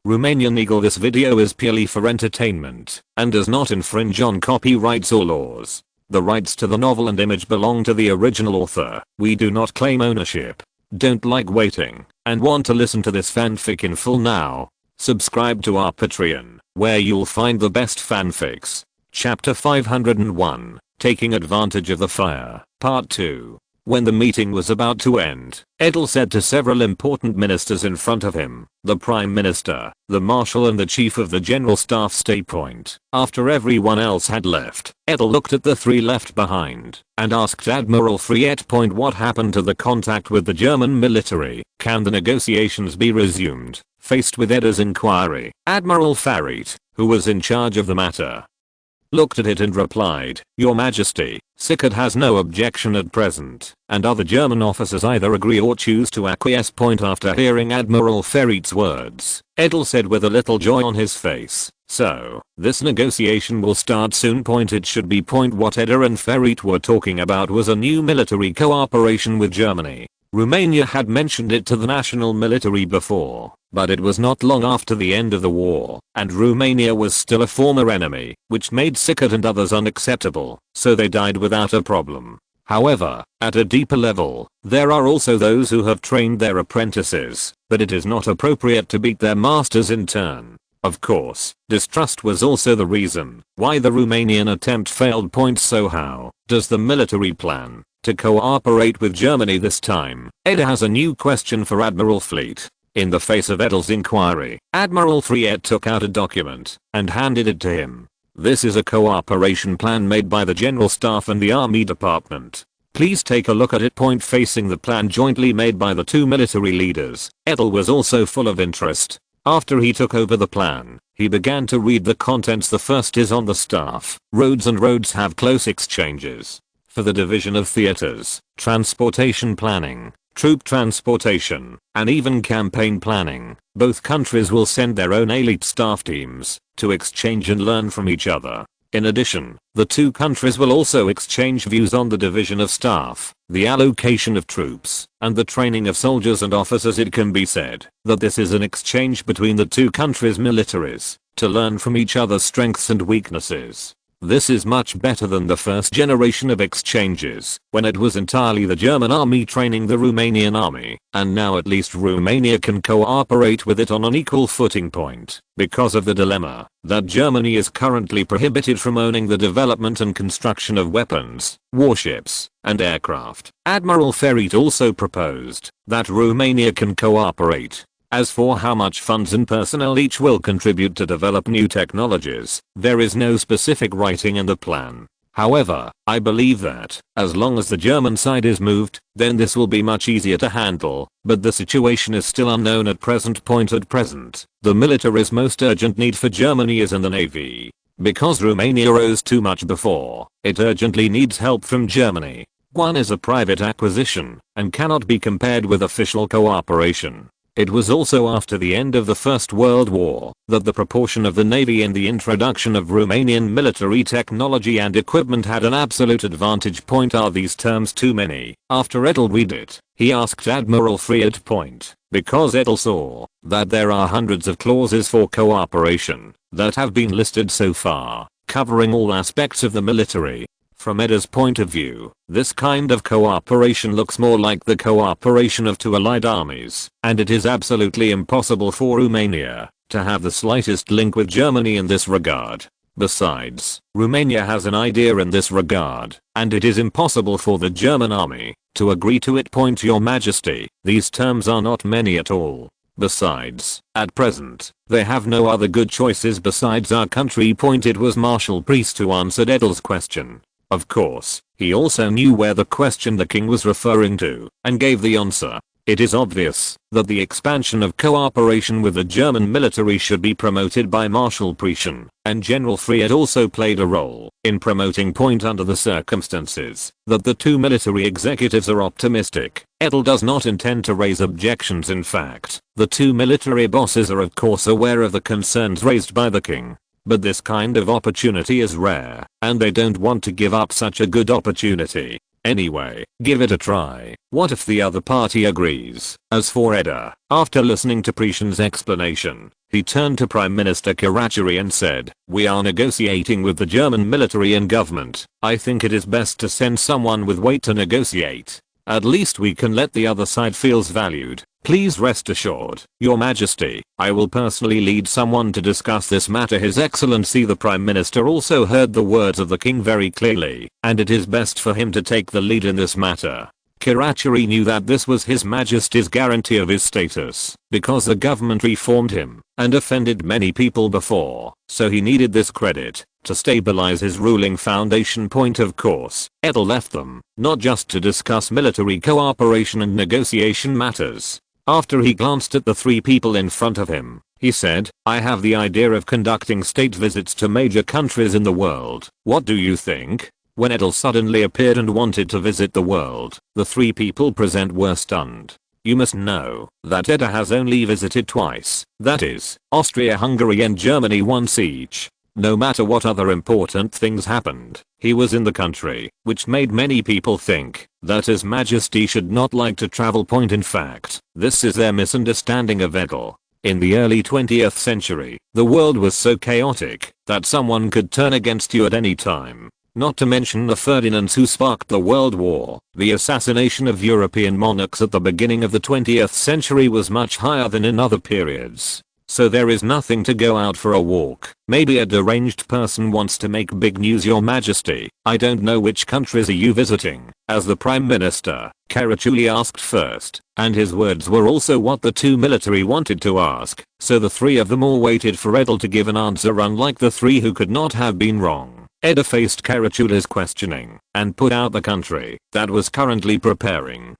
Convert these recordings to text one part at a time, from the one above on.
Romanian Eagle. This video is purely for entertainment and does not infringe on copyrights or laws. The rights to the novel and image belong to the original author. We do not claim ownership. Don't like waiting and want to listen to this fanfic in full now? Subscribe to our Patreon, where you'll find the best fanfics. Chapter 501, Taking Advantage of the Fire, Part 2. When the meeting was about to end, Edel said to several important ministers in front of him, the Prime Minister, the Marshal and the Chief of the General Staff, stay point. After everyone else had left, Edel looked at the three left behind and asked Admiral Friet point what happened to the contact with the German military. Can the negotiations be resumed? Faced with Edel's inquiry, Admiral Friet, who was in charge of the matter, looked at it and replied, Your Majesty, Sickert has no objection at present, and other German officers either agree or choose to acquiesce. Point after hearing Admiral Friet's words, Edel said with a little joy on his face, so, this negotiation will start soon. Point it should be. Point what Edel and Friet were talking about was a new military cooperation with Germany. Romania had mentioned it to the national military before, but it was not long after the end of the war, and Romania was still a former enemy, which made Sickert and others unacceptable, so they died without a problem. However, at a deeper level, there are also those who have trained their apprentices, but it is not appropriate to beat their masters in turn. Of course, distrust was also the reason why the Romanian attempt failed. So how does the military plan to cooperate with Germany this time? Edel has a new question for Admiral Friet. In the face of Edel's inquiry, Admiral Friet took out a document and handed it to him. This is a cooperation plan made by the General Staff and the Army Department. Please take a look at it. Facing the plan jointly made by the two military leaders, Edel was also full of interest. After he took over the plan, he began to read the contents. The first is on the staff. Roads and roads have close exchanges. For the division of theaters, transportation planning, troop transportation, and even campaign planning, both countries will send their own elite staff teams to exchange and learn from each other. In addition, the two countries will also exchange views on the division of staff, the allocation of troops, and the training of soldiers and officers. It can be said that this is an exchange between the two countries' militaries to learn from each other's strengths and weaknesses. This is much better than the first generation of exchanges, when it was entirely the German army training the Romanian army, and now at least Romania can cooperate with it on an equal footing. Because of the dilemma that Germany is currently prohibited from owning the development and construction of weapons, warships, and aircraft, Admiral Friet also proposed that Romania can cooperate. As for how much funds and personnel each will contribute to develop new technologies, there is no specific writing in the plan. However, I believe that, as long as the German side is moved, then this will be much easier to handle, but the situation is still unknown at present. At present, the military's most urgent need for Germany is in the navy. Because Romania owes too much before, it urgently needs help from Germany. One is a private acquisition, and cannot be compared with official cooperation. It was also after the end of the First World War that the proportion of the Navy in the introduction of Romanian military technology and equipment had an absolute advantage. Are these terms too many? After Edel read it, he asked Admiral Friet. Because Edel saw that there are hundreds of clauses for cooperation that have been listed so far, covering all aspects of the military. From Edel's point of view, this kind of cooperation looks more like the cooperation of two allied armies, and it is absolutely impossible for Romania to have the slightest link with Germany in this regard. Besides, Romania has an idea in this regard, and it is impossible for the German army to agree to it. Your Majesty, these terms are not many at all. Besides, at present, they have no other good choices besides our country. It was Marshal Priest who answered Edel's question. Of course, he also knew where the question the king was referring to, and gave the answer. It is obvious that the expansion of cooperation with the German military should be promoted by Marshal Priest, and General Friet also played a role in promoting. Under the circumstances that the two military executives are optimistic, Edel does not intend to raise objections. In fact, the two military bosses are of course aware of the concerns raised by the king. But this kind of opportunity is rare, and they don't want to give up such a good opportunity. Anyway, give it a try. What if the other party agrees? As for Edda, after listening to Priscian's explanation, he turned to Prime Minister Caraccioli and said, "We are negotiating with the German military and government. I think it is best to send someone with weight to negotiate. At least we can let the other side feels valued. Please rest assured, Your Majesty, I will personally lead someone to discuss this matter." His Excellency the Prime Minister also heard the words of the king very clearly, and it is best for him to take the lead in this matter. Caraccioli knew that this was His Majesty's guarantee of his status, because the government reformed him and offended many people before, so he needed this credit to stabilize his ruling foundation. Point of course, Edel left them, not just to discuss military cooperation and negotiation matters. After he glanced at the three people in front of him, he said, "I have the idea of conducting state visits to major countries in the world. What do you think?" When Edel suddenly appeared and wanted to visit the world, the three people present were stunned. You must know that Edel has only visited twice, that is, Austria-Hungary and Germany once each. No matter what other important things happened, he was in the country, which made many people think that His Majesty should not like to travel. In fact, this is their misunderstanding of Edel. In the early 20th century, the world was so chaotic that someone could turn against you at any time. Not to mention the Ferdinands who sparked the World War. The assassination of European monarchs at the beginning of the 20th century was much higher than in other periods. So there is nothing to go out for a walk. Maybe a deranged person wants to make big news. Your Majesty, I don't know which countries are you visiting, as the Prime Minister, Caraccioli asked first, and his words were also what the two military wanted to ask, so the three of them all waited for Edel to give an answer, unlike the three who could not have been wrong. Edel faced Caracioli's questioning and put out the country that was currently preparing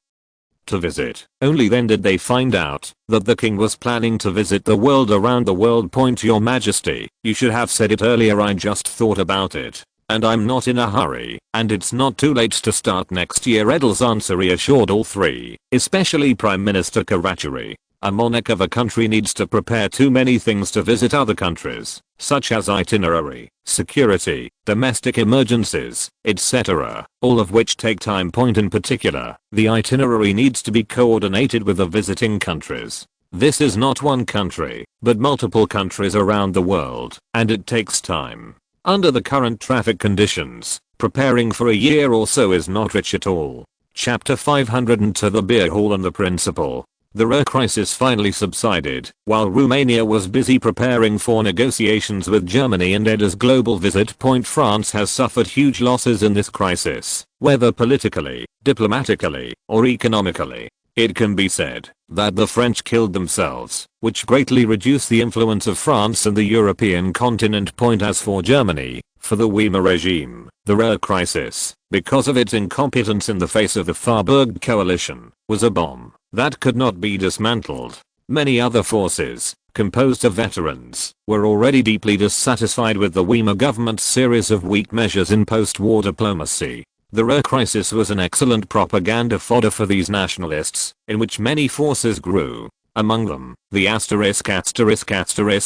to visit. Only then did they find out that the king was planning to visit the world around the world. Your Majesty, you should have said it earlier. I just thought about it, and I'm not in a hurry, and it's not too late to start next year. Edel's answer reassured all three, especially Prime Minister Caraccioli. A monarch of a country needs to prepare too many things to visit other countries, such as itinerary, security, domestic emergencies, etc., all of which take time. In particular, the itinerary needs to be coordinated with the visiting countries. This is not one country, but multiple countries around the world, and it takes time. Under the current traffic conditions, preparing for a year or so is not rich at all. Chapter 502 The Beer Hall and the Principle. The Ruhr crisis finally subsided, while Romania was busy preparing for negotiations with Germany and Edda's global visit. France has suffered huge losses in this crisis, whether politically, diplomatically, or economically. It can be said that the French killed themselves, which greatly reduced the influence of France and the European continent. As for Germany, for the Weimar regime, the Ruhr crisis, because of its incompetence in the face of the Freiburg coalition, was a bomb that could not be dismantled. Many other forces, composed of veterans, were already deeply dissatisfied with the Weimar government's series of weak measures in post-war diplomacy. The Ruhr crisis was an excellent propaganda fodder for these nationalists, in which many forces grew. Among them, the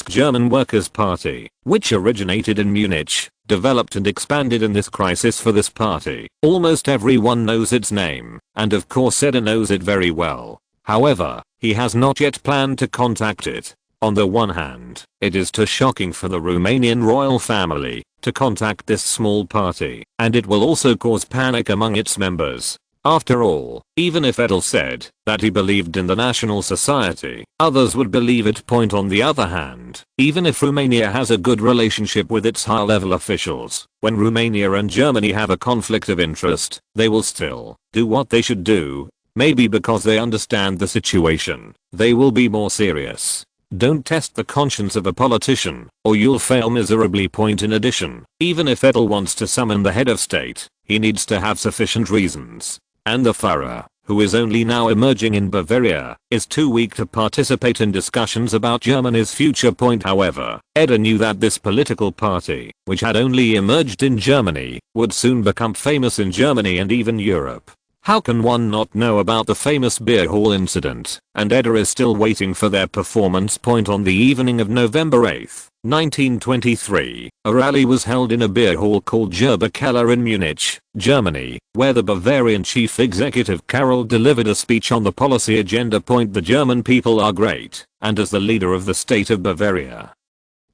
German Workers' Party, which originated in Munich, developed and expanded in this crisis. For this party, almost everyone knows its name, and of course Edda knows it very well. However, he has not yet planned to contact it. On the one hand, it is too shocking for the Romanian royal family to contact this small party, and it will also cause panic among its members. After all, even if Edel said that he believed in the National Society, others would believe it. On the other hand, even if Romania has a good relationship with its high-level officials, when Romania and Germany have a conflict of interest, they will still do what they should do. Maybe because they understand the situation, they will be more serious. Don't test the conscience of a politician, or you'll fail miserably. In addition, even if Edel wants to summon the head of state, he needs to have sufficient reasons. And the Führer, who is only now emerging in Bavaria, is too weak to participate in discussions about Germany's future. However, Edda knew that this political party, which had only emerged in Germany, would soon become famous in Germany and even Europe. How can one not know about the famous beer hall incident? And Edel is still waiting for their performance point. On the evening of November 8, 1923, a rally was held in a beer hall called Gerber Keller in Munich, Germany, where the Bavarian chief executive Karl delivered a speech on the policy agenda. The German people are great, and as the leader of the state of Bavaria,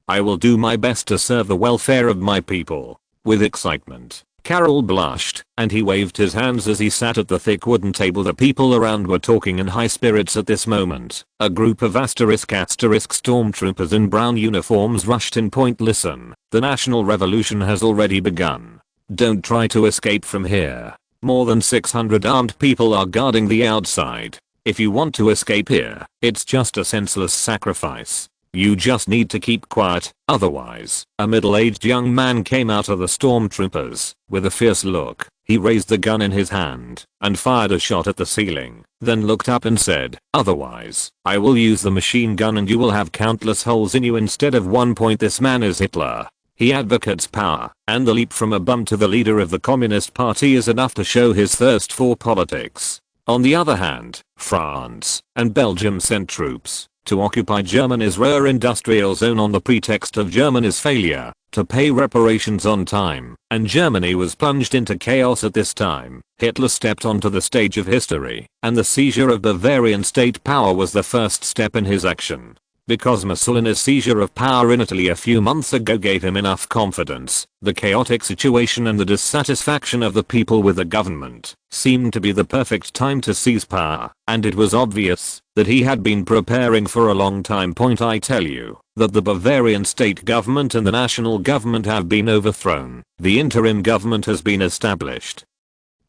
I will do my best to serve the welfare of my people. With excitement, Karl blushed, and he waved his hands as he sat at the thick wooden table. The people around were talking in high spirits at this moment. A group of stormtroopers in brown uniforms rushed in. Listen, the national revolution has already begun. Don't try to escape from here. More than 600 armed people are guarding the outside. If you want to escape here, it's just a senseless sacrifice. You just need to keep quiet, otherwise. A middle-aged young man came out of the stormtroopers. With a fierce look, he raised the gun in his hand and fired a shot at the ceiling, then looked up and said, otherwise, I will use the machine gun and you will have countless holes in you instead of one. This man is Hitler. He advocates power, and the leap from a bum to the leader of the Communist Party is enough to show his thirst for politics. On the other hand, France and Belgium sent troops to occupy Germany's rare industrial zone on the pretext of Germany's failure to pay reparations on time, and Germany was plunged into chaos at this time. Hitler stepped onto the stage of history, and the seizure of Bavarian state power was the first step in his action. Because Mussolini's seizure of power in Italy a few months ago gave him enough confidence, the chaotic situation and the dissatisfaction of the people with the government seemed to be the perfect time to seize power, and it was obvious that he had been preparing for a long time. I tell you that the Bavarian state government and the national government have been overthrown. The interim government has been established.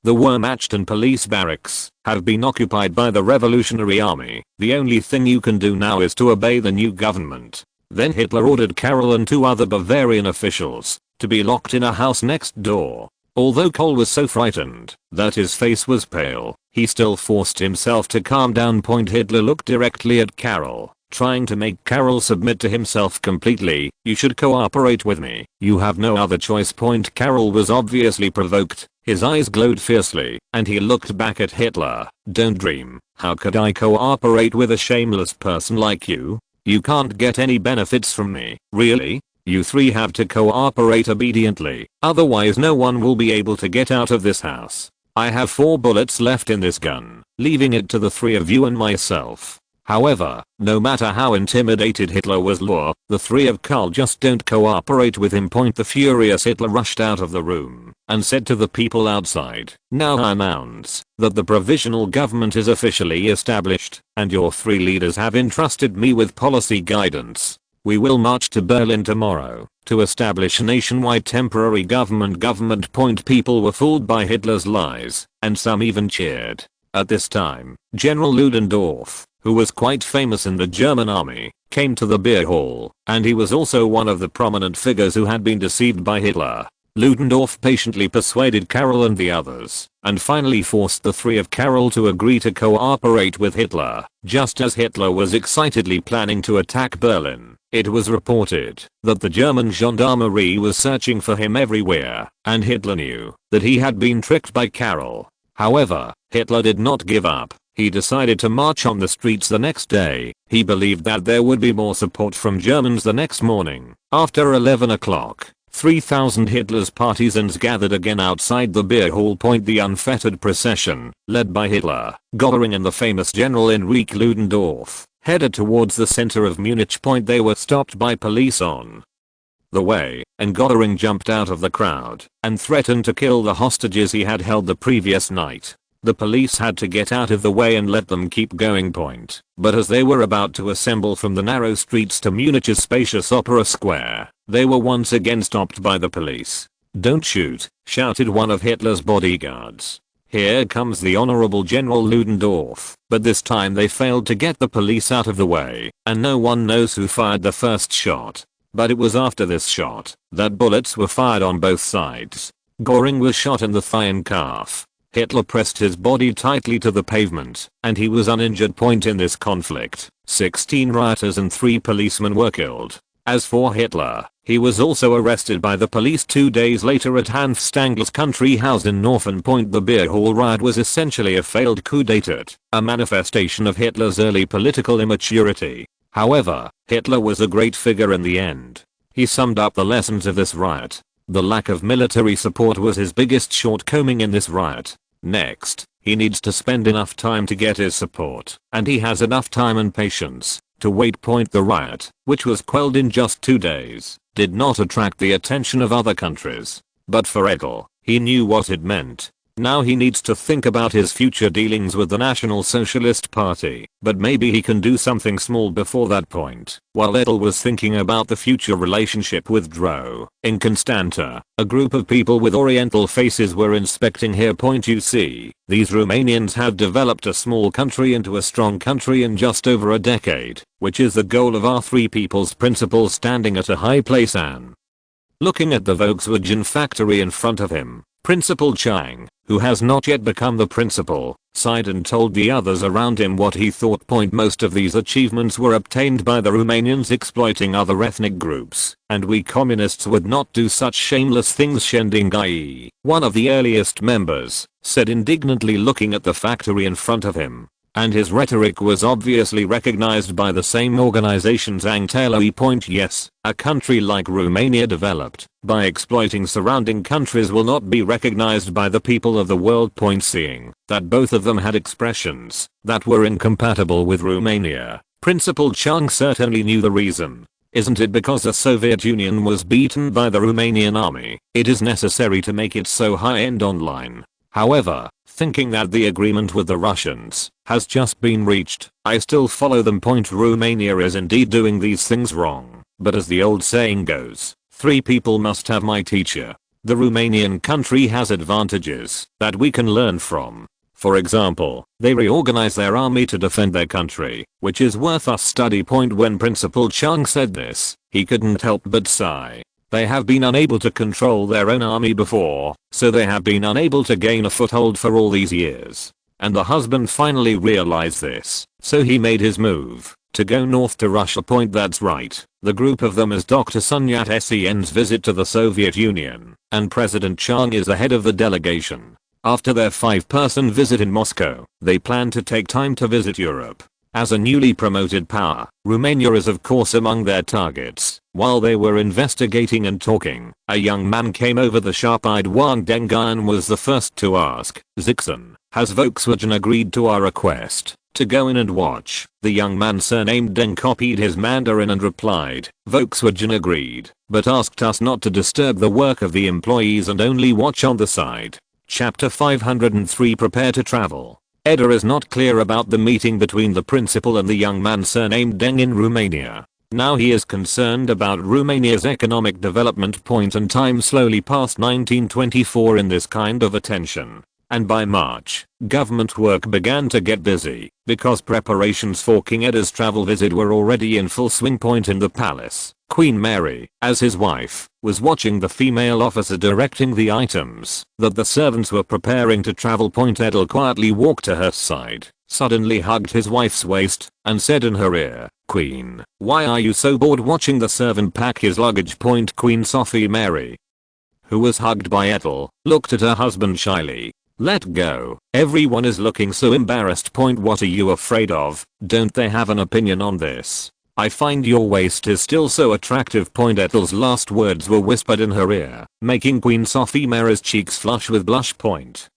The Wehrmacht police barracks have been occupied by the Revolutionary Army. The only thing you can do now is to obey the new government. Then Hitler ordered Karl and 2 other Bavarian officials to be locked in a house next door. Although Karl was so frightened that his face was pale, he still forced himself to calm down. Hitler looked directly at Karl, trying to make Karl submit to himself completely. You should cooperate with me. You have no other choice. Karl was obviously provoked. His eyes glowed fiercely, and he looked back at Hitler. Don't dream. How could I cooperate with a shameless person like you? You can't get any benefits from me. Really? You 3 have to cooperate obediently, otherwise no one will be able to get out of this house. I have 4 bullets left in this gun, leaving it to the 3 of you and myself. However, no matter how intimidated Hitler was, the 3 of Karl just don't cooperate with him. The furious Hitler rushed out of the room and said to the people outside, now I announce that the provisional government is officially established, and your 3 leaders have entrusted me with policy guidance. We will march to Berlin tomorrow to establish nationwide temporary government. People were fooled by Hitler's lies, and some even cheered. At this time, General Ludendorff, who was quite famous in the German army, came to the beer hall, and he was also one of the prominent figures who had been deceived by Hitler. Ludendorff patiently persuaded Karl and the others, and finally forced the 3 of Karl to agree to cooperate with Hitler. Just as Hitler was excitedly planning to attack Berlin, it was reported that the German gendarmerie was searching for him everywhere, and Hitler knew that he had been tricked by Karl. However, Hitler did not give up. He decided to march on the streets the next day. He believed that there would be more support from Germans the next morning. After 11 o'clock, 3,000 Hitler's partisans gathered again outside the beer hall. The unfettered procession, led by Hitler, Göring and the famous General Enrique Ludendorff, headed towards the center of Munich. They were stopped by police on the way, and Göring jumped out of the crowd and threatened to kill the hostages he had held the previous night. The police had to get out of the way and let them keep going. But as they were about to assemble from the narrow streets to Munich's spacious Opera Square, they were once again stopped by the police. Don't shoot, shouted one of Hitler's bodyguards. Here comes the Honorable General Ludendorff. But this time they failed to get the police out of the way, and no one knows who fired the first shot. But it was after this shot that bullets were fired on both sides. Göring was shot in the thigh and calf. Hitler pressed his body tightly to the pavement, and he was uninjured. In this conflict, 16 rioters and 3 policemen were killed. As for Hitler, he was also arrested by the police 2 days later at Hanf Stangler's country house in Northern Point. The beer hall riot was essentially a failed coup d'etat, a manifestation of Hitler's early political immaturity. However, Hitler was a great figure in the end. He summed up the lessons of this riot. The lack of military support was his biggest shortcoming in this riot. Next, he needs to spend enough time to get his support, and he has enough time and patience to wait. The riot, which was quelled in just 2 days, did not attract the attention of other countries. But for Edel, he knew what it meant. Now he needs to think about his future dealings with the National Socialist Party, but maybe he can do something small before that point. While Edel was thinking about the future relationship with Dro, in Constanta, a group of people with oriental faces were inspecting here. You see, these Romanians have developed a small country into a strong country in just over a decade, which is the goal of our three people's principle standing at a high place. And looking at the Volkswagen factory in front of him, Principal Chang, who has not yet become the principal, sighed and told the others around him what he thought. Most of these achievements were obtained by the Romanians exploiting other ethnic groups, and we communists would not do such shameless things. Shending, one of the earliest members, said indignantly, looking at the factory in front of him. And his rhetoric was obviously recognized by the same organizations. Angtelo. Yes, a country like Romania developed by exploiting surrounding countries will not be recognized by the people of the world. Seeing that both of them had expressions that were incompatible with Romania, Principal Chang certainly knew the reason. Isn't it because the Soviet Union was beaten by the Romanian army? It is necessary to make it so high-end online. However, thinking that the agreement with the Russians has just been reached, I still follow them. Romania is indeed doing these things wrong, but as the old saying goes, three people must have my teacher. The Romanian country has advantages that we can learn from. For example, they reorganize their army to defend their country, which is worth a study. When Principal Chang said this, he couldn't help but sigh. They have been unable to control their own army before, so they have been unable to gain a foothold for all these years. And the husband finally realized this, so he made his move to go north to Russia. That's right, the group of them is Dr. Sun Yat-sen's visit to the Soviet Union, and President Chang is the head of the delegation. After their 5-person visit in Moscow, they plan to take time to visit Europe. As a newly promoted power, Romania is of course among their targets. While they were investigating and talking, a young man came over. The sharp-eyed Wang Dengyan was the first to ask, "Zixon, has Volkswagen agreed to our request to go in and watch?" The young man surnamed Deng copied his Mandarin and replied, "Volkswagen agreed, but asked us not to disturb the work of the employees and only watch on the side." Chapter 503 Prepare to travel. Edel is not clear about the meeting between the principal and the young man surnamed Deng in Romania. Now he is concerned about Romania's economic development. And time slowly passed 1924 in this kind of attention. And by March, government work began to get busy, because preparations for King Edel's travel visit were already in full swing. In the palace, Queen Mary, as his wife, was watching the female officer directing the items that the servants were preparing to travel. Edel quietly walked to her side, suddenly hugged his wife's waist, and said in her ear, "Queen, why are you so bored watching the servant pack his luggage?" Queen Sophie Mary, who was hugged by Edel, looked at her husband shyly. "Let go, everyone is looking so embarrassed. What are you afraid of? Don't they have an opinion on this? I find your waist is still so attractive." Edel's last words were whispered in her ear, making Queen Sophie Mary's cheeks flush with blush.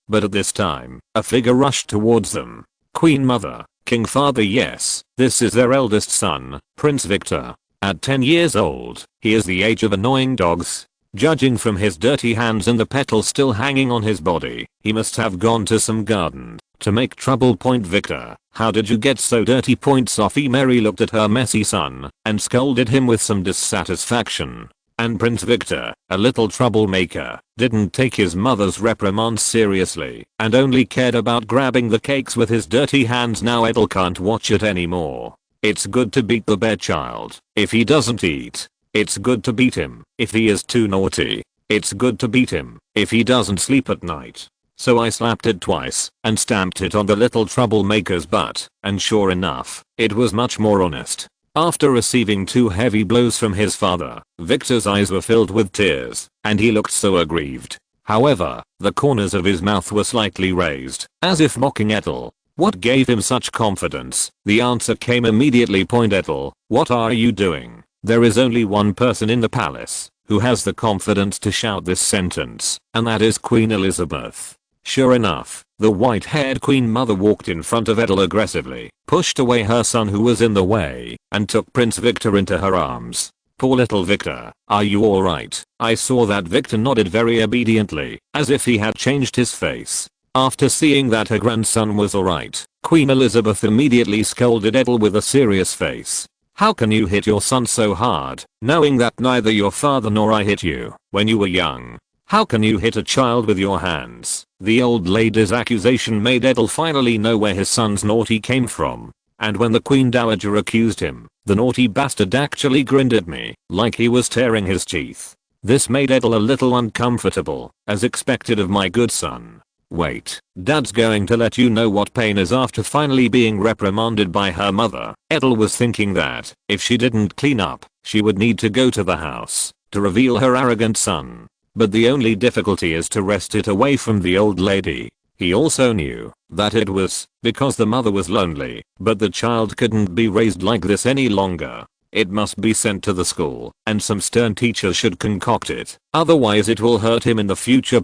But at this time, a figure rushed towards them. "Queen Mother, King Father, yes, this is their eldest son, Prince Victor. At 10 years old, he is the age of annoying dogs. Judging from his dirty hands and the petals still hanging on his body, he must have gone to some garden to make trouble. Victor, how did you get so dirty?" Sophie Mary looked at her messy son and scolded him with some dissatisfaction. And Prince Victor, a little troublemaker, didn't take his mother's reprimands seriously and only cared about grabbing the cakes with his dirty hands. Now Edel can't watch it anymore. It's good to beat the bear child if he doesn't eat. It's good to beat him if he is too naughty. It's good to beat him if he doesn't sleep at night. So I slapped it twice and stamped it on the little troublemaker's butt, and sure enough, it was much more honest. After receiving 2 heavy blows from his father, Victor's eyes were filled with tears, and he looked so aggrieved. However, the corners of his mouth were slightly raised, as if mocking Edel. What gave him such confidence? The answer came immediately. Edel, what are you doing? There is only one person in the palace who has the confidence to shout this sentence, and that is Queen Elizabeth. Sure enough, the white-haired Queen Mother walked in front of Edel aggressively, pushed away her son who was in the way, and took Prince Victor into her arms. Poor little Victor, are you alright? I saw that Victor nodded very obediently, as if he had changed his face. After seeing that her grandson was alright, Queen Elizabeth immediately scolded Edel with a serious face. How can you hit your son so hard, knowing that neither your father nor I hit you when you were young? How can you hit a child with your hands? The old lady's accusation made Edel finally know where his son's naughty came from. And when the Queen Dowager accused him, the naughty bastard actually grinned at me, like he was tearing his teeth. This made Edel a little uncomfortable, as expected of my good son. Wait, Dad's going to let you know what pain is after finally being reprimanded by her mother. Edel was thinking that, if she didn't clean up, she would need to go to the house to reveal her arrogant son. But the only difficulty is to wrest it away from the old lady. He also knew that it was because the mother was lonely, but the child couldn't be raised like this any longer. It must be sent to the school, and some stern teacher should concoct it, otherwise it will hurt him in the future.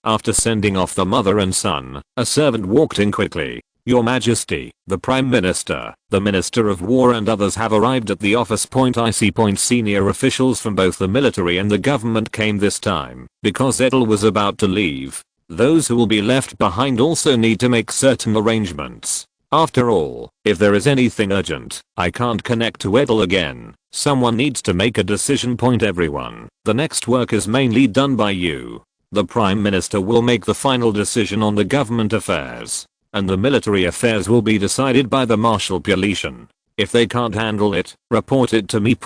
After sending off the mother and son, a servant walked in quickly. Your Majesty, the Prime Minister, the Minister of War and others have arrived at the office. I see. Senior officials from both the military and the government came this time, because Edel was about to leave. Those who will be left behind also need to make certain arrangements. After all, if there is anything urgent, I can't connect to Edel again. Someone needs to make a decision. Everyone, the next work is mainly done by you. The Prime Minister will make the final decision on the government affairs, and the military affairs will be decided by the Marshal Ploiesti. If they can't handle it, report it to me.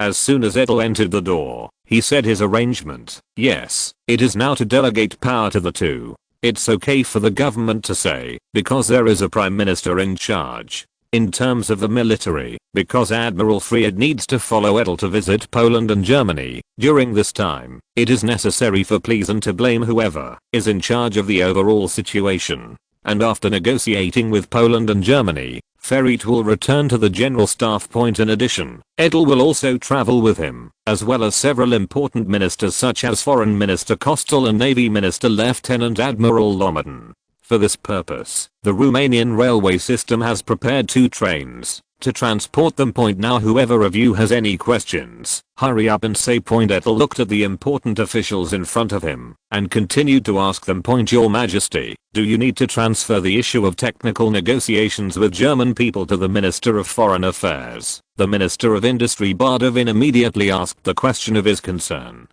As soon as Edel entered the door, he said his arrangement. Yes, it is now to delegate power to the two. It's okay for the government to say, because there is a prime minister in charge. In terms of the military, because Admiral Fried needs to follow Edel to visit Poland and Germany. During this time, it is necessary for Ploiesti to blame whoever is in charge of the overall situation. And after negotiating with Poland and Germany, Fried will return to the general staff. In addition, Edel will also travel with him, as well as several important ministers such as Foreign Minister Kostel and Navy Minister Lieutenant Admiral Lomatin. For this purpose, the Romanian railway system has prepared 2 trains to transport them. Now whoever of you has any questions, hurry up and say. Edel looked at the important officials in front of him and continued to ask them. Your Majesty, do you need to transfer the issue of technical negotiations with German people to the Minister of Foreign Affairs? The Minister of Industry Bardovin immediately asked the question of his concern.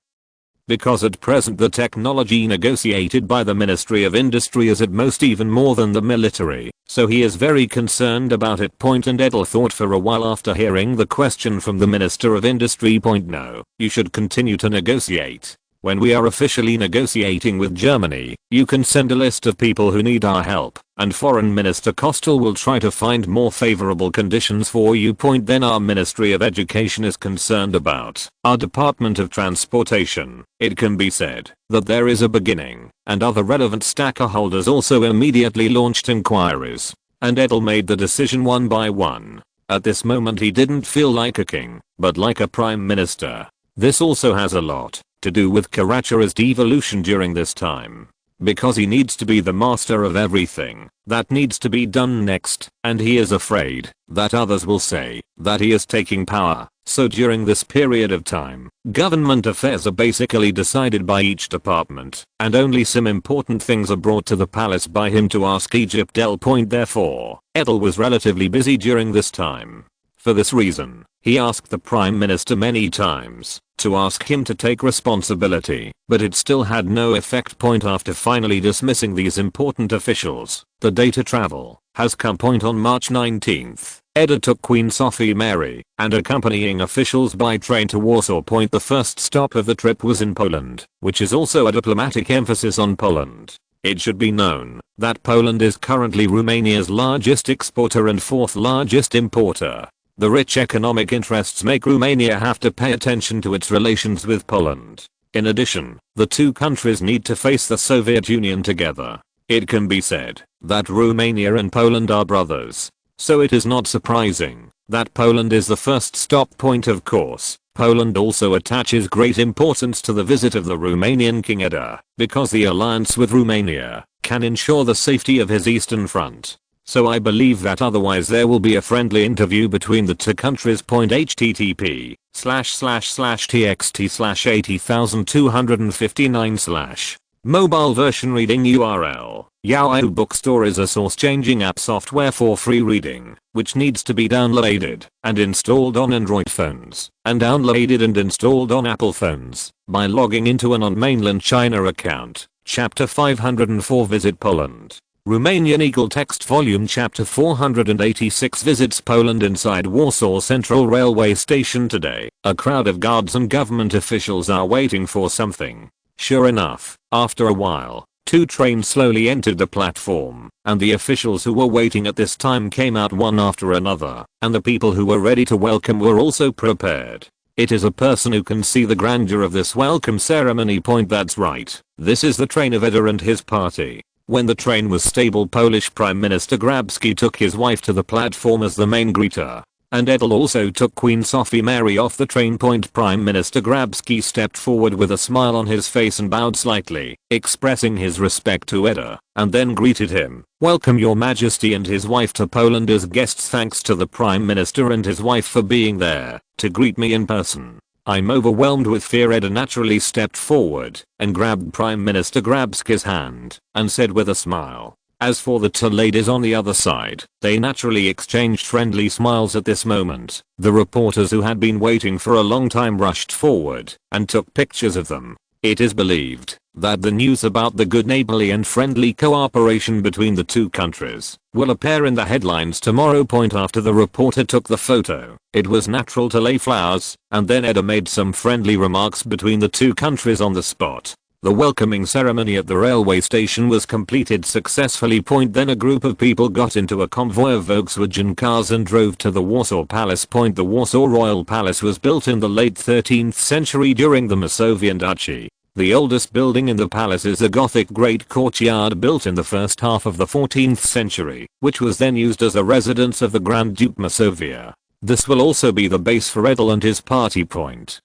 Because at present the technology negotiated by the Ministry of Industry is at most even more than the military, so he is very concerned about it. And Edel thought for a while after hearing the question from the Minister of Industry. No, you should continue to negotiate. When we are officially negotiating with Germany, you can send a list of people who need our help, and Foreign Minister Kostel will try to find more favorable conditions for you. Then our Ministry of Education is concerned about our Department of Transportation. It can be said that there is a beginning, and other relevant stakeholders also immediately launched inquiries, and Edel made the decision one by one. At this moment he didn't feel like a king, but like a prime minister. This also has a lot to do with Caracciolo's devolution during this time. Because he needs to be the master of everything that needs to be done next, and he is afraid that others will say that he is taking power. So during this period of time, government affairs are basically decided by each department, and only some important things are brought to the palace by him to ask Egypt. Therefore, Edel was relatively busy during this time. For this reason, he asked the Prime Minister many times to ask him to take responsibility, but it still had no effect. After finally dismissing these important officials, the day to travel has come. On March 19th, Edel took Queen Sophie Mary and accompanying officials by train to Warsaw. The first stop of the trip was in Poland, which is also a diplomatic emphasis on Poland. It should be known that Poland is currently Romania's largest exporter and 4th largest importer. The rich economic interests make Romania have to pay attention to its relations with Poland. In addition, the two countries need to face the Soviet Union together. It can be said that Romania and Poland are brothers. So it is not surprising that Poland is the first stop point. Of course, Poland also attaches great importance to the visit of the Romanian King Edel, because the alliance with Romania can ensure the safety of his eastern front. So I believe that otherwise there will be a friendly interview between the two countries. http://t/80259/ Mobile version reading URL. Yahoo Bookstore is a source-changing app software for free reading, which needs to be downloaded and installed on Android phones, and downloaded and installed on Apple phones by logging into an on mainland China account. Chapter 504 Visit Poland. Romanian Eagle Text Volume Chapter 486 visits Poland. Inside Warsaw Central Railway Station today, a crowd of guards and government officials are waiting for something. Sure enough, after a while, two trains slowly entered the platform, and the officials who were waiting at this time came out one after another, and the people who were ready to welcome were also prepared. It is a person who can see the grandeur of this welcome ceremony. That's right, this is the train of Edel and his party. When the train was stable, Polish Prime Minister Grabski took his wife to the platform as the main greeter. And Edel also took Queen Sophie Mary off the train. Prime Minister Grabski stepped forward with a smile on his face and bowed slightly, expressing his respect to Edel, and then greeted him. Welcome Your Majesty and his wife to Poland as guests. Thanks to the Prime Minister and his wife for being there to greet me in person. I'm overwhelmed with fear. Edel naturally stepped forward and grabbed Prime Minister Grabski's hand and said with a smile. As for the two ladies on the other side, they naturally exchanged friendly smiles at this moment. The reporters who had been waiting for a long time rushed forward and took pictures of them. It is believed that the news about the good neighborly and friendly cooperation between the two countries will appear in the headlines tomorrow. After the reporter took the photo, it was natural to lay flowers, and then Edel made some friendly remarks between the two countries on the spot. The welcoming ceremony at the railway station was completed successfully. Then a group of people got into a convoy of Volkswagen cars and drove to the Warsaw Palace. The Warsaw Royal Palace was built in the late 13th century during the Masovian Duchy. The oldest building in the palace is a Gothic great courtyard built in the first half of the 14th century, which was then used as a residence of the Grand Duke Masovia. This will also be the base for Edel and his party.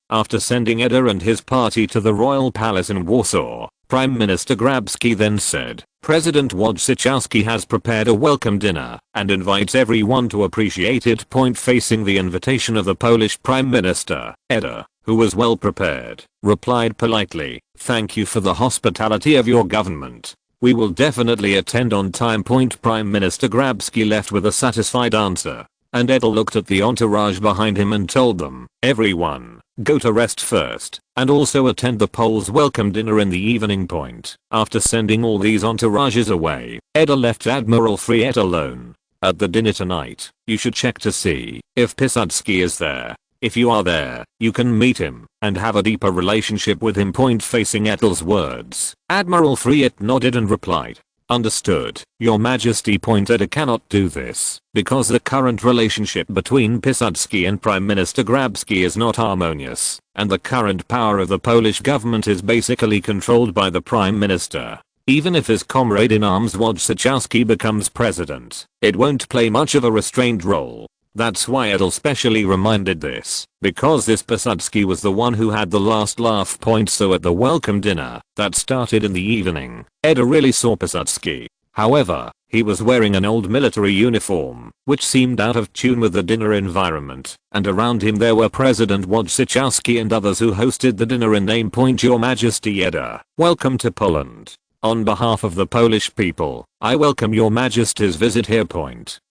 After sending Edel and his party to the Royal Palace in Warsaw, Prime Minister Grabski then said, President Wojciechowski has prepared a welcome dinner and invites everyone to appreciate it. Facing the invitation of the Polish Prime Minister, Edel, who was well prepared, replied politely, "Thank you for the hospitality of your government. We will definitely attend on time." Prime Minister Grabski left with a satisfied answer. And Edel looked at the entourage behind him and told them, "Everyone, go to rest first, and also attend the Poles' welcome dinner in the evening." After sending all these entourages away, Edel left Admiral Friet alone. At the dinner tonight, you should check to see if Piłsudski is there. If you are there, you can meet him and have a deeper relationship with him. Facing Edel's words, Admiral Friet nodded and replied, "Understood, Your Majesty." Edel cannot do this because the current relationship between Piłsudski and Prime Minister Grabski is not harmonious, and the current power of the Polish government is basically controlled by the Prime Minister. Even if his comrade in arms Wojciechowski becomes president, it won't play much of a restrained role. That's why Edel specially reminded this, because this Piłsudski was the one who had the last laugh. So at the welcome dinner that started in the evening, Edel really saw Piłsudski. However, he was wearing an old military uniform, which seemed out of tune with the dinner environment, and around him there were President Wojciechowski and others who hosted the dinner in name. Your Majesty Edel, welcome to Poland. On behalf of the Polish people, I welcome Your Majesty's visit here.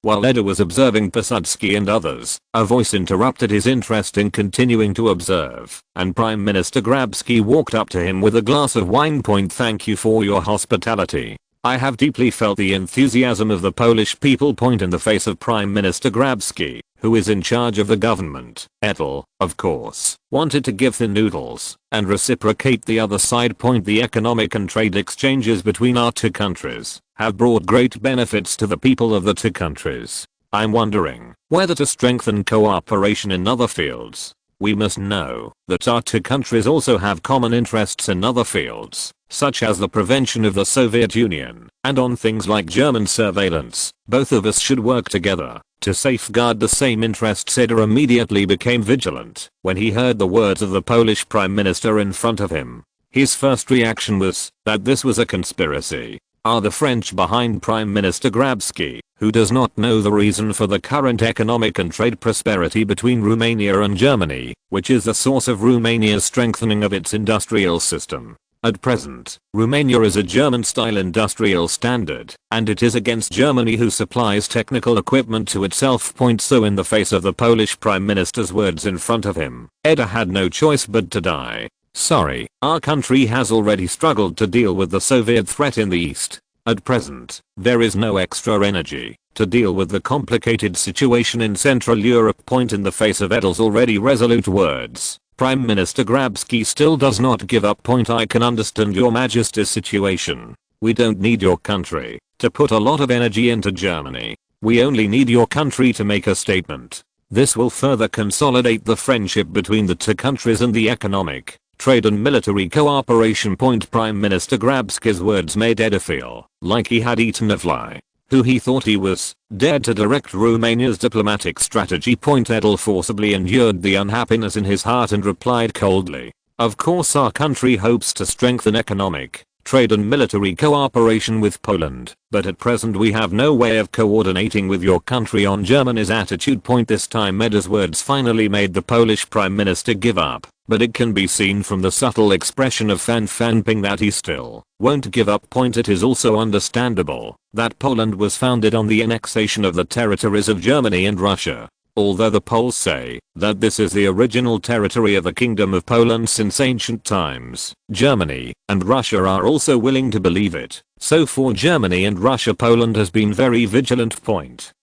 While Edel was observing Piłsudski and others, a voice interrupted his interest in continuing to observe, and Prime Minister Grabski walked up to him with a glass of wine. Thank you for your hospitality. I have deeply felt the enthusiasm of the Polish people. In the face of Prime Minister Grabski, who is in charge of the government, Edel, of course, wanted to give the noodles and reciprocate the other side. The economic and trade exchanges between our two countries have brought great benefits to the people of the two countries. I'm wondering whether to strengthen cooperation in other fields. We must know that our two countries also have common interests in other fields, such as the prevention of the Soviet Union, and on things like German surveillance. Both of us should work together to safeguard the same interests. Edel immediately became vigilant when he heard the words of the Polish Prime Minister in front of him. His first reaction was that this was a conspiracy. Are the French behind Prime Minister Grabski, who does not know the reason for the current economic and trade prosperity between Romania and Germany, which is the source of Romania's strengthening of its industrial system? At present, Romania is a German-style industrial standard, and it is against Germany, who supplies technical equipment to itself. So in the face of the Polish Prime Minister's words in front of him, Edel had no choice but to die. Sorry, our country has already struggled to deal with the Soviet threat in the East. At present, there is no extra energy to deal with the complicated situation in Central Europe. In the face of Edel's already resolute words, Prime Minister Grabski still does not give up. I can understand your Majesty's situation. We don't need your country to put a lot of energy into Germany. We only need your country to make a statement. This will further consolidate the friendship between the two countries and the economic, trade and military cooperation. Prime Minister Grabski's words made Edel feel like he had eaten a fly, who he thought he was, dared to direct Romania's diplomatic strategy. Edel forcibly endured the unhappiness in his heart and replied coldly, "Of course our country hopes to strengthen economic, trade and military cooperation with Poland, but at present we have no way of coordinating with your country on Germany's attitude." This time Edel's words finally made the Polish Prime Minister give up, but it can be seen from the subtle expression of fanfanping that he still won't give up. It is also understandable that Poland was founded on the annexation of the territories of Germany and Russia. Although the Poles say that this is the original territory of the Kingdom of Poland since ancient times, Germany and Russia are also willing to believe it. So for Germany and Russia, Poland has been very vigilant.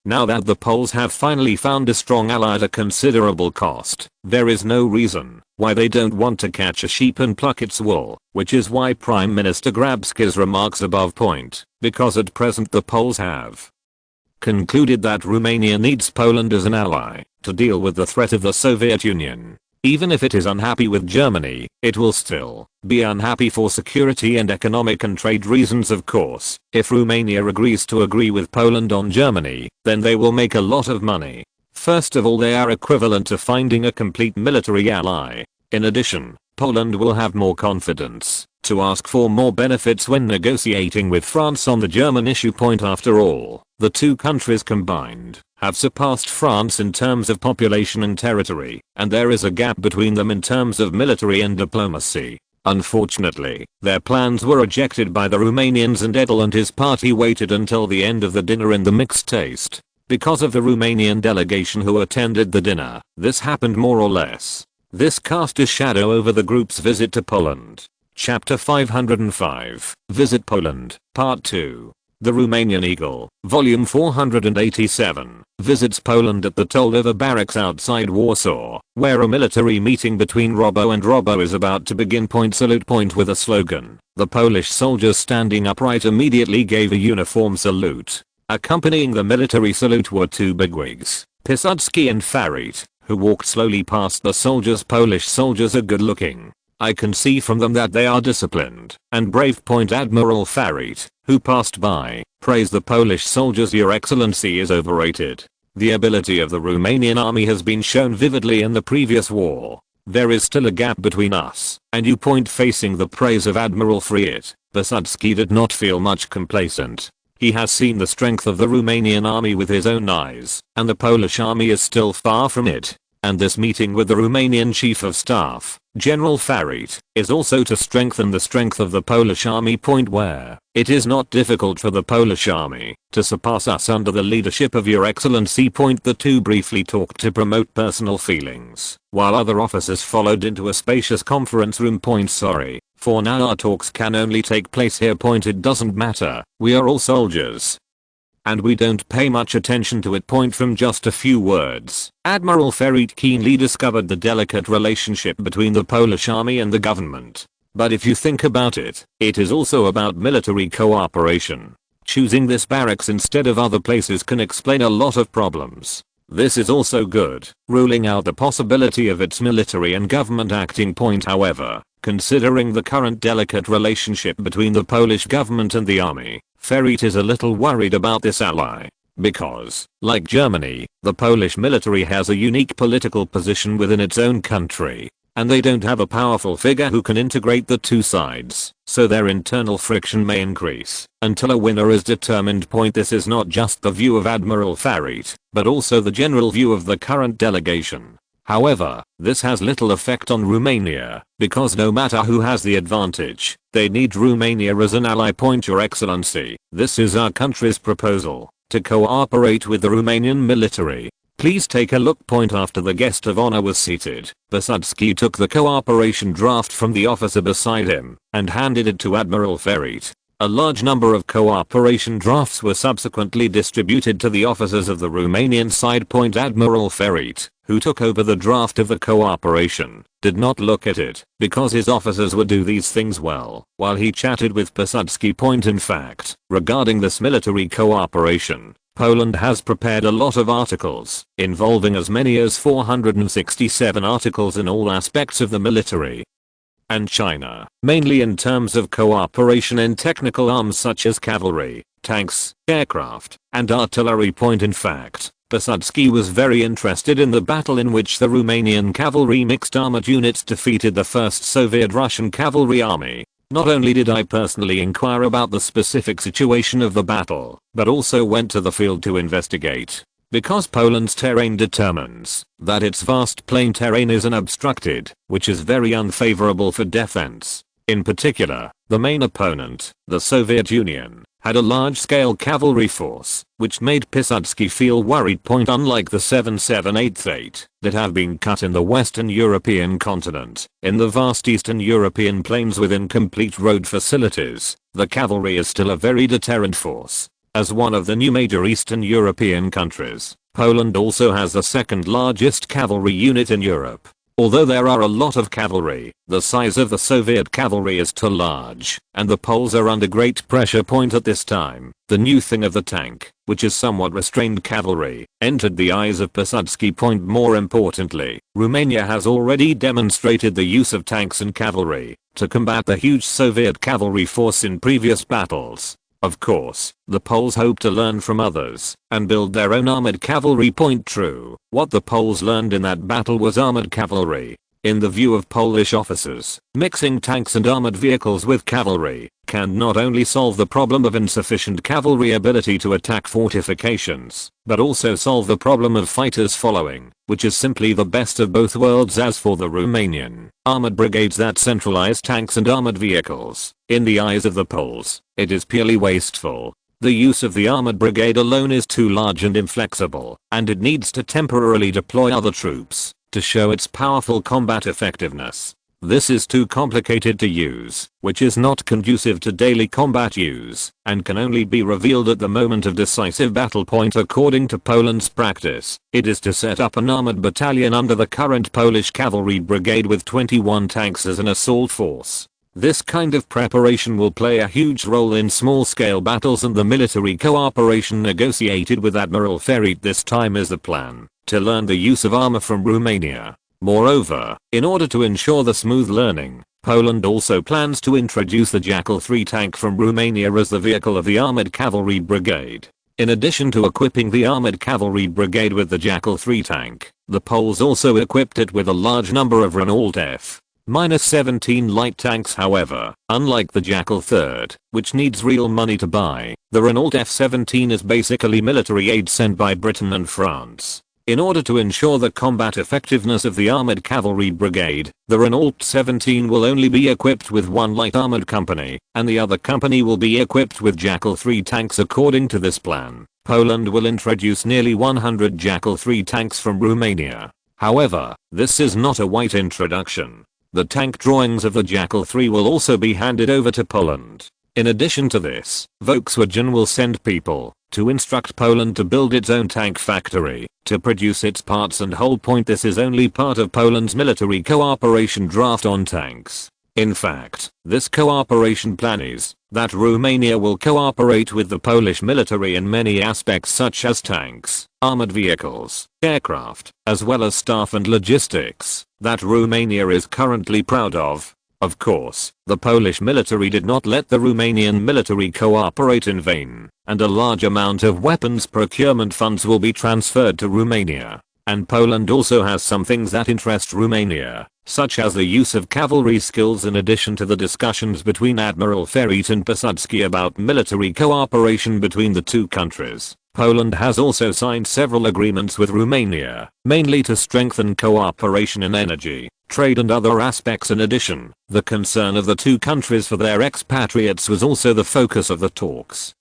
Now that the Poles have finally found a strong ally at a considerable cost, there is no reason why they don't want to catch a sheep and pluck its wool, which is why Prime Minister Grabski's remarks above point, because at present the Poles have concluded that Romania needs Poland as an ally to deal with the threat of the Soviet Union. Even if it is unhappy with Germany, it will still be unhappy for security and economic and trade reasons. Of course, if Romania agrees to agree with Poland on Germany, then they will make a lot of money. First of all, they are equivalent to finding a complete military ally. In addition, Poland will have more confidence to ask for more benefits when negotiating with France on the German issue. After all, the two countries combined have surpassed France in terms of population and territory, and there is a gap between them in terms of military and diplomacy. Unfortunately, their plans were rejected by the Romanians, and Edel and his party waited until the end of the dinner in the mixed taste. Because of the Romanian delegation who attended the dinner, this happened more or less. This cast a shadow over the group's visit to Poland. Chapter 505, Visit Poland, Part 2. The Romanian Eagle, Volume 487, visits Poland at the Toldover barracks outside Warsaw, where a military meeting between Robo and Robo is about to begin. Salute. With a slogan, the Polish soldiers standing upright immediately gave a uniform salute. Accompanying the military salute were two bigwigs, Piłsudski and Farit, who walked slowly past the soldiers. Polish soldiers are good looking. I can see from them that they are disciplined and brave. Admiral Farit, who passed by, praised the Polish soldiers. Your Excellency is overrated. The ability of the Romanian army has been shown vividly in the previous war. There is still a gap between us and you. Facing the praise of Admiral Farit, Piłsudski did not feel much complacent. He has seen the strength of the Romanian army with his own eyes, and the Polish army is still far from it. And this meeting with the Romanian Chief of Staff, General Farit, is also to strengthen the strength of the Polish army. Where it is not difficult for the Polish army to surpass us under the leadership of Your Excellency. The two briefly talked to promote personal feelings, while other officers followed into a spacious conference room. Sorry, for now our talks can only take place here. It doesn't matter, we are all soldiers, and we don't pay much attention to it. From just a few words, Admiral Farit keenly discovered the delicate relationship between the Polish army and the government. But if you think about it, it is also about military cooperation. Choosing this barracks instead of other places can explain a lot of problems. This is also good, ruling out the possibility of its military and government acting point. However, considering the current delicate relationship between the Polish government and the army, Ferit is a little worried about this ally. Because, like Germany, the Polish military has a unique political position within its own country, and they don't have a powerful figure who can integrate the two sides, so their internal friction may increase until a winner is determined. This is not just the view of Admiral Ferit, but also the general view of the current delegation. However, this has little effect on Romania, because no matter who has the advantage, they need Romania as an ally. Your Excellency, this is our country's proposal, to cooperate with the Romanian military. Please take a look. After the guest of honor was seated, Piłsudski took the cooperation draft from the officer beside him and handed it to Admiral Ferit. A large number of cooperation drafts were subsequently distributed to the officers of the Romanian side. Admiral Ferit, who took over the draft of the cooperation, did not look at it because his officers would do these things well while he chatted with Piłsudski. In fact, regarding this military cooperation, Poland has prepared a lot of articles, involving as many as 467 articles in all aspects of the military. And China, mainly in terms of cooperation in technical arms such as cavalry, tanks, aircraft, and artillery. In fact, Piłsudski was very interested in the battle in which the Romanian cavalry mixed armored units defeated the first Soviet-Russian cavalry army. Not only did I personally inquire about the specific situation of the battle, but also went to the field to investigate. Because Poland's terrain determines that its vast plain terrain is unobstructed, which is very unfavorable for defense. In particular, the main opponent, the Soviet Union, had a large-scale cavalry force, which made Piłsudski feel worried. Unlike the 778 that have been cut in the Western European continent, in the vast Eastern European plains with incomplete road facilities, the cavalry is still a very deterrent force. As one of the new major Eastern European countries, Poland also has the second largest cavalry unit in Europe. Although there are a lot of cavalry, the size of the Soviet cavalry is too large, and the Poles are under great pressure. At this time, the new thing of the tank, which is somewhat restrained cavalry, entered the eyes of Piłsudski. More importantly, Romania has already demonstrated the use of tanks and cavalry to combat the huge Soviet cavalry force in previous battles. Of course, the Poles hope to learn from others and build their own armored cavalry. True, what the Poles learned in that battle was armored cavalry. In the view of Polish officers, mixing tanks and armored vehicles with cavalry can not only solve the problem of insufficient cavalry ability to attack fortifications, but also solve the problem of fighters following, which is simply the best of both worlds. As for the Romanian armored brigades that centralize tanks and armored vehicles, in the eyes of the Poles, it is purely wasteful. The use of the armored brigade alone is too large and inflexible, and it needs to temporarily deploy other troops to show its powerful combat effectiveness. This is too complicated to use, which is not conducive to daily combat use, and can only be revealed at the moment of decisive battle. According to Poland's practice, it is to set up an armored battalion under the current Polish cavalry brigade with 21 tanks as an assault force. This kind of preparation will play a huge role in small-scale battles, and the military cooperation negotiated with Admiral Ferit this time is the plan to learn the use of armor from Romania. Moreover, in order to ensure the smooth learning, Poland also plans to introduce the Jackal 3 tank from Romania as the vehicle of the armored cavalry brigade. In addition to equipping the armored cavalry brigade with the Jackal 3 tank, the Poles also equipped it with a large number of Renault F-17 light tanks. However, unlike the Jackal 3, which needs real money to buy, the Renault F-17 is basically military aid sent by Britain and France. In order to ensure the combat effectiveness of the armored cavalry brigade, the Renault 17 will only be equipped with one light armored company, and the other company will be equipped with Jackal 3 tanks. According to this plan, Poland will introduce nearly 100 Jackal 3 tanks from Romania. However, this is not a white introduction. The tank drawings of the Jackal 3 will also be handed over to Poland. In addition to this, Volkswagen will send people to instruct Poland to build its own tank factory to produce its parts and whole. This is only part of Poland's military cooperation draft on tanks. In fact, this cooperation plan is that Romania will cooperate with the Polish military in many aspects such as tanks, armored vehicles, aircraft, as well as staff and logistics, that Romania is currently proud of. Of course, the Polish military did not let the Romanian military cooperate in vain, and a large amount of weapons procurement funds will be transferred to Romania. And Poland also has some things that interest Romania, such as the use of cavalry skills in addition to the discussions between Admiral Ferit and Piłsudski about military cooperation between the two countries. Poland has also signed several agreements with Romania, mainly to strengthen cooperation in energy, trade and other aspects. In addition, the concern of the two countries for their expatriates was also the focus of the talks.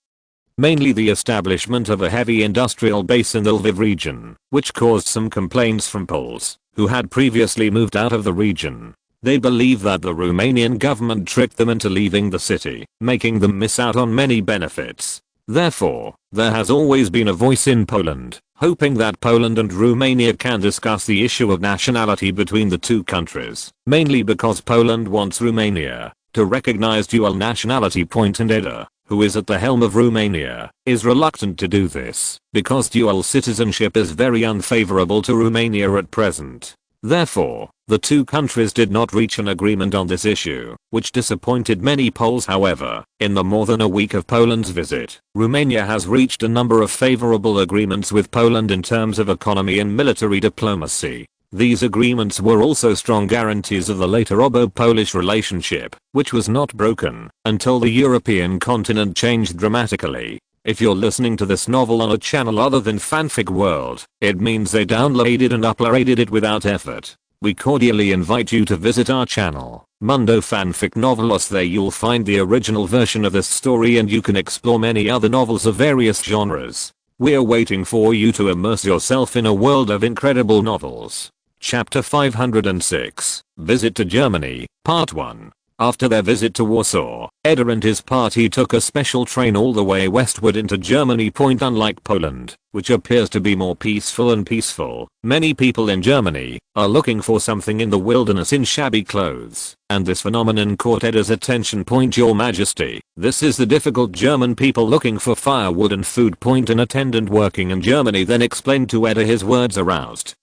Mainly the establishment of a heavy industrial base in the Lviv region, which caused some complaints from Poles, who had previously moved out of the region. They believe that the Romanian government tricked them into leaving the city, making them miss out on many benefits. Therefore, there has always been a voice in Poland, hoping that Poland and Romania can discuss the issue of nationality between the two countries, mainly because Poland wants Romania to recognize dual nationality. And Edel, who is at the helm of Romania, is reluctant to do this, because dual citizenship is very unfavorable to Romania at present. Therefore, the two countries did not reach an agreement on this issue, which disappointed many Poles. However, in the more than a week of Poland's visit, Romania has reached a number of favorable agreements with Poland in terms of economy and military diplomacy. These agreements were also strong guarantees of the later Obo-Polish relationship, which was not broken until the European continent changed dramatically. If you're listening to this novel on a channel other than Fanfic World, it means they downloaded and uploaded it without effort. We cordially invite you to visit our channel, Mundo Fanfic Novelos. There you'll find the original version of this story and you can explore many other novels of various genres. We're waiting for you to immerse yourself in a world of incredible novels. Chapter 506, Visit to Germany, Part 1. After their visit to Warsaw, Edel and his party took a special train all the way westward into Germany. Unlike Poland, which appears to be more peaceful, many people in Germany are looking for something in the wilderness in shabby clothes, and this phenomenon caught Edel's attention. Your Majesty, this is the difficult German people looking for firewood and food. An attendant working in Germany then explained to Edel. His words aroused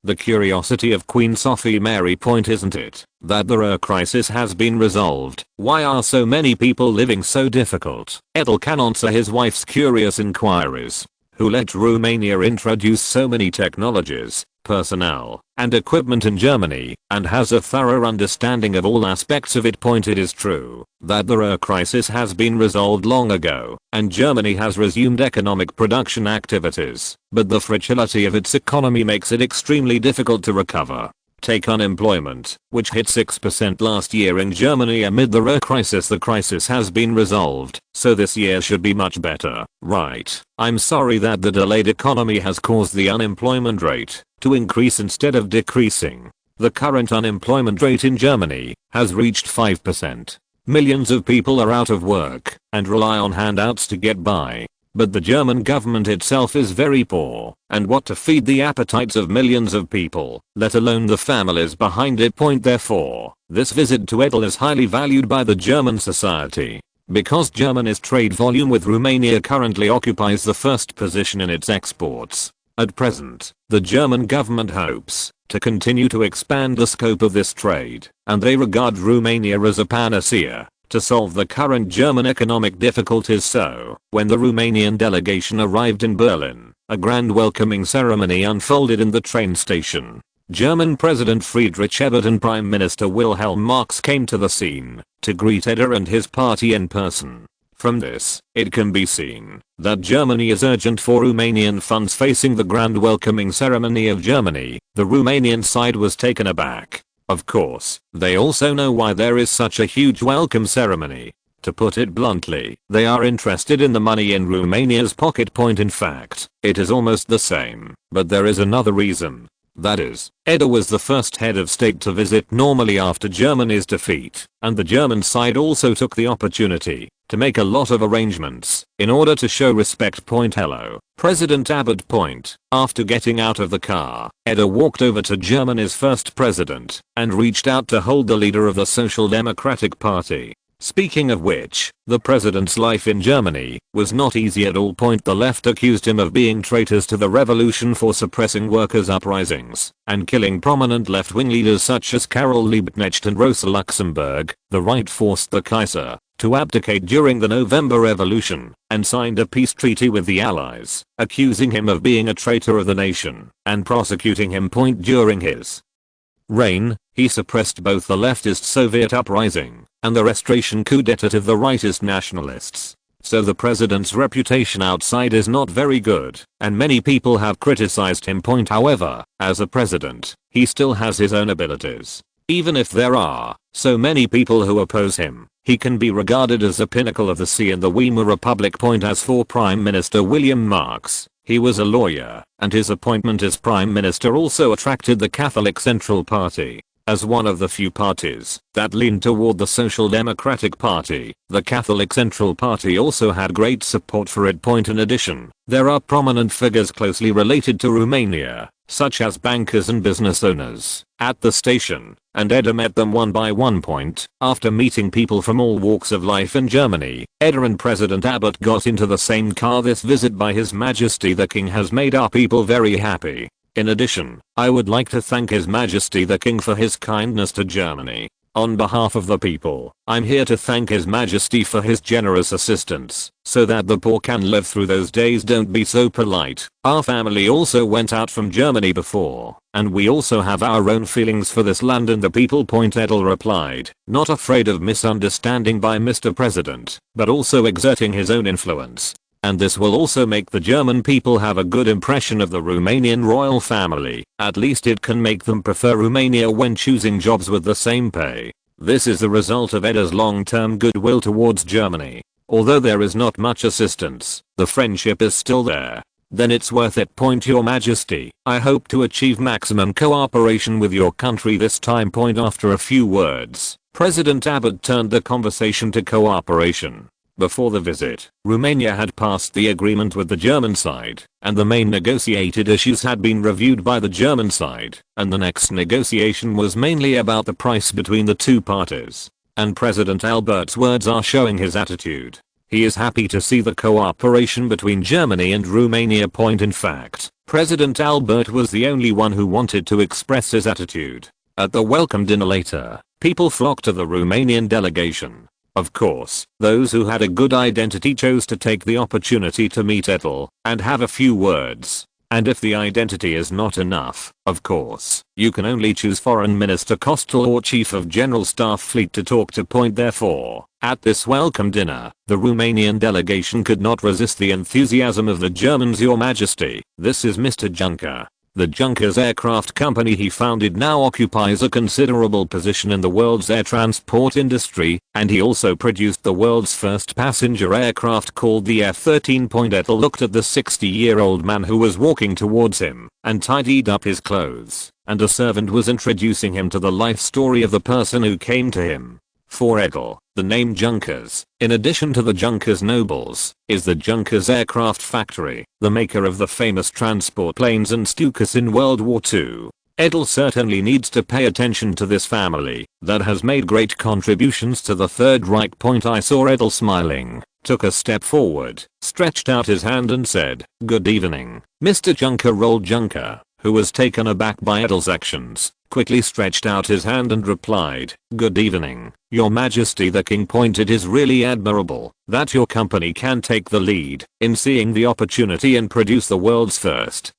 the curiosity of Queen Sophie Mary. Isn't it that the crisis has been resolved? Why are so many people living so difficult? Edel can answer his wife's curious inquiries. Who let Romania introduce so many technologies, personnel, and equipment in Germany, and has a thorough understanding of all aspects of it. It is true that the crisis has been resolved long ago, and Germany has resumed economic production activities, but the fragility of its economy makes it extremely difficult to recover. Take unemployment, which hit 6% last year in Germany amid the crisis. The crisis has been resolved, so this year should be much better, right? I'm sorry that the delayed economy has caused the unemployment rate to increase instead of decreasing. The current unemployment rate in Germany has reached 5%. Millions of people are out of work and rely on handouts to get by. But the German government itself is very poor, and what to feed the appetites of millions of people, let alone the families behind it. Therefore, this visit to Edel is highly valued by the German society, because Germany's trade volume with Romania currently occupies the first position in its exports. At present, the German government hopes to continue to expand the scope of this trade, and they regard Romania as a panacea to solve the current German economic difficulties. So, when the Romanian delegation arrived in Berlin, a grand welcoming ceremony unfolded in the train station. German President Friedrich Ebert and Prime Minister Wilhelm Marx came to the scene to greet Edel and his party in person. From this, it can be seen that Germany is urgent for Romanian funds. Facing the grand welcoming ceremony of Germany, the Romanian side was taken aback. Of course, they also know why there is such a huge welcome ceremony. To put it bluntly, they are interested in the money in Romania's pocket. In fact, it is almost the same, but there is another reason. That is, Edel was the first head of state to visit normally after Germany's defeat, and the German side also took the opportunity to make a lot of arrangements in order to show respect. Hello, President Abbott. After getting out of the car, Edel walked over to Germany's first president and reached out to hold the leader of the Social Democratic Party. Speaking of which, the president's life in Germany was not easy at all. The left accused him of being traitors to the revolution for suppressing workers' uprisings and killing prominent left-wing leaders such as Karl Liebknecht and Rosa Luxemburg. The right forced the Kaiser to abdicate during the November Revolution and signed a peace treaty with the Allies, accusing him of being a traitor of the nation and prosecuting him. During his reign, he suppressed both the leftist Soviet uprising and the Restoration coup d'etat of the rightist nationalists. So the president's reputation outside is not very good, and many people have criticized him. However, as a president, he still has his own abilities. Even if there are so many people who oppose him, he can be regarded as the pinnacle of the sea in the Weimar Republic. As for Prime Minister William Marx, he was a lawyer, and his appointment as Prime Minister also attracted the Catholic Central Party. As one of the few parties that leaned toward the Social Democratic Party, the Catholic Central Party also had great support for it. In addition, there are prominent figures closely related to Romania, such as bankers and business owners, at the station, and Edel met them one by one. After meeting people from all walks of life in Germany, Edel and President Abbott got into the same car. This visit by His Majesty the King has made our people very happy. In addition, I would like to thank His Majesty the King for his kindness to Germany. On behalf of the people, I'm here to thank His Majesty for his generous assistance, so that the poor can live through those days. Don't be so polite. Our family also went out from Germany before, and we also have our own feelings for this land and the people. Edel replied, not afraid of misunderstanding by Mr. President, but also exerting his own influence. And this will also make the German people have a good impression of the Romanian royal family. At least it can make them prefer Romania when choosing jobs with the same pay. This is the result of Edel's long-term goodwill towards Germany. Although there is not much assistance, the friendship is still there. Then it's worth it. Your Majesty, I hope to achieve maximum cooperation with your country this time. After a few words, President Abbott turned the conversation to cooperation. Before the visit, Romania had passed the agreement with the German side, and the main negotiated issues had been reviewed by the German side, and the next negotiation was mainly about the price between the two parties. And President Albert's words are showing his attitude. He is happy to see the cooperation between Germany and Romania. In fact, President Albert was the only one who wanted to express his attitude. At the welcome dinner later, people flocked to the Romanian delegation. Of course, those who had a good identity chose to take the opportunity to meet Edel and have a few words. And if the identity is not enough, of course, you can only choose Foreign Minister Kostel or Chief of General Staff Fleet to talk to. Therefore, at this welcome dinner, the Romanian delegation could not resist the enthusiasm of the Germans. Your Majesty, this is Mr. Juncker. The Junkers aircraft company he founded now occupies a considerable position in the world's air transport industry, and he also produced the world's first passenger aircraft called the F-13. Edel looked at the 60-year-old man who was walking towards him and tidied up his clothes, and a servant was introducing him to the life story of the person who came to him. For Edel, the name Junkers, in addition to the Junkers nobles, is the Junkers aircraft factory, the maker of the famous transport planes and Stukas in World War II. Edel certainly needs to pay attention to this family that has made great contributions to the Third Reich. I saw Edel smiling, took a step forward, stretched out his hand and said, "Good evening, Mr. Juncker." Old Juncker, who was taken aback by Edel's actions, quickly stretched out his hand and replied, "Good evening, Your Majesty the King." It is really admirable that your company can take the lead in seeing the opportunity and produce the world's first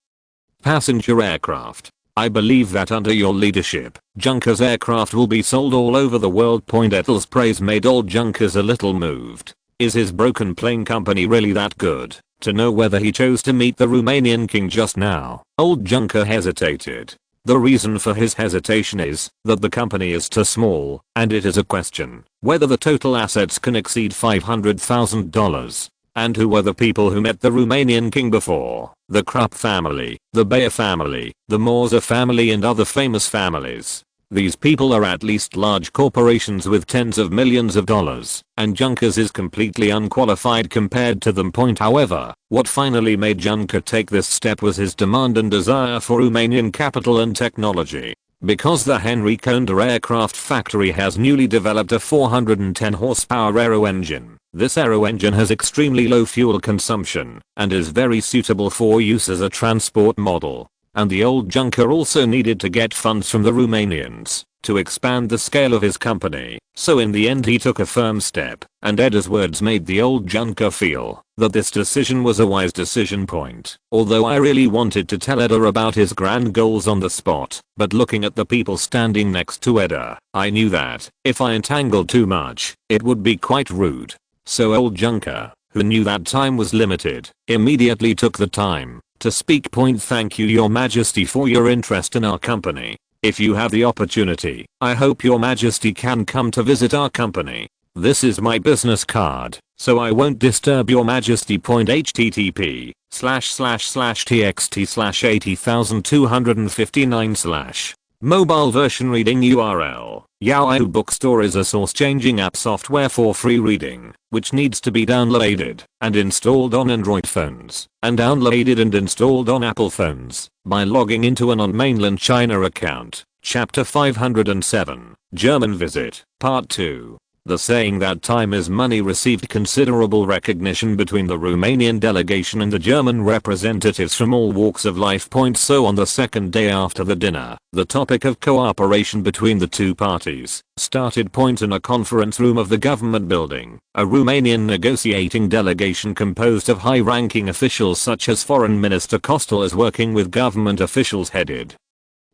passenger aircraft. I believe that under your leadership, Junkers aircraft will be sold all over the world. Edel's praise made old Junkers a little moved. Is his broken plane company really that good? To know whether he chose to meet the Romanian king just now, old Juncker hesitated. The reason for his hesitation is that the company is too small, and it is a question whether the total assets can exceed $500,000. And who were the people who met the Romanian king before? The Krupp family, the Bayer family, the Morza family and other famous families. These people are at least large corporations with tens of millions of dollars, and Junkers is completely unqualified compared to them. However, what finally made Juncker take this step was his demand and desire for Romanian capital and technology. Because the Henry Condor Aircraft Factory has newly developed a 410 horsepower aero engine. This aero engine has extremely low fuel consumption and is very suitable for use as a transport model. And the old junker also needed to get funds from the Romanians to expand the scale of his company, so in the end he took a firm step, and Edda's words made the old junker feel that this decision was a wise decision point. Although I really wanted to tell Edda about his grand goals on the spot, but looking at the people standing next to Edda, I knew that if I entangled too much, it would be quite rude. So old junker, who knew that time was limited, immediately took the time to speak. Thank you, Your Majesty, for your interest in our company. If you have the opportunity, I hope Your Majesty can come to visit our company. This is my business card, so I won't disturb Your Majesty. http://txt/80,259/ Mobile version reading URL. Yahoo Bookstore is a source-changing app software for free reading, which needs to be downloaded and installed on Android phones, and downloaded and installed on Apple phones by logging into an on mainland China account. Chapter 507, German Visit, Part 2. The saying that time is money received considerable recognition between the Romanian delegation and the German representatives from all walks of life. So on the second day after the dinner, the topic of cooperation between the two parties started. In a conference room of the government building, a Romanian negotiating delegation composed of high-ranking officials such as Foreign Minister Kostel is working with government officials headed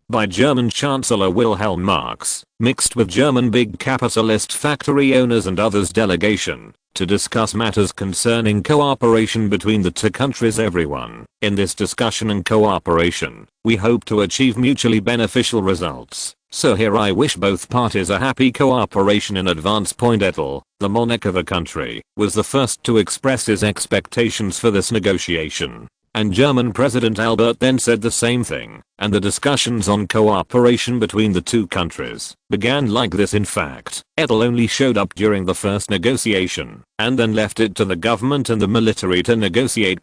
by German Chancellor Wilhelm Marx, mixed with German big capitalist factory owners and others delegation, to discuss matters concerning cooperation between the two countries. Everyone in this discussion and cooperation, we hope to achieve mutually beneficial results. So here I wish both parties a happy cooperation in advance. Edel, the monarch of a country, was the first to express his expectations for this negotiation. And German President Albert then said the same thing, and the discussions on cooperation between the two countries began like this. In fact, Edel only showed up during the first negotiation, and then left it to the government and the military to negotiate.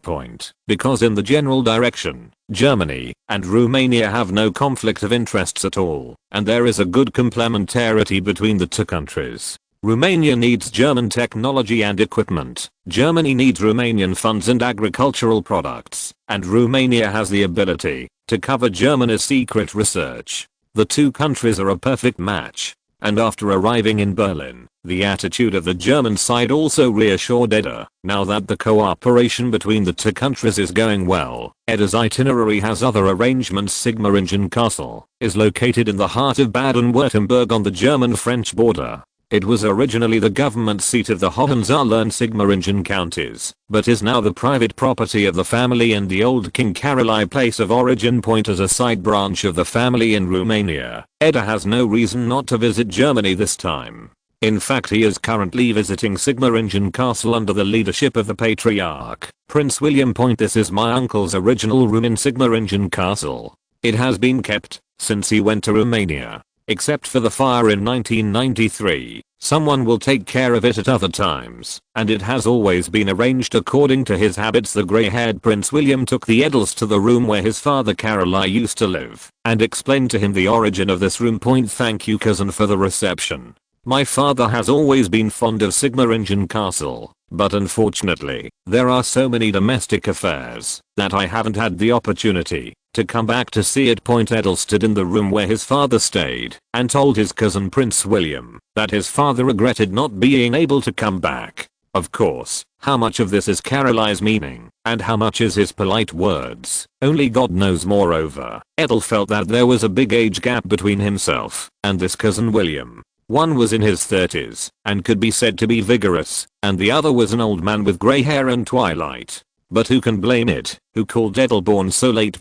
Because in the general direction, Germany and Romania have no conflict of interests at all, and there is a good complementarity between the two countries. Romania needs German technology and equipment, Germany needs Romanian funds and agricultural products, and Romania has the ability to cover Germany's secret research. The two countries are a perfect match. And after arriving in Berlin, the attitude of the German side also reassured Edda. Now that the cooperation between the two countries is going well, Edda's itinerary has other arrangements. Sigmaringen Castle is located in the heart of Baden-Württemberg on the German-French border. It was originally the government seat of the Hohenzollern Sigmaringen counties, but is now the private property of the family and the old King Caroli place of origin. As a side branch of the family in Romania, Edda has no reason not to visit Germany this time. In fact, he is currently visiting Sigmaringen Castle under the leadership of the Patriarch, Prince William. This is my uncle's original room in Sigmaringen Castle. It has been kept since he went to Romania. Except for the fire in 1993, someone will take care of it at other times, and it has always been arranged according to his habits. The grey-haired Prince William took the Edels to the room where his father Caroli used to live, and explained to him the origin of this room. Thank you, cousin, for the reception. My father has always been fond of Sigmaringen Castle, but unfortunately, there are so many domestic affairs that I haven't had the opportunity to come back to see it. Edel stood in the room where his father stayed and told his cousin Prince William that his father regretted not being able to come back. Of course, how much of this is Caroli's meaning and how much is his polite words, only God knows. Moreover, Edel felt that there was a big age gap between himself and this cousin William. One was in his 30s and could be said to be vigorous, and the other was an old man with grey hair and twilight. But who can blame it? Who called Edel born so late?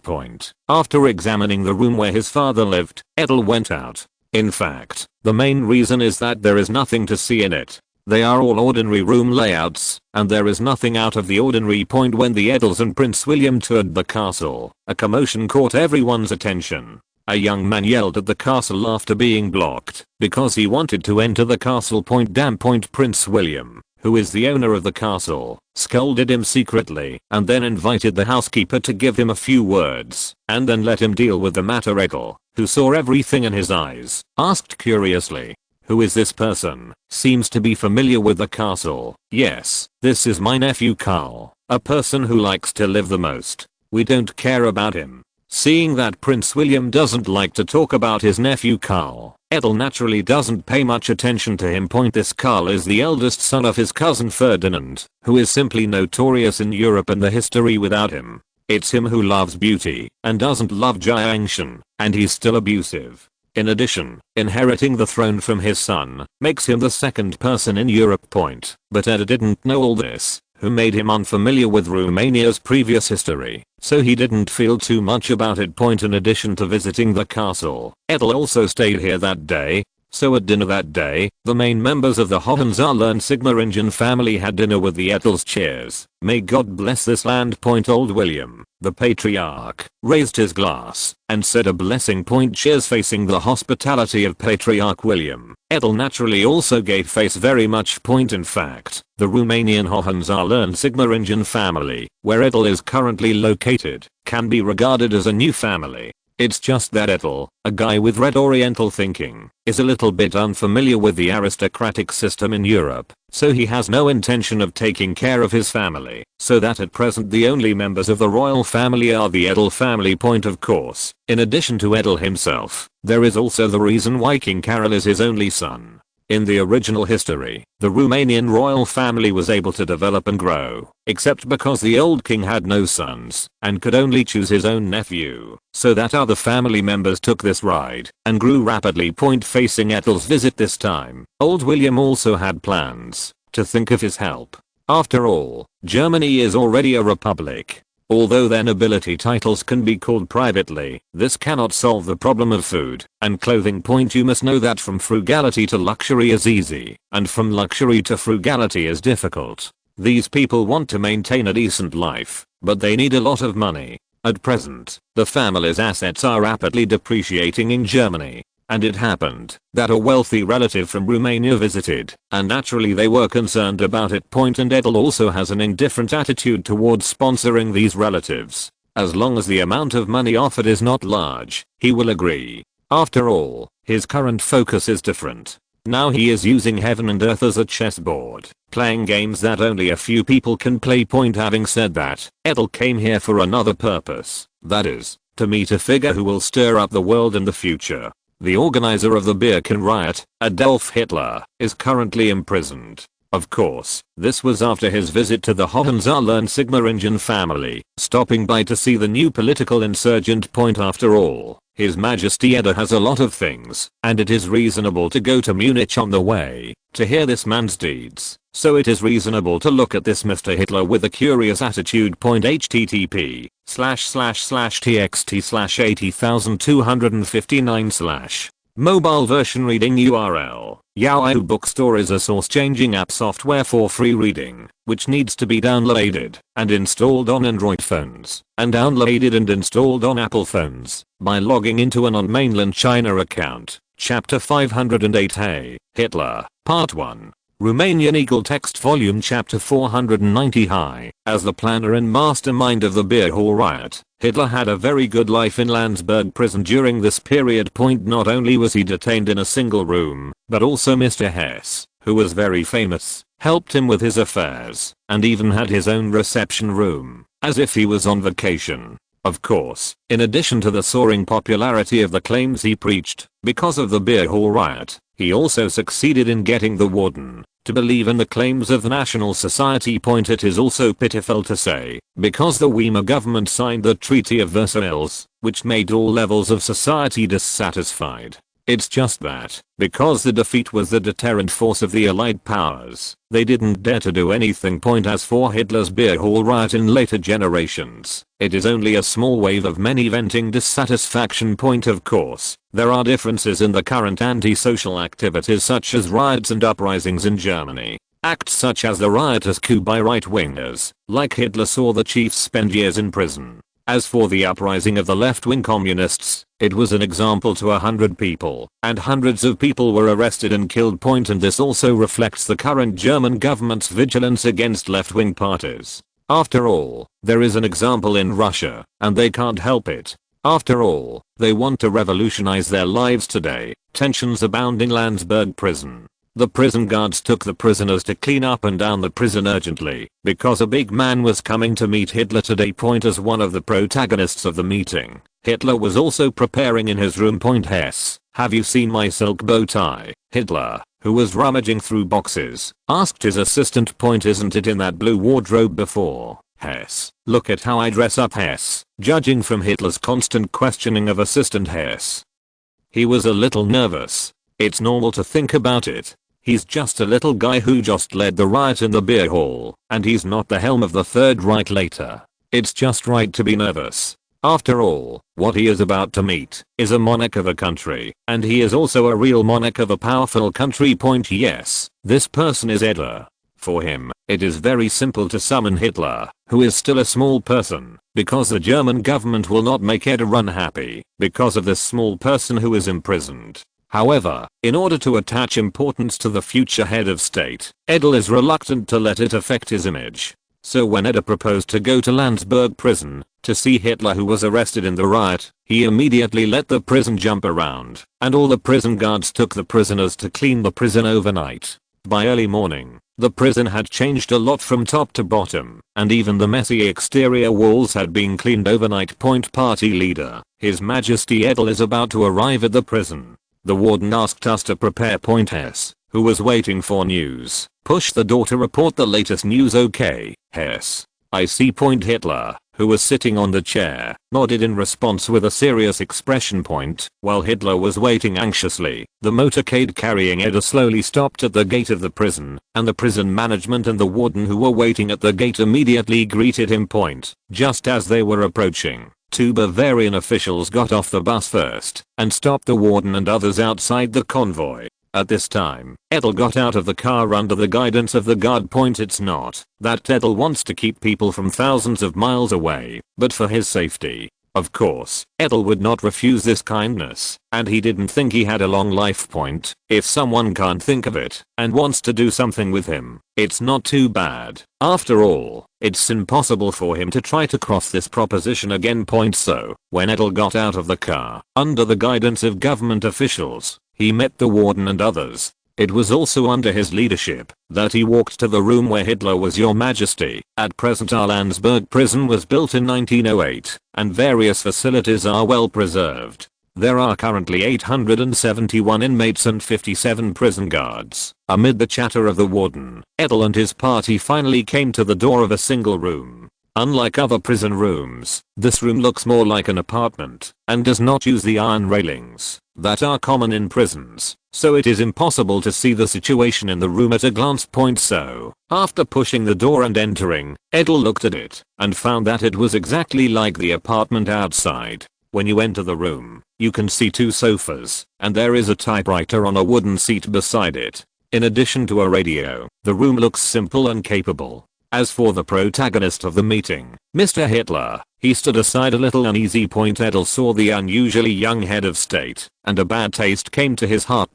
After examining the room where his father lived, Edel went out. In fact, the main reason is that there is nothing to see in it. They are all ordinary room layouts, and there is nothing out of the ordinary. When the Edels and Prince William toured the castle, a commotion caught everyone's attention. A young man yelled at the castle after being blocked because he wanted to enter the castle. Prince William, who is the owner of the castle, scolded him secretly and then invited the housekeeper to give him a few words and then let him deal with the matter. Edel, who saw everything in his eyes, asked curiously, "Who is this person? Seems to be familiar with the castle." "Yes, this is my nephew Karl, a person who likes to live the most. We don't care about him." Seeing that Prince William doesn't like to talk about his nephew Karl, Edel naturally doesn't pay much attention to him. This Karl is the eldest son of his cousin Ferdinand, who is simply notorious in Europe and the history without him. It's him who loves beauty and doesn't love Jiangshan, and he's still abusive. In addition, inheriting the throne from his son makes him the second person in Europe. But Edel didn't know all this, who made him unfamiliar with Romania's previous history, so he didn't feel too much about it. In addition to visiting the castle, Edel also stayed here that day. So at dinner that day, the main members of the Hohenzollern Sigmaringen family had dinner with the Edels. Cheers. May God bless this land. Old William, the patriarch, raised his glass and said a blessing. Cheers. Facing the hospitality of Patriarch William, Edel naturally also gave face very much. In fact, the Romanian Hohenzollern Sigmaringen family, where Edel is currently located, can be regarded as a new family. It's just that Edel, a guy with red Oriental thinking, is a little bit unfamiliar with the aristocratic system in Europe, so he has no intention of taking care of his family, so that at present the only members of the royal family are the Edel family. Of course, in addition to Edel himself, there is also the reason why King Carol is his only son. In the original history, the Romanian royal family was able to develop and grow, except because the old king had no sons and could only choose his own nephew, so that other family members took this ride and grew rapidly. Facing Edel's visit this time, old William also had plans to think of his help. After all, Germany is already a republic. Although their nobility titles can be called privately, this cannot solve the problem of food and clothing. You must know that from frugality to luxury is easy, and from luxury to frugality is difficult. These people want to maintain a decent life, but they need a lot of money. At present, the family's assets are rapidly depreciating in Germany. And it happened that a wealthy relative from Romania visited, and naturally they were concerned about it. And Edel also has an indifferent attitude towards sponsoring these relatives. As long as the amount of money offered is not large, he will agree. After all, his current focus is different. Now he is using heaven and earth as a chessboard, playing games that only a few people can play. Having said that, Edel came here for another purpose, that is, to meet a figure who will stir up the world in the future. The organizer of the Birken riot, Adolf Hitler, is currently imprisoned. Of course, this was after his visit to the Hohenzollern Sigmaringen family, stopping by to see the new political insurgent. After all, His Majesty Edda has a lot of things, and it is reasonable to go to Munich on the way to hear this man's deeds. So it is reasonable to look at this Mr. Hitler with a curious attitude. http://t.xt/80,259/ Mobile version reading URL. Yahoo Bookstore is a source changing app software for free reading, which needs to be downloaded and installed on Android phones, and downloaded and installed on Apple phones by logging into an on mainland China account. Chapter 508. Hey, Hitler, Part 1. Romanian Eagle Text Volume Chapter 490. Hi. As the planner and mastermind of the beer hall riot, Hitler had a very good life in Landsberg prison during this period. Not only was he detained in a single room, but also Mr. Hess, who was very famous, helped him with his affairs, and even had his own reception room, as if he was on vacation. Of course, in addition to the soaring popularity of the claims he preached, because of the beer hall riot, he also succeeded in getting the warden to believe in the claims of the National Society. It is also pitiful to say, because the Weimar government signed the Treaty of Versailles, which made all levels of society dissatisfied. It's just that, because the defeat was the deterrent force of the Allied powers, they didn't dare to do anything. As for Hitler's beer hall riot in later generations, it is only a small wave of many venting dissatisfaction. Of course, there are differences in the current anti-social activities such as riots and uprisings in Germany. Acts such as the riotous coup by right-wingers, like Hitler, saw the chiefs spend years in prison. As for the uprising of the left-wing communists, it was an example to 100 people, and hundreds of people were arrested and killed. And this also reflects the current German government's vigilance against left-wing parties. After all, there is an example in Russia, and they can't help it. After all, they want to revolutionize their lives today. Tensions abound in Landsberg prison. The prison guards took the prisoners to clean up and down the prison urgently, because a big man was coming to meet Hitler today. As one of the protagonists of the meeting, Hitler was also preparing in his room. Hess, have you seen my silk bow tie? Hitler, who was rummaging through boxes, asked his assistant. Isn't it in that blue wardrobe before? Hess, look at how I dress up. Hess, judging from Hitler's constant questioning of assistant Hess, he was a little nervous. It's normal to think about it. He's just a little guy who just led the riot in the beer hall, and he's not the helm of the Third Reich later. It's just right to be nervous. After all, what he is about to meet is a monarch of a country, and he is also a real monarch of a powerful country. Yes, this person is Edel. For him, it is very simple to summon Hitler, who is still a small person, because the German government will not make Edel unhappy because of this small person who is imprisoned. However, in order to attach importance to the future head of state, Edel is reluctant to let it affect his image. So when Edel proposed to go to Landsberg prison to see Hitler, who was arrested in the riot, he immediately let the prison jump around, and all the prison guards took the prisoners to clean the prison overnight. By early morning, the prison had changed a lot from top to bottom, and even the messy exterior walls had been cleaned overnight. Party leader, His Majesty Edel is about to arrive at the prison. The warden asked us to prepare. Hess, who was waiting for news, pushed the door to report the latest news. Okay, Hess. I see. Hitler, who was sitting on the chair, nodded in response with a serious expression. While Hitler was waiting anxiously, the motorcade carrying Edel slowly stopped at the gate of the prison, and the prison management and the warden who were waiting at the gate immediately greeted him. Just as they were approaching, two Bavarian officials got off the bus first and stopped the warden and others outside the convoy. At this time, Edel got out of the car under the guidance of the guard. It's not that Edel wants to keep people from thousands of miles away, but for his safety. Of course, Edel would not refuse this kindness, and he didn't think he had a long life. If someone can't think of it and wants to do something with him, it's not too bad. After all, it's impossible for him to try to cross this proposition again. So, when Edel got out of the car, under the guidance of government officials, he met the warden and others. It was also under his leadership that he walked to the room where Hitler was. Your Majesty, at present our Landsberg prison was built in 1908, and various facilities are well preserved. There are currently 871 inmates and 57 prison guards. Amid the chatter of the warden, Edel and his party finally came to the door of a single room. Unlike other prison rooms, this room looks more like an apartment and does not use the iron railings that are common in prisons, so it is impossible to see the situation in the room at a glance. So, after pushing the door and entering, Edel looked at it and found that it was exactly like the apartment outside. When you enter the room, you can see two sofas, and there is a typewriter on a wooden seat beside it. In addition to a radio, the room looks simple and capable. As for the protagonist of the meeting, Mr. Hitler, he stood aside a little uneasy. Edel saw the unusually young head of state, and a bad taste came to his heart.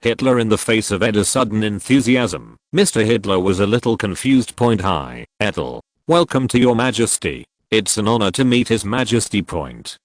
Hitler in the face of Edel's sudden enthusiasm. Mr. Hitler was a little confused. Edel, welcome to your Majesty. It's an honor to meet His Majesty.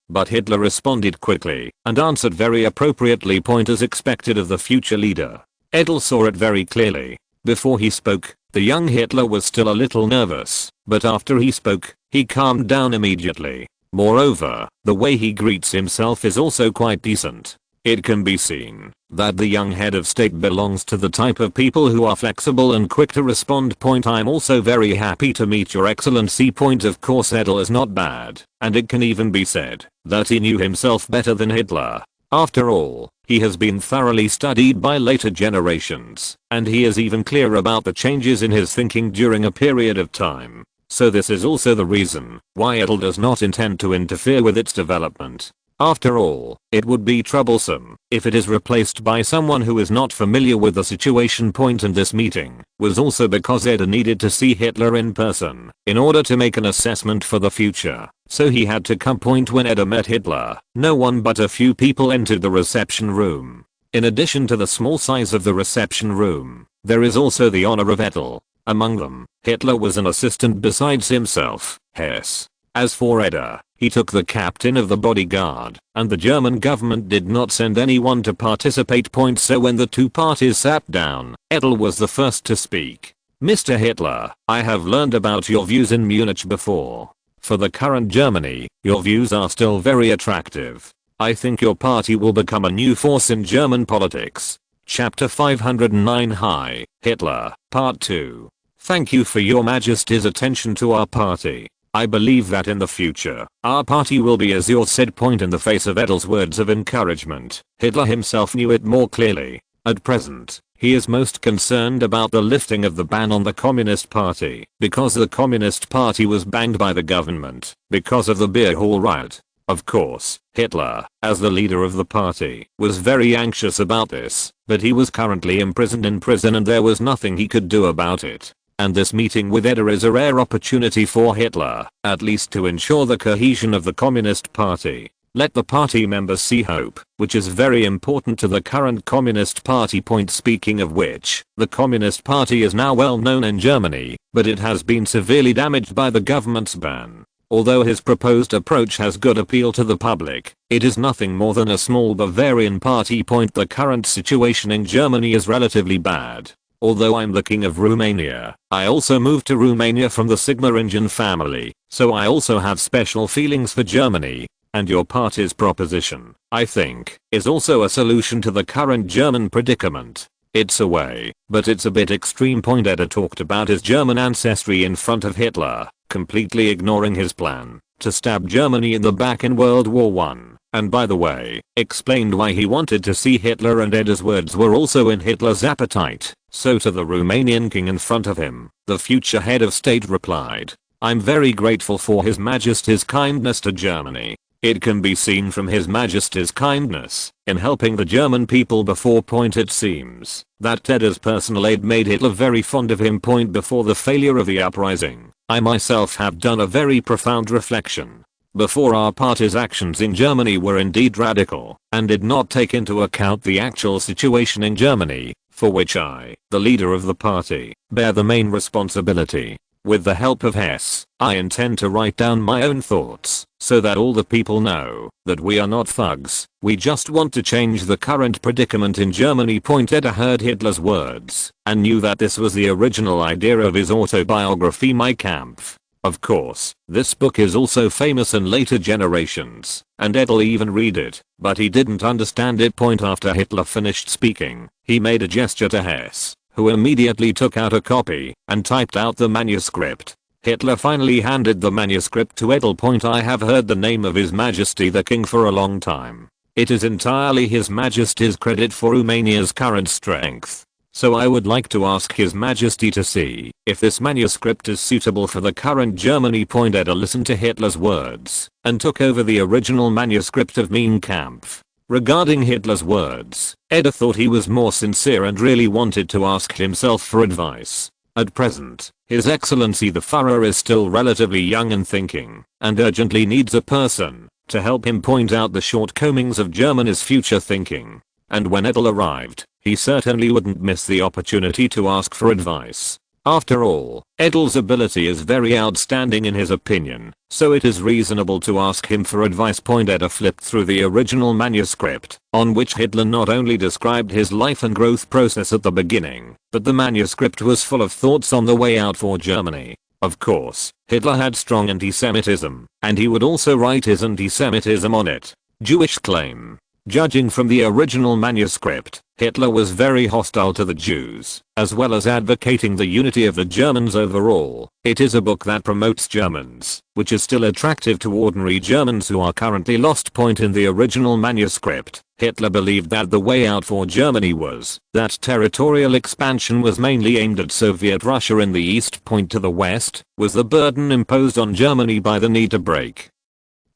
But Hitler responded quickly and answered very appropriately. As expected of the future leader. Edel saw it very clearly. Before he spoke, the young Hitler was still a little nervous, but after he spoke, he calmed down immediately. Moreover, the way he greets himself is also quite decent. It can be seen that the young head of state belongs to the type of people who are flexible and quick to respond. I'm also very happy to meet your excellency. Of course Edel is not bad, and it can even be said that he knew himself better than Hitler. After all, he has been thoroughly studied by later generations, and he is even clear about the changes in his thinking during a period of time. So this is also the reason why Edel does not intend to interfere with its development. After all, it would be troublesome if it is replaced by someone who is not familiar with the situation. Point in this meeting was also because Edel needed to see Hitler in person in order to make an assessment for the future. So he had to come. Point when Edel met Hitler, no one but a few people entered the reception room. In addition to the small size of the reception room, there is also the honor of Edel. Among them, Hitler was an assistant besides himself, Hess. As for Edel, he took the captain of the bodyguard, and the German government did not send anyone to participate. So when the two parties sat down, Edel was the first to speak. Mr. Hitler, I have learned about your views in Munich before. For the current Germany, your views are still very attractive. I think your party will become a new force in German politics. Chapter 509 Hi, Hitler, Part 2. Thank you for your Majesty's attention to our party. I believe that in the future, our party will be as yours said. In the face of Edel's words of encouragement, Hitler himself knew it more clearly. At present, he is most concerned about the lifting of the ban on the Communist Party, because the Communist Party was banned by the government, because of the beer hall riot. Of course, Hitler, as the leader of the party, was very anxious about this, but he was currently imprisoned in prison and there was nothing he could do about it. And this meeting with Edel is a rare opportunity for Hitler, at least to ensure the cohesion of the Communist Party. Let the party members see hope, which is very important to the current Communist Party. Speaking of which, the Communist Party is now well known in Germany, but it has been severely damaged by the government's ban. Although his proposed approach has good appeal to the public, it is nothing more than a small Bavarian party. The current situation in Germany is relatively bad. Although I'm the king of Romania, I also moved to Romania from the Sigmaringen family, so I also have special feelings for Germany. And your party's proposition, I think, is also a solution to the current German predicament. It's a way, but it's a bit extreme. Edel talked about his German ancestry in front of Hitler, completely ignoring his plan to stab Germany in the back in World War I. And by the way, explained why he wanted to see Hitler, and Edel's words were also in Hitler's appetite. So to the Romanian king in front of him, the future head of state replied, I'm very grateful for His Majesty's kindness to Germany. It can be seen from His Majesty's kindness in helping the German people before. It seems that Edel's personal aid made Hitler very fond of him. Before the failure of the uprising, I myself have done a very profound reflection. Before, our party's actions in Germany were indeed radical and did not take into account the actual situation in Germany, for which I, the leader of the party, bear the main responsibility. With the help of Hess, I intend to write down my own thoughts, so that all the people know that we are not thugs, we just want to change the current predicament in Germany. Edel heard Hitler's words, and knew that this was the original idea of his autobiography Mein Kampf. Of course, this book is also famous in later generations, and Edel even read it, but he didn't understand it. After Hitler finished speaking, he made a gesture to Hess, who immediately took out a copy and typed out the manuscript. Hitler finally handed the manuscript to Edel. I have heard the name of His Majesty the King for a long time. It is entirely His Majesty's credit for Romania's current strength. So I would like to ask His Majesty to see if this manuscript is suitable for the current Germany. Edel listened to Hitler's words and took over the original manuscript of Mein Kampf. Regarding Hitler's words, Edel thought he was more sincere and really wanted to ask himself for advice. At present, His Excellency the Führer is still relatively young and thinking, and urgently needs a person to help him point out the shortcomings of Germany's future thinking. And when Edel arrived, he certainly wouldn't miss the opportunity to ask for advice. After all, Edel's ability is very outstanding in his opinion, so it is reasonable to ask him for advice. Edel flipped through the original manuscript, on which Hitler not only described his life and growth process at the beginning, but the manuscript was full of thoughts on the way out for Germany. Of course, Hitler had strong anti-Semitism, and he would also write his anti-Semitism on it. Jewish claim. Judging from the original manuscript, Hitler was very hostile to the Jews, as well as advocating the unity of the Germans overall. It is a book that promotes Germans, which is still attractive to ordinary Germans who are currently lost. In the original manuscript, Hitler believed that the way out for Germany was that territorial expansion was mainly aimed at Soviet Russia in the east. To the west was the burden imposed on Germany by the need to break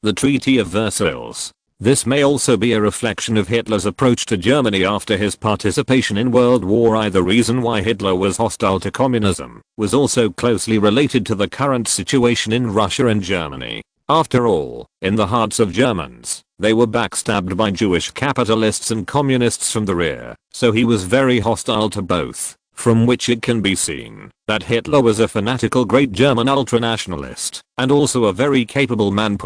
the Treaty of Versailles. This may also be a reflection of Hitler's approach to Germany after his participation in World War I. The reason why Hitler was hostile to communism was also closely related to the current situation in Russia and Germany. After all, in the hearts of Germans, they were backstabbed by Jewish capitalists and communists from the rear, so he was very hostile to both. From which it can be seen that Hitler was a fanatical great German ultranationalist and also a very capable man.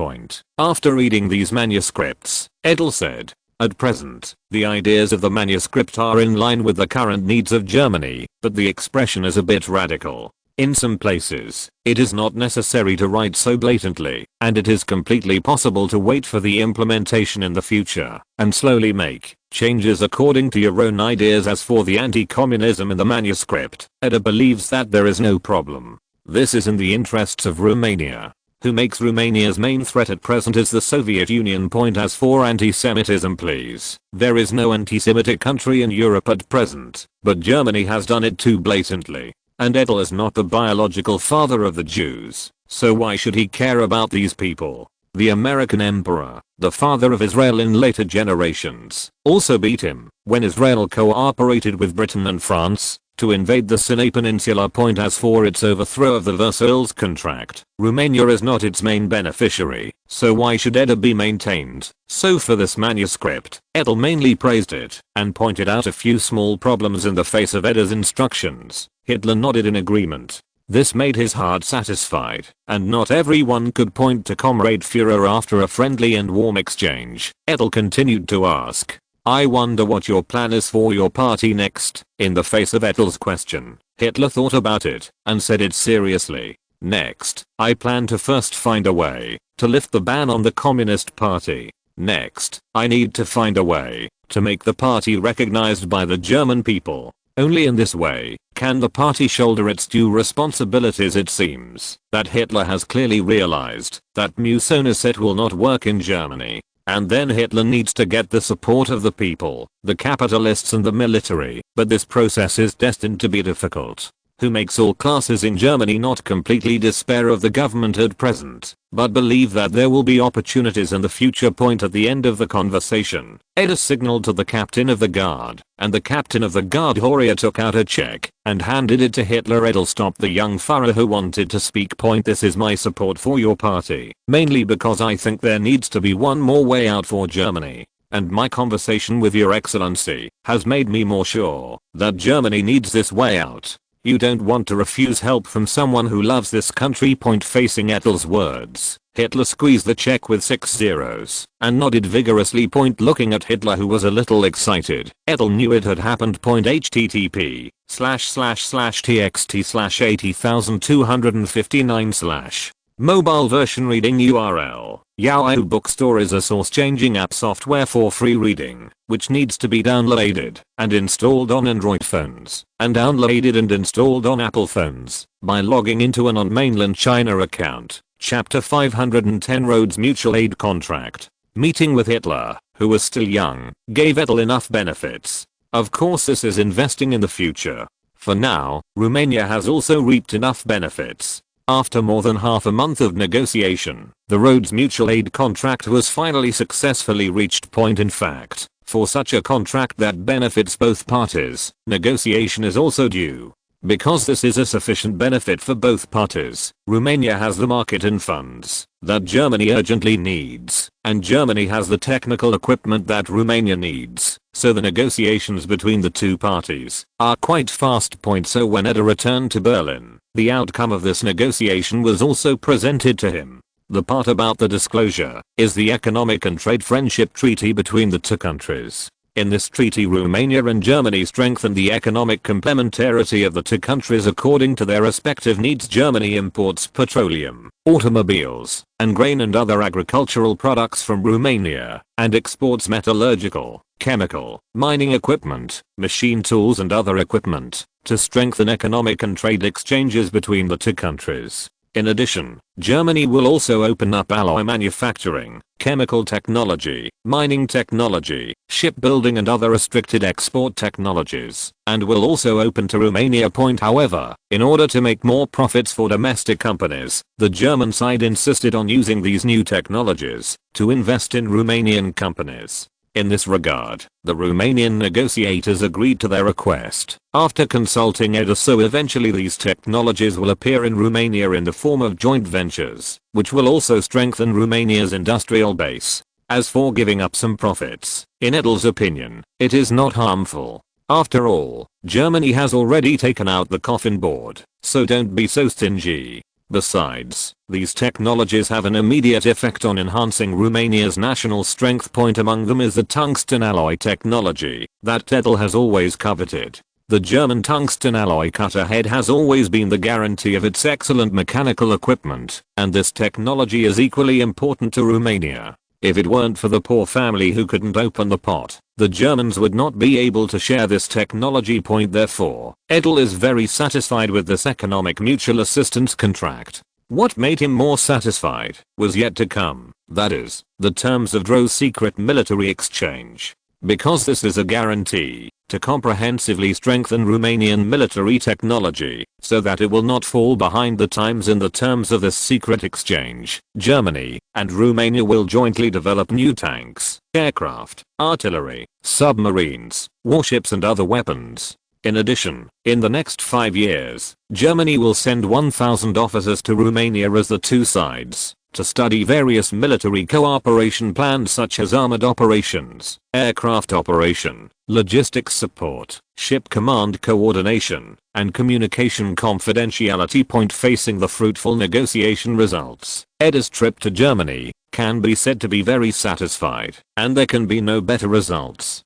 After reading these manuscripts, Edel said, "At present, the ideas of the manuscript are in line with the current needs of Germany, but the expression is a bit radical. In some places, it is not necessary to write so blatantly, and it is completely possible to wait for the implementation in the future, and slowly make changes according to your own ideas." As for the anti-communism in the manuscript, Edel believes that there is no problem. This is in the interests of Romania, who makes Romania's main threat at present is the Soviet Union. As for anti-Semitism, please, there is no anti-Semitic country in Europe at present, but Germany has done it too blatantly. And Edel is not the biological father of the Jews, so why should he care about these people? The American emperor, the father of Israel in later generations, also beat him when Israel cooperated with Britain and France to invade the Sinai Peninsula. As for its overthrow of the Versailles Contract, Romania is not its main beneficiary, so why should Edel be maintained? So for this manuscript, Edel mainly praised it and pointed out a few small problems in the face of Edel's instructions. Hitler nodded in agreement. This made his heart satisfied, and not everyone could point to Comrade Führer after a friendly and warm exchange. Edel continued to ask, "I wonder what your plan is for your party next." In the face of Edel's question, Hitler thought about it and said it seriously. "Next, I plan to first find a way to lift the ban on the Communist Party. Next, I need to find a way to make the party recognized by the German people. Only in this way can the party shoulder its due responsibilities." It seems that Hitler has clearly realized that Mussolini's will not work in Germany, and then Hitler needs to get the support of the people, the capitalists and the military, but this process is destined to be difficult. Who makes all classes in Germany not completely despair of the government at present, but believe that there will be opportunities in the future. At the end of the conversation, Edel signaled to the captain of the guard, and the captain of the guard Horia took out a check and handed it to Hitler. Edel stopped the young Führer who wanted to speak. "This is my support for your party, mainly because I think there needs to be one more way out for Germany. And my conversation with your excellency has made me more sure that Germany needs this way out. You don't want to refuse help from someone who loves this country." Facing Edel's words, Hitler squeezed the check with 6 zeros and nodded vigorously. Looking at Hitler, who was a little excited, Edel knew it had happened. http://txt/80,259/ Mobile version reading URL. Yahoo Bookstore is a source-changing app software for free reading, which needs to be downloaded and installed on Android phones, and downloaded and installed on Apple phones by logging into an on mainland China account. Chapter 510 Rhodes Mutual Aid Contract. Meeting with Hitler, who was still young, gave Edel enough benefits. Of course, this is investing in the future. For now, Romania has also reaped enough benefits. After more than half a month of negotiation, the Rhodes Mutual Aid Contract was finally successfully reached. In fact, for such a contract that benefits both parties, negotiation is also due. Because this is a sufficient benefit for both parties, Romania has the market and funds that Germany urgently needs, and Germany has the technical equipment that Romania needs, so the negotiations between the two parties are quite fast. So when Edel returned to Berlin, the outcome of this negotiation was also presented to him. The part about the disclosure is the Economic and Trade Friendship Treaty between the two countries. In this treaty, Romania and Germany strengthen the economic complementarity of the two countries according to their respective needs. Germany imports petroleum, automobiles, and grain and other agricultural products from Romania, and exports metallurgical, chemical, mining equipment, machine tools and other equipment, to strengthen economic and trade exchanges between the two countries. In addition, Germany will also open up alloy manufacturing, chemical technology, mining technology, shipbuilding and other restricted export technologies, and will also open to Romania. However, in order to make more profits for domestic companies, the German side insisted on using these new technologies to invest in Romanian companies. In this regard, the Romanian negotiators agreed to their request after consulting Edel, so eventually these technologies will appear in Romania in the form of joint ventures, which will also strengthen Romania's industrial base. As for giving up some profits, in Edel's opinion, it is not harmful. After all, Germany has already taken out the coffin board, so don't be so stingy. Besides, these technologies have an immediate effect on enhancing Romania's national strength. Among them is the tungsten alloy technology that Edel has always coveted. The German tungsten alloy cutter head has always been the guarantee of its excellent mechanical equipment, and this technology is equally important to Romania. If it weren't for the poor family who couldn't open the pot, the Germans would not be able to share this technology. Therefore, Edel is very satisfied with this economic mutual assistance contract. What made him more satisfied was yet to come, that is, the terms of Dro's secret military exchange. Because this is a guarantee to comprehensively strengthen Romanian military technology so that it will not fall behind the times. In the terms of this secret exchange, Germany and Romania will jointly develop new tanks, aircraft, artillery, submarines, warships and other weapons. In addition, in the next 5 years, Germany will send 1,000 officers to Romania as the two sides to study various military cooperation plans such as armored operations, aircraft operation, logistics support, ship command coordination, and communication confidentiality. Facing the fruitful negotiation results, Edel's trip to Germany can be said to be very satisfied, and there can be no better results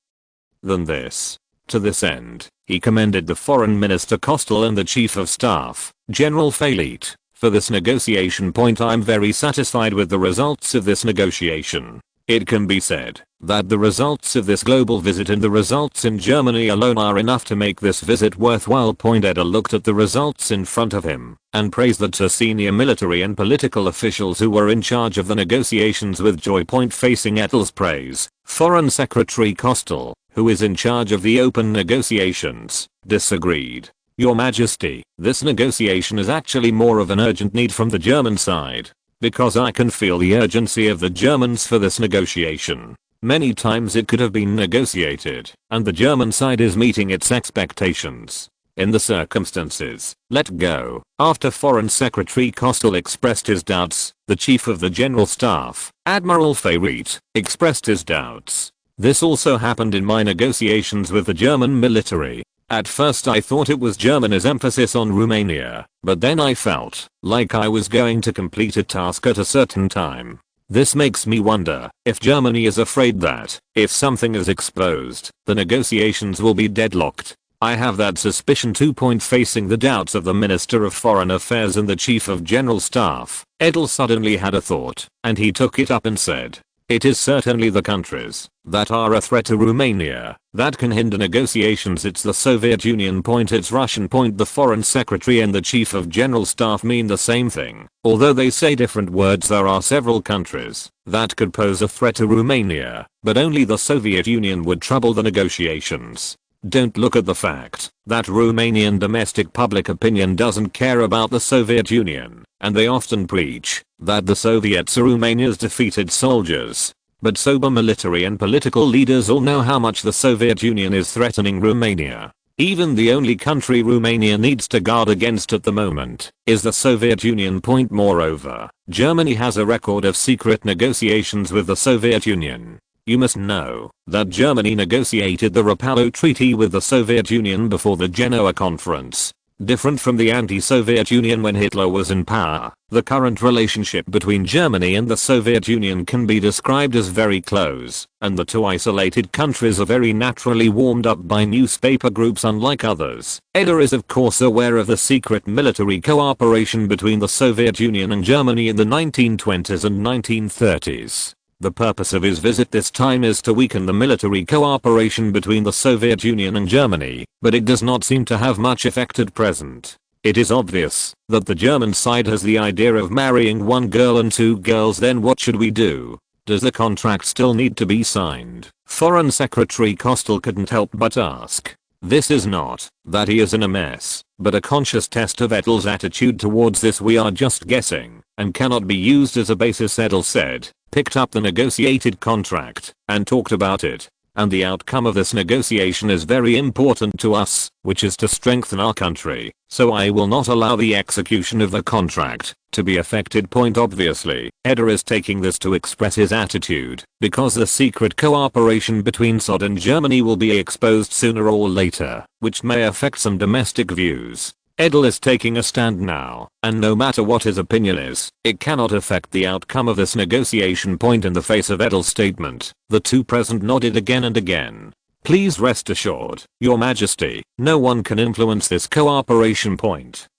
than this. To this end, he commended the Foreign Minister Kostel and the Chief of Staff, General Faylit, for this negotiation. I'm very satisfied with the results of this negotiation. It can be said that the results of this global visit and the results in Germany alone are enough to make this visit worthwhile. Edel looked at the results in front of him and praised the two senior military and political officials who were in charge of the negotiations with joy. Facing Edel's praise, Foreign Secretary Kostel, who is in charge of the open negotiations, disagreed. Your Majesty, this negotiation is actually more of an urgent need from the German side, because I can feel the urgency of the Germans for this negotiation. Many times it could have been negotiated, and the German side is meeting its expectations. In the circumstances, let go. After Foreign Secretary Kostel expressed his doubts, the Chief of the General Staff, Admiral Faylit, expressed his doubts. This also happened in my negotiations with the German military. At first I thought it was Germany's emphasis on Romania, but then I felt like I was going to complete a task at a certain time. This makes me wonder if Germany is afraid that, if something is exposed, the negotiations will be deadlocked. I have that suspicion too. Facing the doubts of the Minister of Foreign Affairs and the Chief of General Staff, Edel suddenly had a thought, and he took it up and said, "It is certainly the countries that are a threat to Romania that can hinder negotiations. It's the Soviet Union. It's Russian. The Foreign Secretary and the Chief of General Staff mean the same thing. Although they say different words, there are several countries that could pose a threat to Romania, but only the Soviet Union would trouble the negotiations. Don't look at the fact that Romanian domestic public opinion doesn't care about the Soviet Union, and they often preach that the Soviets are Romania's defeated soldiers. But sober military and political leaders all know how much the Soviet Union is threatening Romania. Even the only country Romania needs to guard against at the moment is the Soviet Union. Moreover, Germany has a record of secret negotiations with the Soviet Union. You must know that Germany negotiated the Rapallo Treaty with the Soviet Union before the Genoa Conference. Different from the anti-Soviet Union when Hitler was in power, the current relationship between Germany and the Soviet Union can be described as very close, and the two isolated countries are very naturally warmed up by newspaper groups unlike others. Edel is of course aware of the secret military cooperation between the Soviet Union and Germany in the 1920s and 1930s. The purpose of his visit this time is to weaken the military cooperation between the Soviet Union and Germany, but it does not seem to have much effect at present. It is obvious that the German side has the idea of marrying one girl and two girls. Then what should we do? Does the contract still need to be signed? Foreign Secretary Kostel couldn't help but ask. This is not that he is in a mess, but a conscious test of Edel's attitude towards this. We are just guessing and cannot be used as a basis. Edel said, picked up the negotiated contract and talked about it. And the outcome of this negotiation is very important to us, which is to strengthen our country. So I will not allow the execution of the contract to be affected. Obviously, Edel is taking this to express his attitude, because the secret cooperation between SOD and Germany will be exposed sooner or later, which may affect some domestic views. Edel is taking a stand now, and no matter what his opinion is, it cannot affect the outcome of this negotiation. In the face of Edel's statement, the two present nodded again and again. Please rest assured, Your Majesty, no one can influence this cooperation.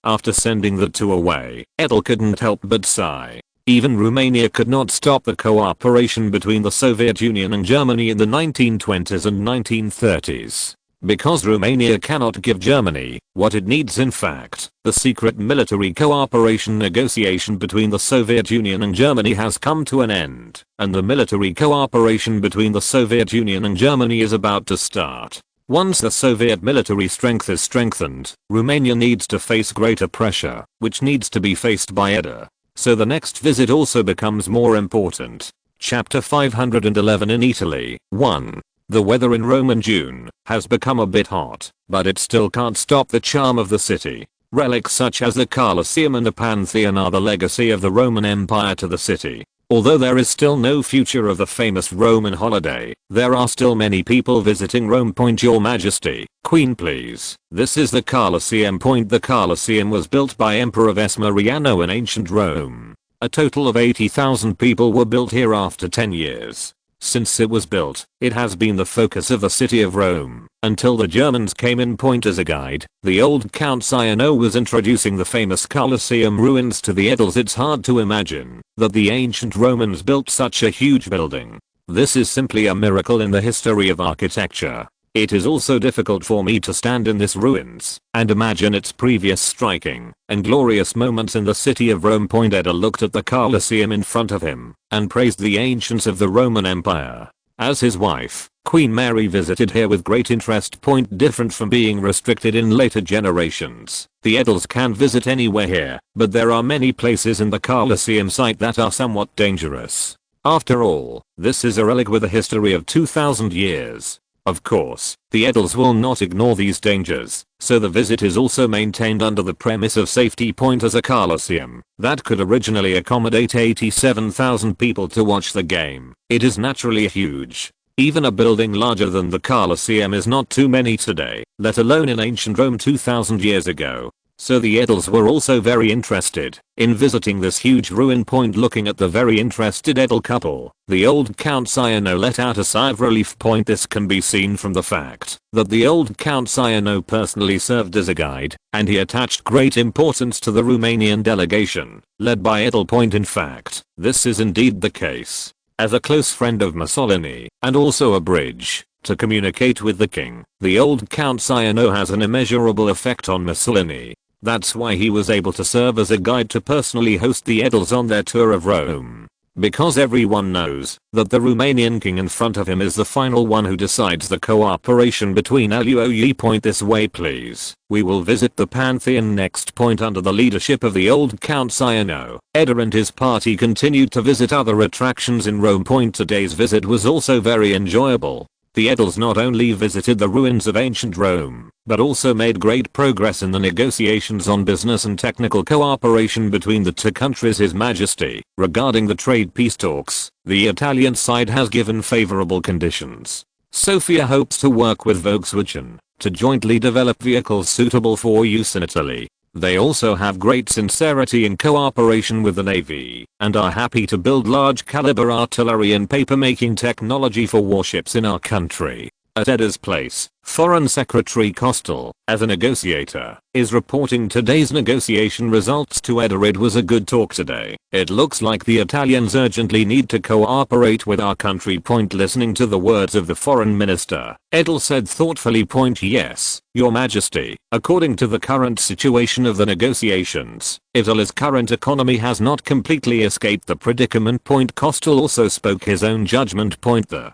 After sending the two away, Edel couldn't help but sigh. Even Romania could not stop the cooperation between the Soviet Union and Germany in the 1920s and 1930s. Because Romania cannot give Germany what it needs. In fact, the secret military cooperation negotiation between the Soviet Union and Germany has come to an end, and the military cooperation between the Soviet Union and Germany is about to start. Once the Soviet military strength is strengthened, Romania needs to face greater pressure, which needs to be faced by Edel. So the next visit also becomes more important. Chapter 511 in Italy. 1. The weather in Rome in June has become a bit hot, but it still can't stop the charm of the city. Relics such as the Colosseum and the Pantheon are the legacy of the Roman Empire to the city. Although there is still no future of the famous Roman holiday, there are still many people visiting Rome. Your Majesty, Queen please. This is the Colosseum. The Colosseum was built by Emperor Vespasiano in ancient Rome. A total of 80,000 people were built here after 10 years. Since it was built, it has been the focus of the city of Rome, until the Germans came in. As a guide, the old Count Cyano was introducing the famous Colosseum ruins to the Edels. It's hard to imagine that the ancient Romans built such a huge building. This is simply a miracle in the history of architecture. It is also difficult for me to stand in this ruins and imagine its previous striking and glorious moments in the city of Rome. Edel looked at the Colosseum in front of him and praised the ancients of the Roman Empire. As his wife, Queen Mary visited here with great interest. Different from being restricted in later generations, the Edels can visit anywhere here, but there are many places in the Colosseum site that are somewhat dangerous. After all, this is a relic with a history of 2000 years. Of course, the Edels will not ignore these dangers, so the visit is also maintained under the premise of safety. As a Colosseum that could originally accommodate 87,000 people to watch the game, it is naturally huge. Even a building larger than the Colosseum is not too many today, let alone in ancient Rome 2000 years ago. So the Edels were also very interested in visiting this huge ruin. Looking at the very interested Edel couple, the old Count Cyano let out a sigh of relief. This can be seen from the fact that the old Count Cyano personally served as a guide, and he attached great importance to the Romanian delegation, led by Edel. In fact, this is indeed the case. As a close friend of Mussolini, and also a bridge to communicate with the king, the old Count Cyano has an immeasurable effect on Mussolini. That's why he was able to serve as a guide to personally host the Edels on their tour of Rome. Because everyone knows that the Romanian king in front of him is the final one who decides the cooperation between LUOE. This way please. We will visit the Pantheon next. Under the leadership of the old Count Cyano, Edel and his party continued to visit other attractions in Rome. Today's visit was also very enjoyable. The Edels not only visited the ruins of ancient Rome, but also made great progress in the negotiations on business and technical cooperation between the two countries. His Majesty, regarding the trade peace talks, the Italian side has given favorable conditions. Sofia hopes to work with Volkswagen to jointly develop vehicles suitable for use in Italy. They also have great sincerity in cooperation with the Navy, and are happy to build large caliber artillery and papermaking technology for warships in our country. At Edel's place, Foreign Secretary Kostel, as a negotiator, is reporting today's negotiation results to Edel. It was a good talk today. It looks like the Italians urgently need to cooperate with our country. Listening to the words of the foreign minister, Edel said thoughtfully. Yes, Your Majesty. According to the current situation of the negotiations, Italy's current economy has not completely escaped the predicament. Kostel also spoke his own judgment. The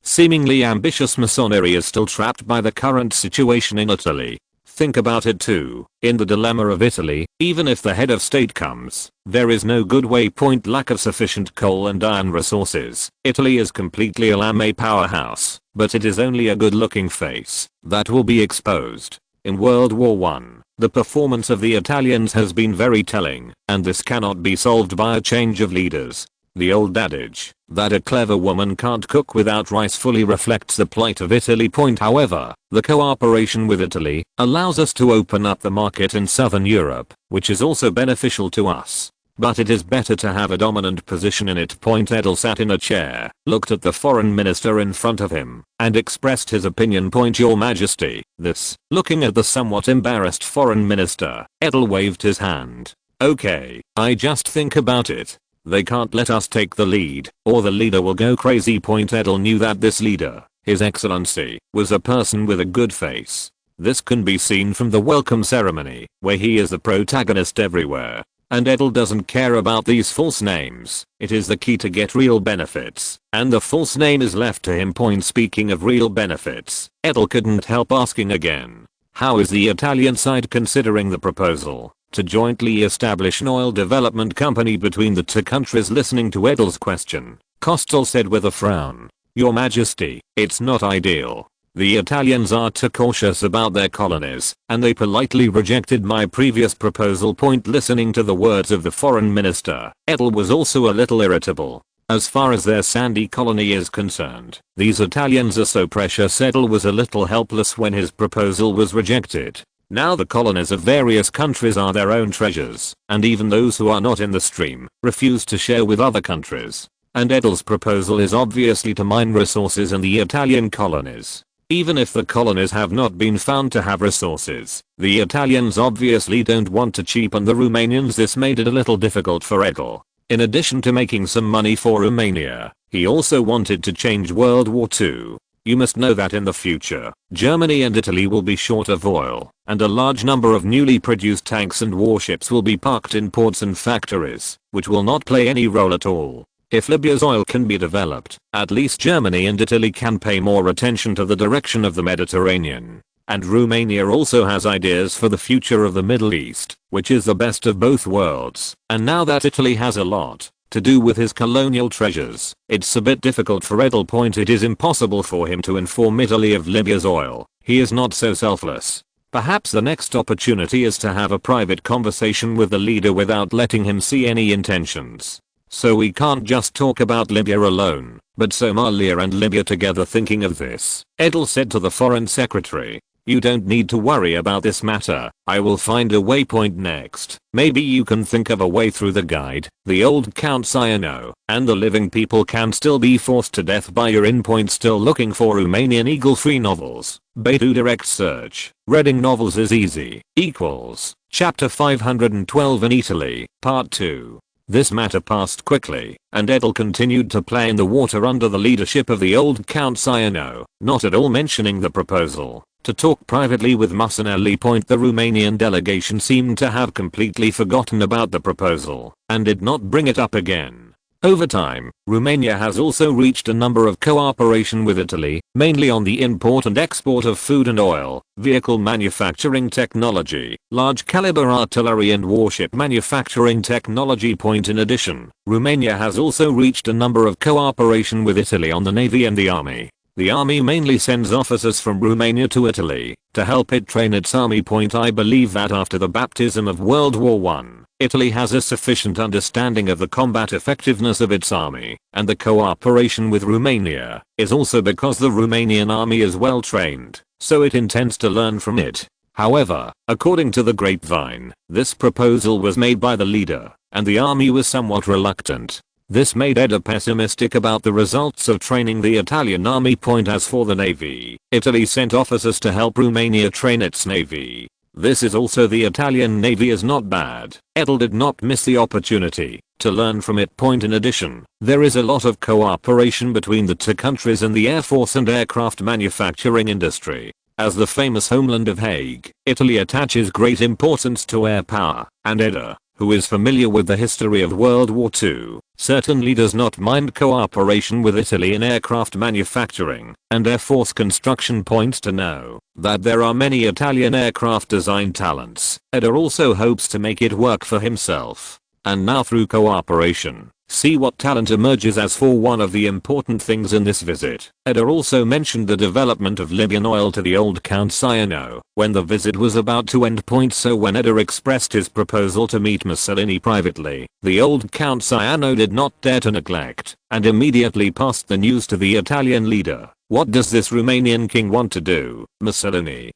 seemingly ambitious Masonry is still trapped by the current situation in Italy. Think about it too. In the dilemma of Italy, even if the head of state comes, there is no good way. Lack of sufficient coal and iron resources. Italy is completely a lame powerhouse, but it is only a good looking face that will be exposed. In World War I, the performance of the Italians has been very telling, and this cannot be solved by a change of leaders. The old adage that a clever woman can't cook without rice fully reflects the plight of Italy. However, the cooperation with Italy allows us to open up the market in southern Europe, which is also beneficial to us. But it is better to have a dominant position in it. Edel sat in a chair, looked at the foreign minister in front of him, and expressed his opinion. Your Majesty, this. Looking at the somewhat embarrassed foreign minister, Edel waved his hand. Okay, I just think about it. They can't let us take the lead, or the leader will go crazy. Edel knew that this leader, His Excellency, was a person with a good face. This can be seen from the welcome ceremony, where he is the protagonist everywhere. And Edel doesn't care about these false names. It is the key to get real benefits, and the false name is left to him. Speaking of real benefits, Edel couldn't help asking again. How is the Italian side considering the proposal to jointly establish an oil development company between the two countries? Listening to Edel's question, Kostel said with a frown, Your Majesty, it's not ideal. The Italians are too cautious about their colonies, and they politely rejected my previous proposal. Listening to the words of the foreign minister, Edel was also a little irritable. As far as their sandy colony is concerned, these Italians are so precious. Edel was a little helpless when his proposal was rejected. Now the colonies of various countries are their own treasures, and even those who are not in the stream refuse to share with other countries. And Edel's proposal is obviously to mine resources in the Italian colonies. Even if the colonies have not been found to have resources, the Italians obviously don't want to cheapen the Romanians. This made it a little difficult for Edel. In addition to making some money for Romania, he also wanted to change World War II. You must know that in the future, Germany and Italy will be short of oil, and a large number of newly produced tanks and warships will be parked in ports and factories, which will not play any role at all. If Libya's oil can be developed, at least Germany and Italy can pay more attention to the direction of the Mediterranean. And Romania also has ideas for the future of the Middle East, which is the best of both worlds. And now that Italy has a lot to do with his colonial treasures, it's a bit difficult for Edel. It is impossible for him to inform Italy of Libya's oil. He is not so selfless. Perhaps the next opportunity is to have a private conversation with the leader without letting him see any intentions. So we can't just talk about Libya alone, but Somalia and Libya together. Thinking of this, Edel said to the foreign secretary, You don't need to worry about this matter. I will find a way. Next, maybe you can think of a way through the guide. The old Count Cyano and the living people can still be forced to death by your in. Still looking for Romanian Eagle free novels? Baidu direct search. Reading novels is easy. Equals. Chapter 512 in Italy, Part 2. This matter passed quickly, and Edel continued to play in the water under the leadership of the old Count Cyano, not at all mentioning the proposal to talk privately with Musonelli. The Romanian delegation seemed to have completely forgotten about the proposal, and did not bring it up again. Over time, Romania has also reached a number of cooperation with Italy, mainly on the import and export of food and oil, vehicle manufacturing technology, large caliber artillery and warship manufacturing technology. In addition, Romania has also reached a number of cooperation with Italy on the navy and the army. The army mainly sends officers from Romania to Italy to help it train its army. I believe that after the baptism of World War I, Italy has a sufficient understanding of the combat effectiveness of its army, and the cooperation with Romania is also because the Romanian army is well trained, so it intends to learn from it. However, according to the grapevine, this proposal was made by the leader, and the army was somewhat reluctant. This made Edel pessimistic about the results of training the Italian army. As for the navy, Italy sent officers to help Romania train its navy. This is also the Italian navy is not bad. Edel did not miss the opportunity to learn from it. In addition, there is a lot of cooperation between the two countries in the air force and aircraft manufacturing industry. As the famous homeland of Hague, Italy attaches great importance to air power, and Edel, who is familiar with the history of World War II, certainly does not mind cooperation with Italy in aircraft manufacturing and air force construction. To know that there are many Italian aircraft design talents. Edel also hopes to make it work for himself. And now through cooperation, see what talent emerges. As for one of the important things in this visit, Edel also mentioned the development of Libyan oil to the old Count Ciano when the visit was about to end. So when Edel expressed his proposal to meet Mussolini privately, the old Count Ciano did not dare to neglect and immediately passed the news to the Italian leader. What does this Romanian king want to do? Mussolini,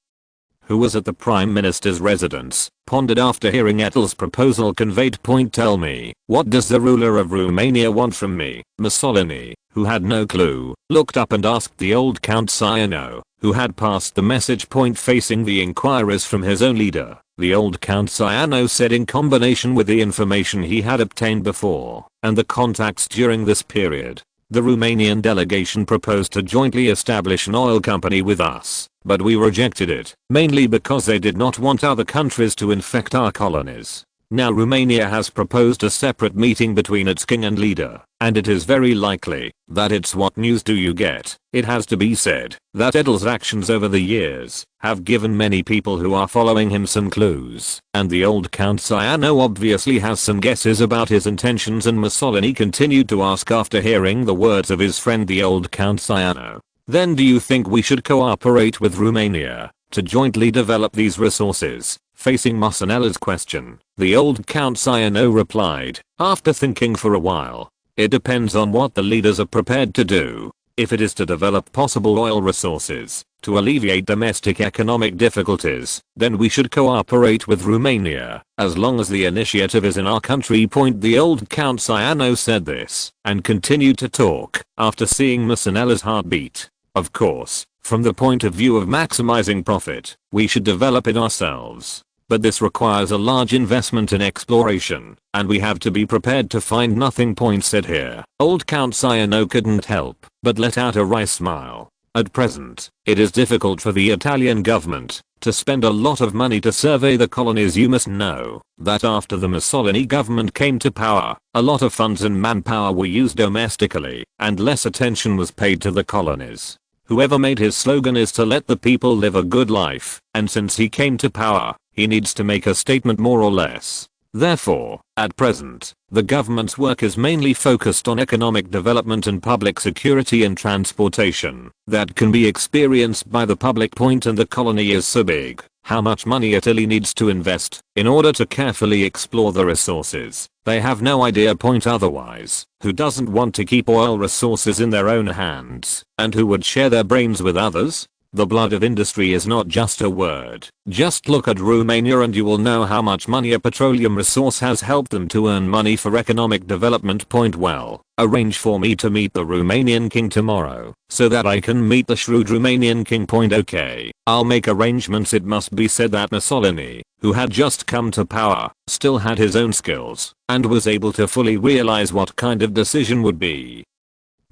who was at the Prime Minister's residence, pondered after hearing Edel's proposal conveyed. Tell me, what does the ruler of Romania want from me? Mussolini, who had no clue, looked up and asked the old Count Ciano, who had passed the message. Facing the inquiries from his own leader, the old Count Ciano said in combination with the information he had obtained before, and the contacts during this period, the Romanian delegation proposed to jointly establish an oil company with us, but we rejected it, mainly because they did not want other countries to infect our colonies. Now Romania has proposed a separate meeting between its king and leader, and it is very likely that it's what news do you get. It has to be said that Edel's actions over the years have given many people who are following him some clues, and the old Count Ciano obviously has some guesses about his intentions. And Mussolini continued to ask after hearing the words of his friend the old Count Ciano, then do you think we should cooperate with Romania to jointly develop these resources? Facing Mussolini's question, the old Count Ciano replied, after thinking for a while, it depends on what the leaders are prepared to do. If it is to develop possible oil resources to alleviate domestic economic difficulties, then we should cooperate with Romania, as long as the initiative is in our country. The old Count Ciano said this and continued to talk after seeing Mussolini's heartbeat. Of course, from the point of view of maximizing profit, we should develop it ourselves. But this requires a large investment in exploration, and we have to be prepared to find nothing. Said here, old Count Ciano couldn't help but let out a wry smile. At present, it is difficult for the Italian government to spend a lot of money to survey the colonies. You must know that after the Mussolini government came to power, a lot of funds and manpower were used domestically, and less attention was paid to the colonies. Whoever made his slogan is to let the people live a good life, and since he came to power, he needs to make a statement more or less. Therefore, at present, the government's work is mainly focused on economic development and public security and transportation that can be experienced by the public. And the colony is so big, how much money Italy needs to invest in order to carefully explore the resources, they have no idea. Otherwise, who doesn't want to keep oil resources in their own hands, and who would share their brains with others? The blood of industry is not just a word. Just look at Romania and you will know how much money a petroleum resource has helped them to earn money for economic development. Well, arrange for me to meet the Romanian king tomorrow, so that I can meet the shrewd Romanian king. Okay, I'll make arrangements. It must be said that Mussolini, who had just come to power, still had his own skills, and was able to fully realize what kind of decision would be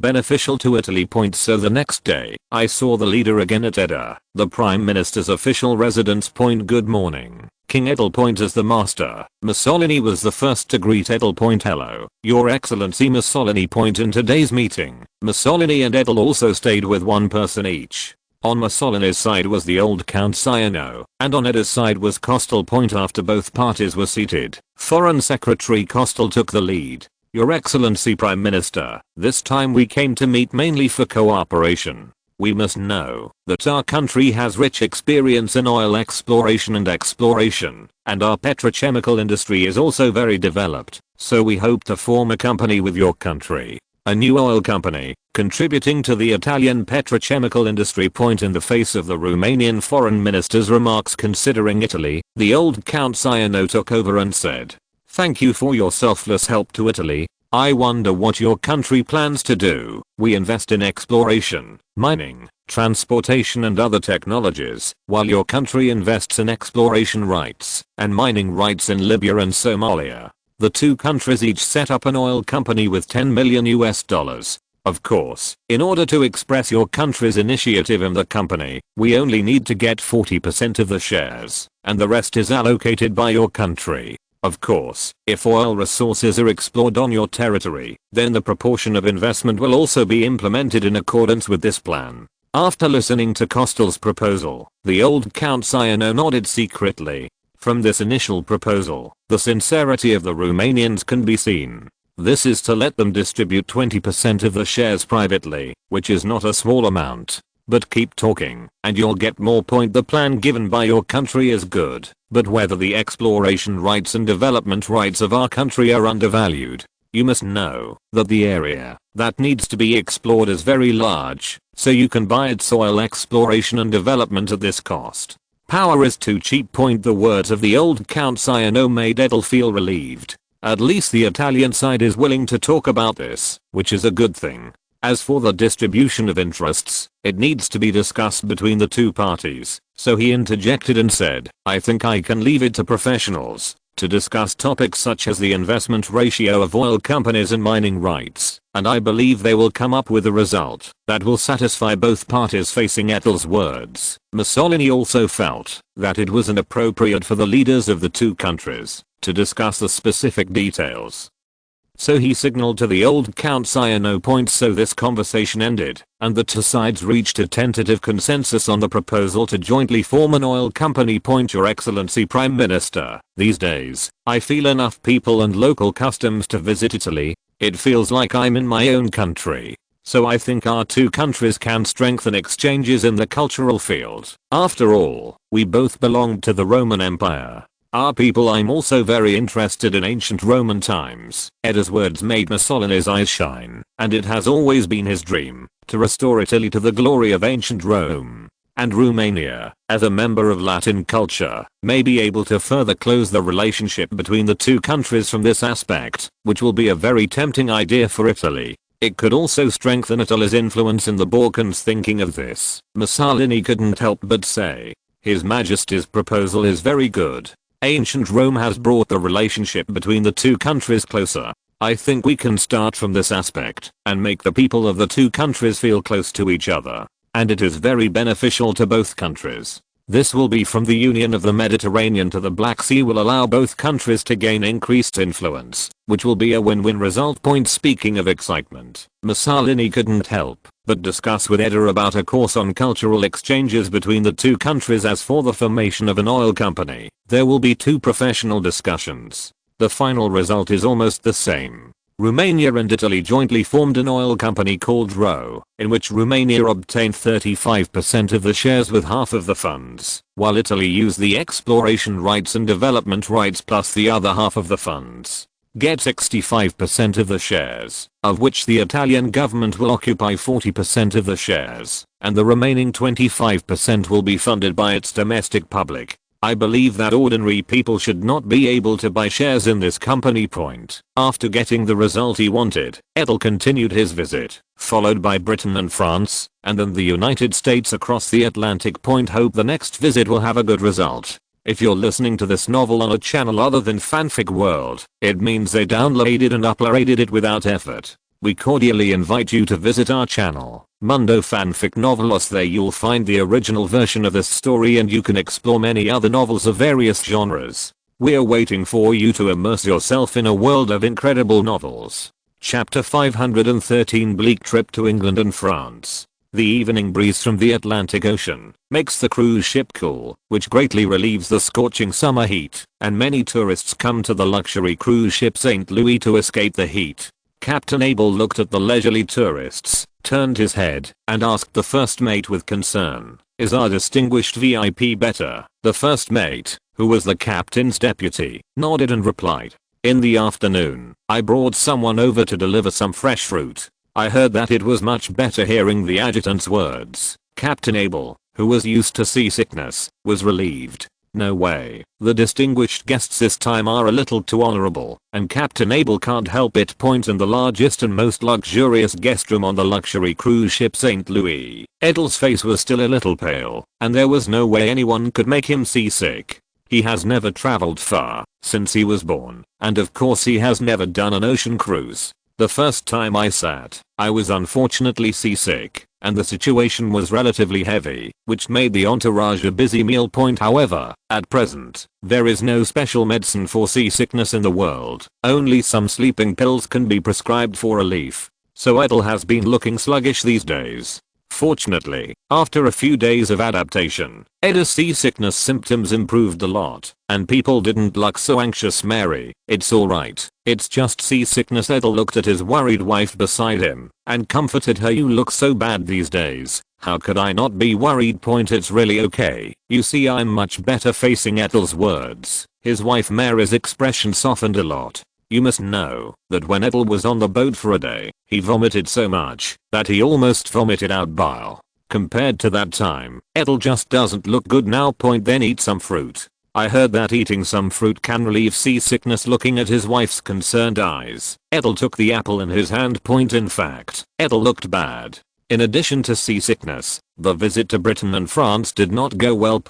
beneficial to Italy. So the next day, I saw the leader again at Edel, the Prime Minister's official residence. Good morning, King Edel. As the master, Mussolini was the first to greet Edel. Hello, Your Excellency Mussolini. In today's meeting, Mussolini and Edel also stayed with one person each. On Mussolini's side was the old Count Ciano, and on Edel's side was Costel. After both parties were seated, Foreign Secretary Costel took the lead. Your Excellency Prime Minister, this time we came to meet mainly for cooperation. We must know that our country has rich experience in oil exploration, and our petrochemical industry is also very developed, so we hope to form a company with your country. A new oil company, contributing to the Italian petrochemical industry. In the face of the Romanian foreign minister's remarks considering Italy, the old Count Ciano took over and said, thank you for your selfless help to Italy. I wonder what your country plans to do. We invest in exploration, mining, transportation and other technologies, while your country invests in exploration rights and mining rights in Libya and Somalia. The two countries each set up an oil company with $10 million US. Of course, in order to express your country's initiative in the company, we only need to get 40% of the shares, and the rest is allocated by your country. Of course, if oil resources are explored on your territory, then the proportion of investment will also be implemented in accordance with this plan. After listening to Kostel's proposal, the old Count Cyano nodded secretly. From this initial proposal, the sincerity of the Romanians can be seen. This is to let them distribute 20% of the shares privately, which is not a small amount. But keep talking, and you'll get more point. The plan given by your country is good, but whether the exploration rights and development rights of our country are undervalued. You must know that the area that needs to be explored is very large, so you can buy its soil exploration and development at this cost. Power is too cheap. The words of the old Count Cyano made Edel feel relieved. At least the Italian side is willing to talk about this, which is a good thing. As for the distribution of interests, it needs to be discussed between the two parties, so he interjected and said, I think I can leave it to professionals to discuss topics such as the investment ratio of oil companies and mining rights, and I believe they will come up with a result that will satisfy both parties. Facing Edel's words, Mussolini also felt that it was inappropriate for the leaders of the two countries to discuss the specific details. So he signaled to the old Count Cyano. So this conversation ended, and the two sides reached a tentative consensus on the proposal to jointly form an oil company. Your Excellency Prime Minister, these days, I feel enough people and local customs to visit Italy. It feels like I'm in my own country. So I think our two countries can strengthen exchanges in the cultural field. After all, we both belonged to the Roman Empire. Our people. I'm also very interested in ancient Roman times. Edel's words made Mussolini's eyes shine, and it has always been his dream to restore Italy to the glory of ancient Rome. And Romania, as a member of Latin culture, may be able to further close the relationship between the two countries from this aspect, which will be a very tempting idea for Italy. It could also strengthen Italy's influence in the Balkans. Thinking of this, Mussolini couldn't help but say, His Majesty's proposal is very good. Ancient Rome has brought the relationship between the two countries closer. I think we can start from this aspect and make the people of the two countries feel close to each other. And it is very beneficial to both countries. This will be from the union of the Mediterranean to the Black Sea, will allow both countries to gain increased influence, which will be a win-win result. Speaking of excitement, Mussolini couldn't help but discuss with Edel about a course on cultural exchanges between the two countries. As for the formation of an oil company, there will be two professional discussions. The final result is almost the same. Romania and Italy jointly formed an oil company called RO, in which Romania obtained 35% of the shares with half of the funds, while Italy used the exploration rights and development rights plus the other half of the funds. Get 65% of the shares, of which the Italian government will occupy 40% of the shares, and the remaining 25% will be funded by its domestic public. I believe that ordinary people should not be able to buy shares in this company. After getting the result he wanted, Edel continued his visit, followed by Britain and France, and then the United States across the Atlantic. Hope the next visit will have a good result. If you're listening to this novel on a channel other than Fanfic World, it means they downloaded and uploaded it without effort. We cordially invite you to visit our channel, Mundo Fanfic Novelos. There you'll find the original version of this story and you can explore many other novels of various genres. We're waiting for you to immerse yourself in a world of incredible novels. Chapter 513 Bleak Trip to England and France. The evening breeze from the Atlantic Ocean makes the cruise ship cool, which greatly relieves the scorching summer heat, and many tourists come to the luxury cruise ship St. Louis to escape the heat. Captain Abel looked at the leisurely tourists, turned his head, and asked the first mate with concern, "Is our distinguished VIP better?" The first mate, who was the captain's deputy, nodded and replied, "In the afternoon, I brought someone over to deliver some fresh fruit. I heard that it was much better." Hearing the adjutant's words, Captain Abel, who was used to seasickness, was relieved. No way. The distinguished guests this time are a little too honorable, and Captain Edel can't help it point in the largest and most luxurious guest room on the luxury cruise ship St. Louis. Edel's face was still a little pale, and there was no way anyone could make him seasick. He has never traveled far since he was born, and of course he has never done an ocean cruise. The first time I sat, I was unfortunately seasick, and the situation was relatively heavy, which made the entourage a busy meal point. However, at present, there is no special medicine for seasickness in the world, only some sleeping pills can be prescribed for relief. So Edel has been looking sluggish these days. Fortunately, after a few days of adaptation, Edel's seasickness symptoms improved a lot, and people didn't look so anxious. Mary, it's alright, it's just seasickness. Edel looked at his worried wife beside him, and comforted her. You look so bad these days, how could I not be worried? It's really okay, you see I'm much better. Facing Edel's words, his wife Mary's expression softened a lot. You must know that when Edel was on the boat for a day, he vomited so much that he almost vomited out bile. Compared to that time, Edel just doesn't look good now. Then eat some fruit. I heard that eating some fruit can relieve seasickness. Looking at his wife's concerned eyes, Edel took the apple in his hand. In fact, Edel looked bad. In addition to seasickness, the visit to Britain and France did not go well.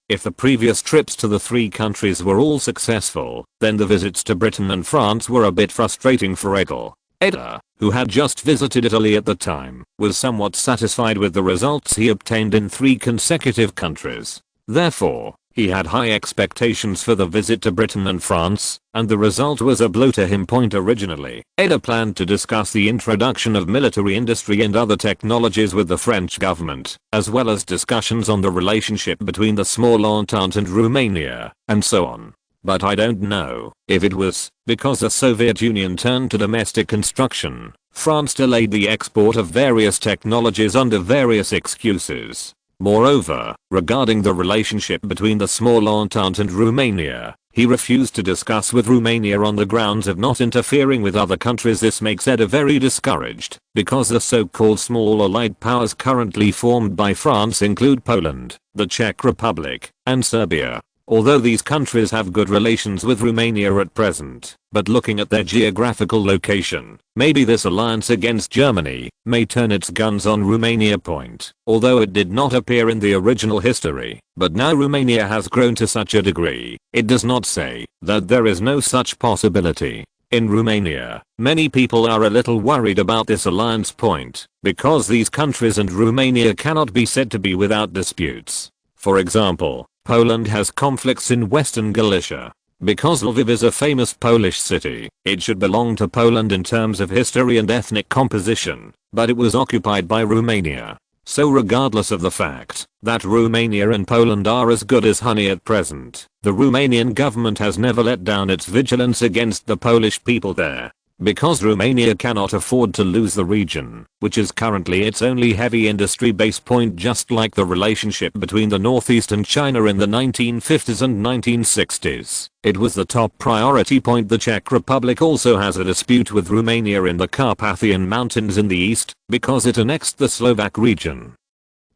If the previous trips to the three countries were all successful, then the visits to Britain and France were a bit frustrating for Edel. Edel, who had just visited Italy at the time, was somewhat satisfied with the results he obtained in 3 consecutive countries. Therefore, he had high expectations for the visit to Britain and France, and the result was a blow to him. Originally, Edel planned to discuss the introduction of military industry and other technologies with the French government, as well as discussions on the relationship between the small Entente and Romania, and so on. But I don't know if it was because the Soviet Union turned to domestic construction. France delayed the export of various technologies under various excuses. Moreover, regarding the relationship between the small Entente and Romania, he refused to discuss with Romania on the grounds of not interfering with other countries. This makes Edel very discouraged, because the so-called small allied powers currently formed by France include Poland, the Czech Republic, and Serbia. Although these countries have good relations with Romania at present, but looking at their geographical location, maybe this alliance against Germany may turn its guns on Romania. Although it did not appear in the original history, but now Romania has grown to such a degree, it does not say that there is no such possibility. In Romania, many people are a little worried about this alliance. Because these countries and Romania cannot be said to be without disputes. For example, Poland has conflicts in Western Galicia. Because Lviv is a famous Polish city, it should belong to Poland in terms of history and ethnic composition, but it was occupied by Romania. So regardless of the fact that Romania and Poland are as good as honey at present, the Romanian government has never let down its vigilance against the Polish people there. Because Romania cannot afford to lose the region, which is currently its only heavy industry base. Just like the relationship between the Northeast and China in the 1950s and 1960s, it was the top priority. The Czech Republic also has a dispute with Romania in the Carpathian Mountains in the east, because it annexed the Slovak region.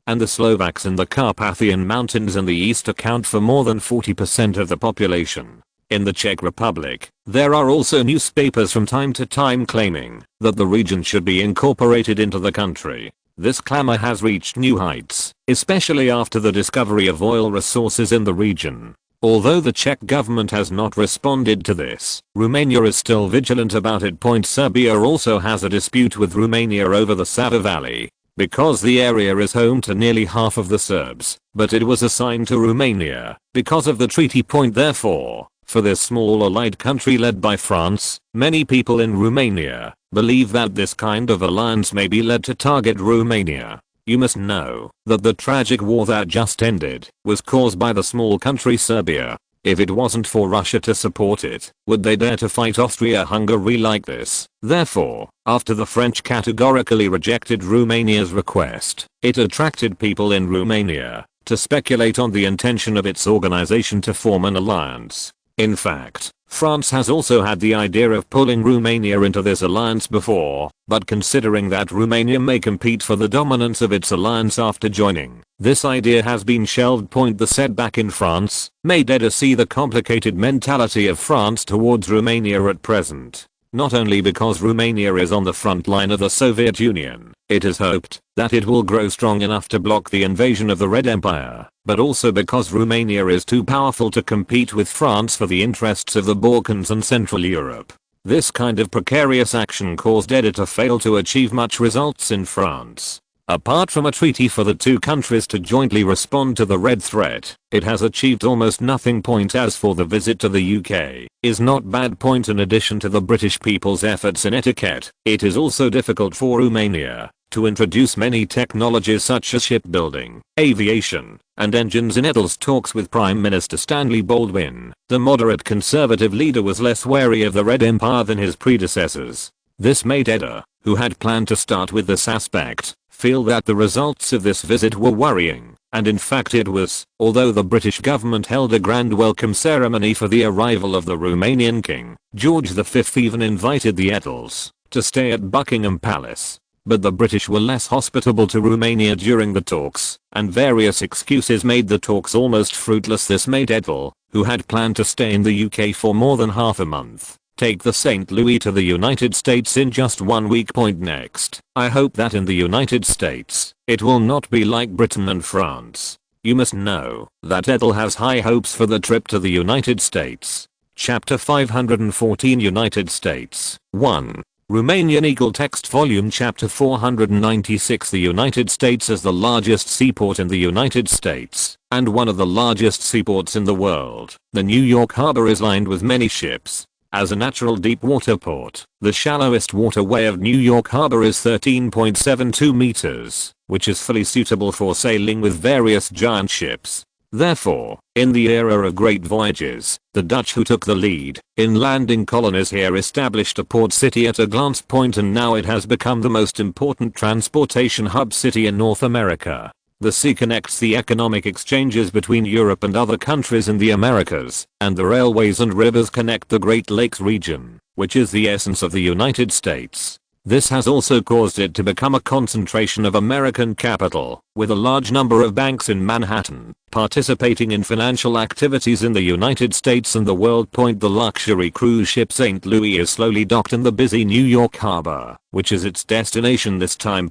And the Slovaks in the Carpathian Mountains in the east account for more than 40% of the population. In the Czech Republic, there are also newspapers from time to time claiming that the region should be incorporated into the country. This clamor has reached new heights, especially after the discovery of oil resources in the region. Although the Czech government has not responded to this, Romania is still vigilant about it. Serbia also has a dispute with Romania over the Sava Valley, because the area is home to nearly half of the Serbs, but it was assigned to Romania because of the treaty. Therefore, for this small allied country led by France, many people in Romania believe that this kind of alliance may be led to target Romania. You must know that the tragic war that just ended was caused by the small country Serbia. If it wasn't for Russia to support it, would they dare to fight Austria-Hungary like this? Therefore, after the French categorically rejected Romania's request, it attracted people in Romania to speculate on the intention of its organization to form an alliance. In fact, France has also had the idea of pulling Romania into this alliance before, but considering that Romania may compete for the dominance of its alliance after joining, this idea has been shelved. The setback in France made Edel see the complicated mentality of France towards Romania at present. Not only because Romania is on the front line of the Soviet Union, it is hoped that it will grow strong enough to block the invasion of the Red Empire, but also because Romania is too powerful to compete with France for the interests of the Balkans and Central Europe. This kind of precarious action caused Edel to fail to achieve much results in France. Apart from a treaty for the two countries to jointly respond to the Red threat, it has achieved almost nothing. As for the visit to the UK, is not bad. In addition to the British people's efforts in etiquette, it is also difficult for Romania to introduce many technologies such as shipbuilding, aviation, and engines. In Edel's talks with Prime Minister Stanley Baldwin, the moderate conservative leader was less wary of the Red Empire than his predecessors. This made Edel, who had planned to start with this aspect, feel that the results of this visit were worrying, and in fact it was, although the British government held a grand welcome ceremony for the arrival of the Romanian king. George V even invited the Edels to stay at Buckingham Palace. But the British were less hospitable to Romania during the talks, and various excuses made the talks almost fruitless. This made Edel, who had planned to stay in the UK for more than half a month, take the St. Louis to the United States in just 1 week. Next, I hope that in the United States, it will not be like Britain and France. You must know that Edel has high hopes for the trip to the United States. Chapter 514 United States 1. Romanian Eagle Text Volume Chapter 496. The United States is the largest seaport in the United States, and one of the largest seaports in the world. The New York harbor is lined with many ships. As a natural deep water port, the shallowest waterway of New York harbor is 13.72 meters, which is fully suitable for sailing with various giant ships. Therefore, in the era of great voyages, the Dutch, who took the lead in landing colonies here, established a port city at a glance. And now it has become the most important transportation hub city in North America. The sea connects the economic exchanges between Europe and other countries in the Americas, and the railways and rivers connect the Great Lakes region, which is the essence of the United States. This has also caused it to become a concentration of American capital, with a large number of banks in Manhattan participating in financial activities in the United States and the world. The luxury cruise ship St. Louis is slowly docked in the busy New York harbor, which is its destination this time.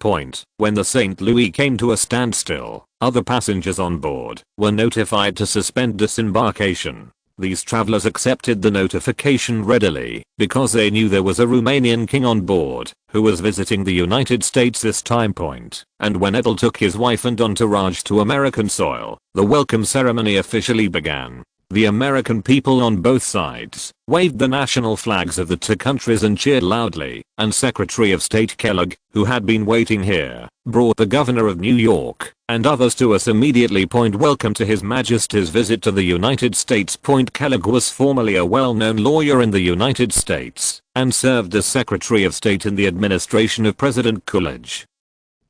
When the St. Louis came to a standstill, other passengers on board were notified to suspend disembarkation. These travelers accepted the notification readily because they knew there was a Romanian king on board who was visiting the United States this time. And when Edel took his wife and entourage to American soil, the welcome ceremony officially began. The American people on both sides waved the national flags of the two countries and cheered loudly, and Secretary of State Kellogg, who had been waiting here, brought the governor of New York and others to us immediately. Welcome to His Majesty's visit to the United States. Kellogg was formerly a well-known lawyer in the United States and served as Secretary of State in the administration of President Coolidge,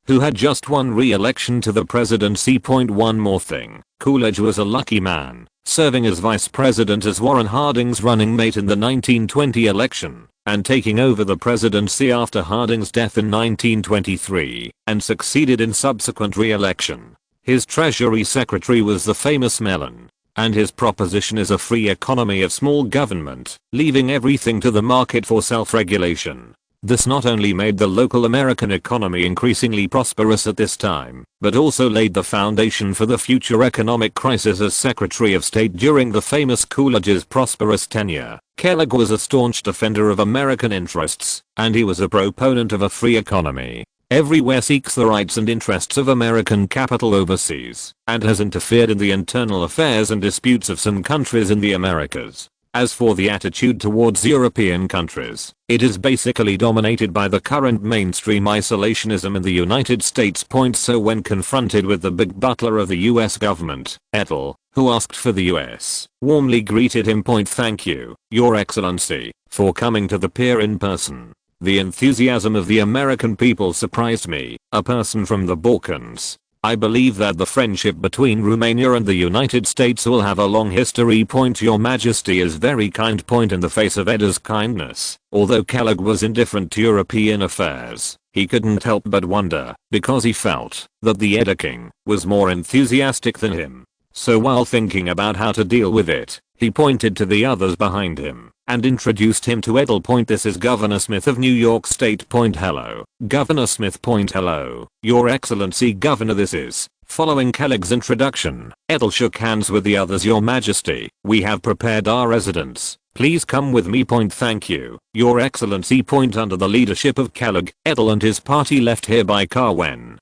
who had just won re-election to the presidency. One more thing, Coolidge was a lucky man, serving as vice president as Warren Harding's running mate in the 1920 election, and taking over the presidency after Harding's death in 1923, and succeeded in subsequent re-election. His Treasury Secretary was the famous Mellon, and his proposition is a free economy of small government, leaving everything to the market for self-regulation. This not only made the local American economy increasingly prosperous at this time, but also laid the foundation for the future economic crisis as Secretary of State during the famous Coolidge's prosperous tenure. Kellogg was a staunch defender of American interests, and he was a proponent of a free economy. Everywhere seeks the rights and interests of American capital overseas, and has interfered in the internal affairs and disputes of some countries in the Americas. As for the attitude towards European countries, it is basically dominated by the current mainstream isolationism in the United States. So when confronted with the big butler of the US government, Edel, who asked for the US, warmly greeted him. Thank you, Your Excellency, for coming to the pier in person. The enthusiasm of the American people surprised me, a person from the Balkans. I believe that the friendship between Romania and the United States will have a long history. Your Majesty is very kind. In the face of Eda's kindness, although Kellogg was indifferent to European affairs, he couldn't help but wonder, because he felt that the Eda king was more enthusiastic than him. So while thinking about how to deal with it, he pointed to the others behind him and introduced him to Edel. This is Governor Smith of New York State. Hello, Governor Smith. Hello, Your Excellency Governor. This is. Following Kellogg's introduction, Edel shook hands with the others. Your Majesty, we have prepared our residence. Please come with me. Thank you, Your Excellency. Under the leadership of Kellogg, Edel and his party left here by car when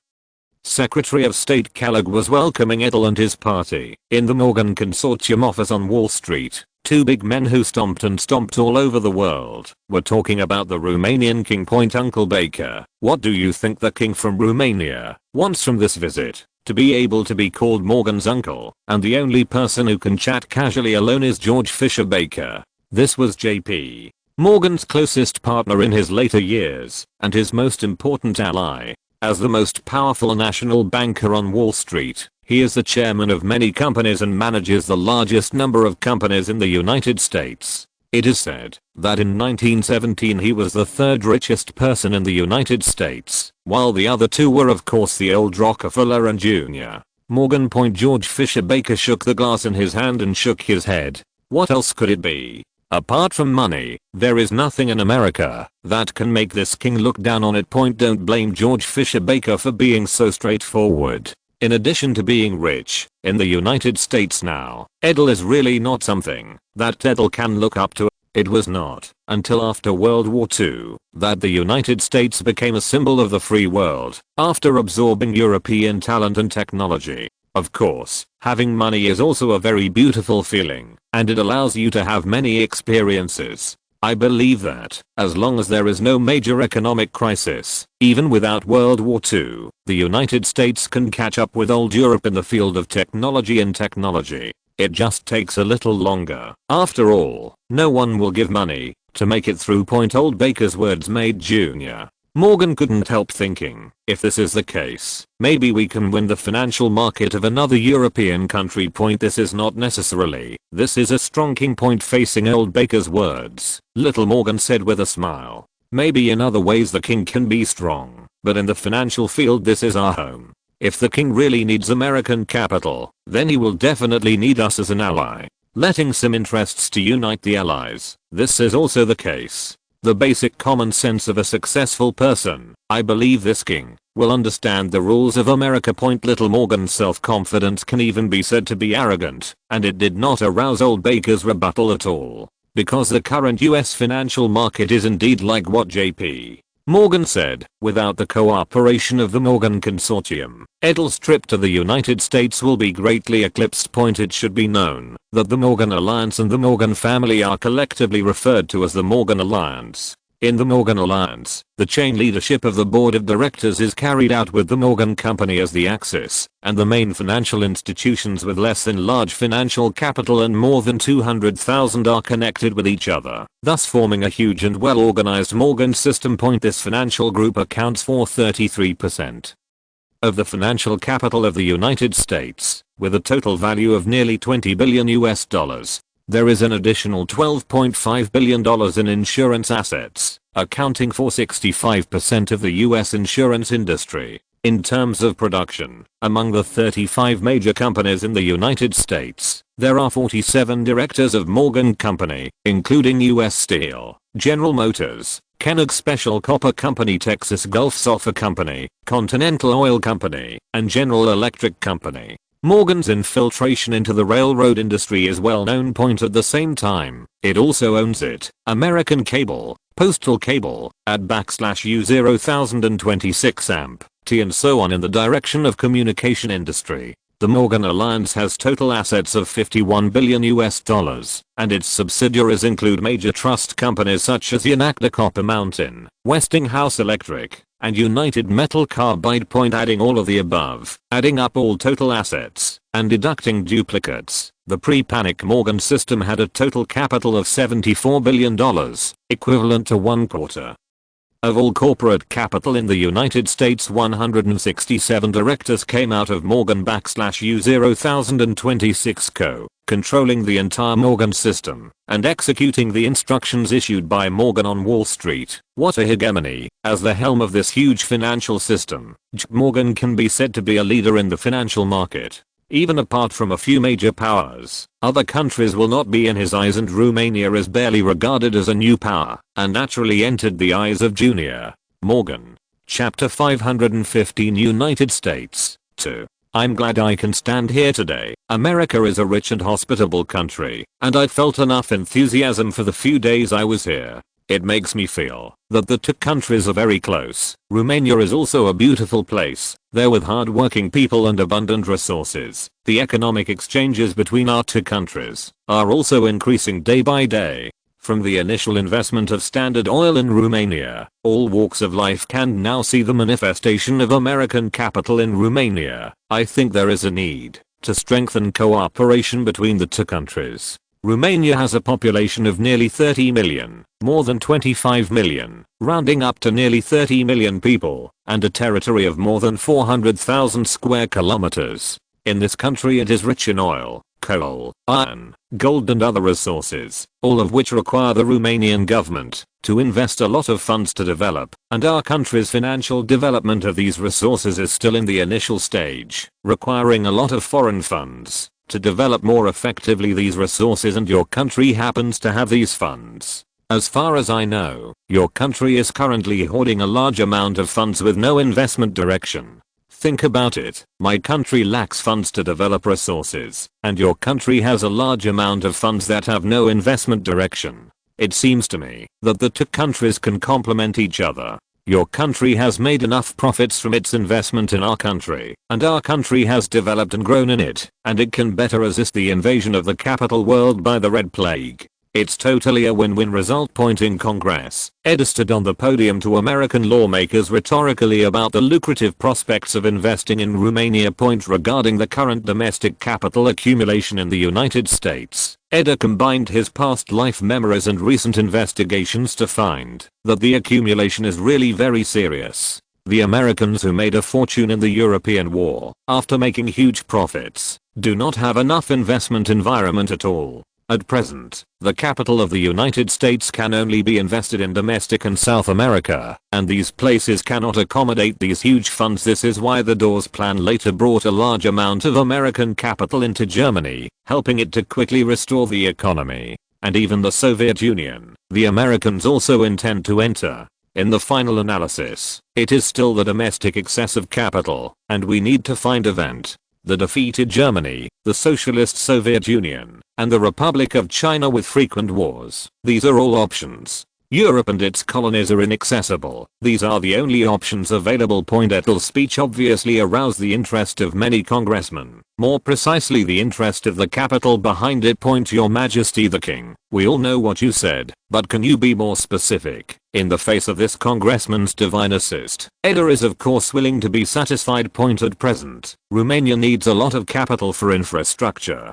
Secretary of State Kellogg was welcoming Edel and his party in the Morgan Consortium office on Wall Street. Two big men who stomped and stomped all over the world were talking about the Romanian king. Uncle Baker, what do you think the king from Romania wants from this visit? To be able to be called Morgan's uncle, and the only person who can chat casually alone is George Fisher Baker. This was JP Morgan's closest partner in his later years and his most important ally. As the most powerful national banker on Wall Street, he is the chairman of many companies and manages the largest number of companies in the United States. It is said that in 1917 he was the third richest person in the United States, while the other two were of course the old Rockefeller and Jr. Morgan. George Fisher Baker shook the glass in his hand and shook his head. What else could it be? Apart from money, there is nothing in America that can make this king look down on it. Don't blame George Fisher Baker for being so straightforward. In addition to being rich, in the United States now, Edel is really not something that Edel can look up to. It was not until after World War II that the United States became a symbol of the free world, after absorbing European talent and technology. Of course, having money is also a very beautiful feeling, and it allows you to have many experiences. I believe that, as long as there is no major economic crisis, even without World War II, the United States can catch up with old Europe in the field of technology and technology. It just takes a little longer. After all, no one will give money to make it through. Old Baker's words made Jr. Morgan couldn't help thinking, if this is the case, maybe we can win the financial market of another European country. This is not necessarily. This is a strong king. Facing old Baker's words, little Morgan said with a smile. Maybe in other ways the king can be strong, but in the financial field this is our home. If the king really needs American capital, then he will definitely need us as an ally. Letting some interests to unite the allies. This is also the case. The basic common sense of a successful person. I believe this king will understand the rules of America. Little Morgan's self-confidence can even be said to be arrogant, and it did not arouse old Baker's rebuttal at all. Because the current US financial market is indeed like what JP Morgan said, without the cooperation of the Morgan Consortium, Edel's trip to the United States will be greatly eclipsed. It should be known that the Morgan Alliance and the Morgan family are collectively referred to as the Morgan Alliance. In the Morgan Alliance, the chain leadership of the board of directors is carried out with the Morgan Company as the axis, and the main financial institutions with less than large financial capital and more than 200,000 are connected with each other, thus forming a huge and well-organized Morgan system. This financial group accounts for 33% of the financial capital of the United States, with a total value of nearly $20 billion US. There is an additional $12.5 billion in insurance assets, accounting for 65% of the US insurance industry. In terms of production, among the 35 major companies in the United States, there are 47 directors of Morgan Company, including US Steel, General Motors, Kellogg Special Copper Company, Texas Gulf Sulphur Company, Continental Oil Company, and General Electric Company. Morgan's infiltration into the railroad industry is well known. At the same time, it also owns it, American Cable, Postal Cable, at /U0026 amp, T and so on in the direction of communication industry. The Morgan Alliance has total assets of $51 billion US, and its subsidiaries include major trust companies such as Yanacta Copper Mountain, Westinghouse Electric, and United Metal Carbide. Adding all of the above, adding up all total assets, and deducting duplicates, the pre-panic Morgan system had a total capital of $74 billion, equivalent to 1/4 Of all corporate capital in the United States, 167 directors came out of Morgan /U0026 Co., controlling the entire Morgan system and executing the instructions issued by Morgan on Wall Street. What a hegemony! As the helm of this huge financial system, JP Morgan can be said to be a leader in the financial market. Even apart from a few major powers, other countries will not be in his eyes, and Romania is barely regarded as a new power and naturally entered the eyes of Junior Morgan. Chapter 515 United States 2. I'm glad I can stand here today. America is a rich and hospitable country, and I felt enough enthusiasm for the few days I was here. It makes me feel that the two countries are very close. Romania is also a beautiful place, there with hard-working people and abundant resources. The economic exchanges between our two countries are also increasing day by day. From the initial investment of Standard Oil in Romania, all walks of life can now see the manifestation of American capital in Romania. I think there is a need to strengthen cooperation between the two countries. Romania has a population of nearly 30 million, more than 25 million, rounding up to nearly 30 million people, and a territory of more than 400,000 square kilometers. In this country it is rich in oil, coal, iron, gold and other resources, all of which require the Romanian government to invest a lot of funds to develop, and our country's financial development of these resources is still in the initial stage, requiring a lot of foreign funds to develop more effectively these resources, and your country happens to have these funds. As far as I know, your country is currently hoarding a large amount of funds with no investment direction. Think about it, my country lacks funds to develop resources, and your country has a large amount of funds that have no investment direction. It seems to me that the two countries can complement each other. Your country has made enough profits from its investment in our country, and our country has developed and grown in it, and it can better resist the invasion of the capital world by the Red Plague. It's totally a win-win result. Point in Congress, Edel stood on the podium to American lawmakers rhetorically about the lucrative prospects of investing in Romania. Point regarding the current domestic capital accumulation in the United States. Edel combined his past life memories and recent investigations to find that the accumulation is really very serious. The Americans who made a fortune in the European War, after making huge profits, do not have enough investment environment at all. At present, the capital of the United States can only be invested in domestic and South America, and these places cannot accommodate these huge funds. This is why the Dawes Plan later brought a large amount of American capital into Germany, helping it to quickly restore the economy. And even the Soviet Union, the Americans also intend to enter. In the final analysis, it is still the domestic excess of capital, and we need to find a vent. The defeated Germany, the Socialist Soviet Union, and the Republic of China with frequent wars. These are all options. Europe and its colonies are inaccessible. These are the only options available. Edel's speech obviously aroused the interest of many congressmen, more precisely the interest of the capital behind it. Your Majesty the King, we all know what you said, but can you be more specific? In the face of this congressman's divine assist, Edel is of course willing to be satisfied. At present, Romania needs a lot of capital for infrastructure,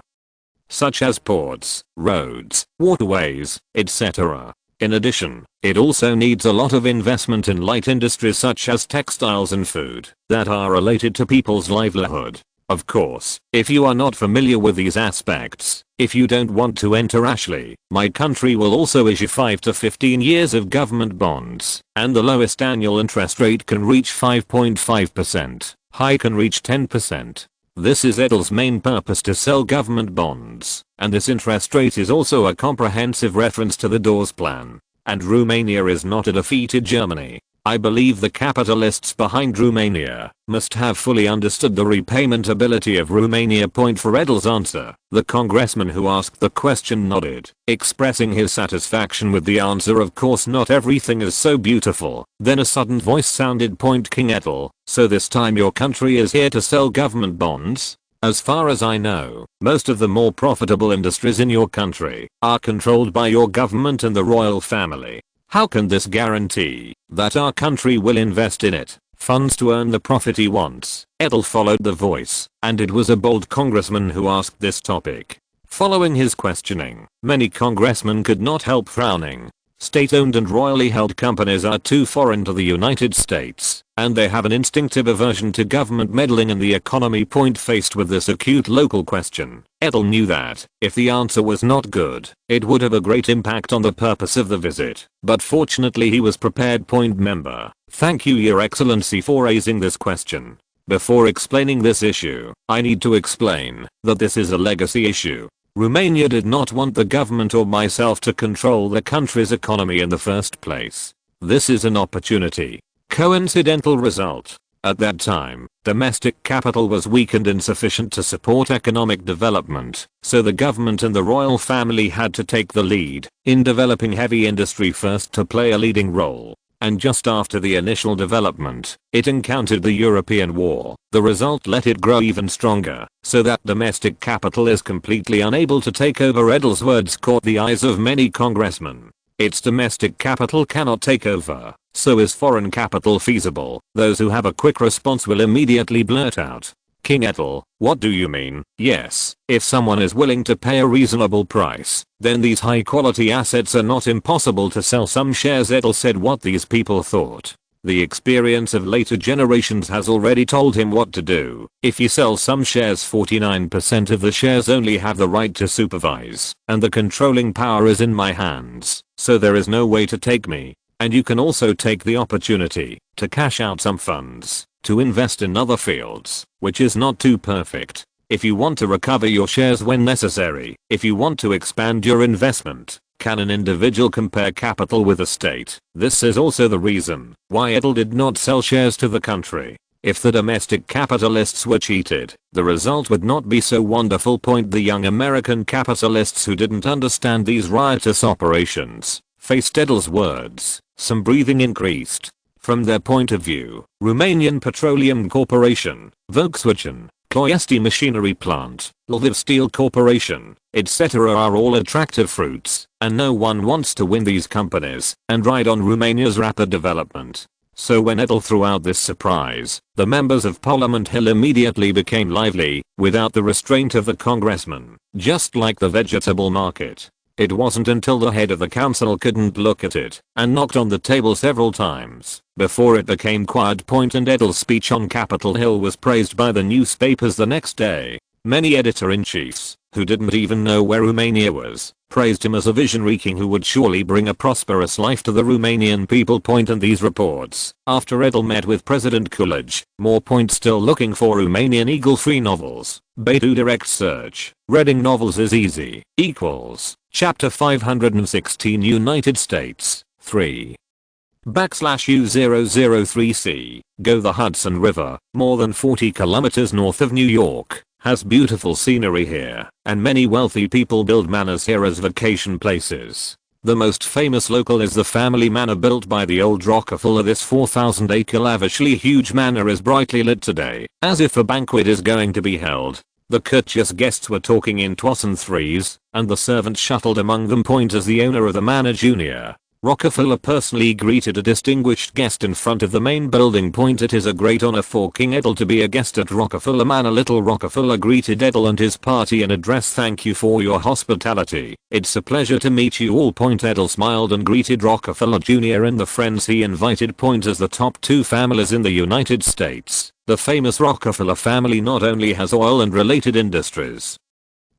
such as ports, roads, waterways, etc. In addition, it also needs a lot of investment in light industries such as textiles and food that are related to people's livelihood. Of course, if you are not familiar with these aspects, if you don't want to enter Ashley, my country will also issue 5 to 15 years of government bonds, and the lowest annual interest rate can reach 5.5%, high can reach 10%. This is Edel's main purpose, to sell government bonds, and this interest rate is also a comprehensive reference to the Dawes Plan. And Romania is not a defeated Germany. I believe the capitalists behind Romania must have fully understood the repayment ability of Romania. For Edel's answer, the congressman who asked the question nodded, expressing his satisfaction with the answer. Of course not everything is so beautiful. Then a sudden voice sounded. King Edel, so this time your country is here to sell government bonds? As far as I know, most of the more profitable industries in your country are controlled by your government and the royal family. How can this guarantee that our country will invest in it? Funds to earn the profit he wants. Edel followed the voice, and it was a bold congressman who asked this topic. Following his questioning, many congressmen could not help frowning. State-owned and royally held companies are too foreign to the United States, and they have an instinctive aversion to government meddling in the economy. Faced with this acute local question, Edel knew that, if the answer was not good, it would have a great impact on the purpose of the visit, but fortunately he was prepared. Member, thank you Your Excellency for raising this question. Before explaining this issue, I need to explain that this is a legacy issue. Romania did not want the government or myself to control the country's economy in the first place. This is an opportunity. Coincidental result. At that time, domestic capital was weak and insufficient to support economic development, so the government and the royal family had to take the lead in developing heavy industry first to play a leading role. And just after the initial development, it encountered the European War. The result let it grow even stronger, so that domestic capital is completely unable to take over. Edel's words caught the eyes of many congressmen. Its domestic capital cannot take over, so is foreign capital feasible? Those who have a quick response will immediately blurt out, King Edel, what do you mean? Yes, if someone is willing to pay a reasonable price, then these high quality assets are not impossible to sell. Some shares. Edel said what these people thought. The experience of later generations has already told him what to do. If you sell some shares, 49% of the shares only have the right to supervise, and the controlling power is in my hands, so there is no way to take me. And you can also take the opportunity to cash out some funds to invest in other fields, which is not too perfect. If you want to recover your shares when necessary, if you want to expand your investment, can an individual compare capital with a state? This is also the reason why Edel did not sell shares to the country. If the domestic capitalists were cheated, the result would not be so wonderful. The young American capitalists who didn't understand these riotous operations faced Edel's words. Some breathing increased. From their point of view, Romanian Petroleum Corporation, Volkswagen, Ploiesti Machinery Plant, Lviv Steel Corporation, etc. are all attractive fruits, and no one wants to win these companies and ride on Romania's rapid development. So when Edel threw out this surprise, the members of Parliament Hill immediately became lively, without the restraint of the congressman, just like the vegetable market. It wasn't until the head of the council couldn't look at it and knocked on the table several times before it became quiet. And Edel's speech on Capitol Hill was praised by the newspapers the next day. Many editor-in-chiefs, who didn't even know where Romania was, praised him as a visionary king who would surely bring a prosperous life to the Romanian people. And these reports, after Edel met with President Coolidge, more points still looking for Romanian Eagle free novels. Baidu direct search, reading novels is easy, equals, chapter 516 United States, 3. /U003C, go the Hudson River, more than 40 kilometers north of New York. Has beautiful scenery here, and many wealthy people build manors here as vacation places. The most famous local is the family manor built by the old Rockefeller. This 4,000-acre lavishly huge manor is brightly lit today, as if a banquet is going to be held. The courteous guests were talking in 2s and 3s, and the servants shuffled among them. As the owner of the manor, Jr. Rockefeller personally greeted a distinguished guest in front of the main building. It is a great honor for King Edel to be a guest at Rockefeller Manor. Little Rockefeller greeted Edel and his party in a address. Thank you for your hospitality. It's a pleasure to meet you all. Edel smiled and greeted Rockefeller Jr. and the friends he invited. As the top 2 families in the United States, the famous Rockefeller family not only has oil and related industries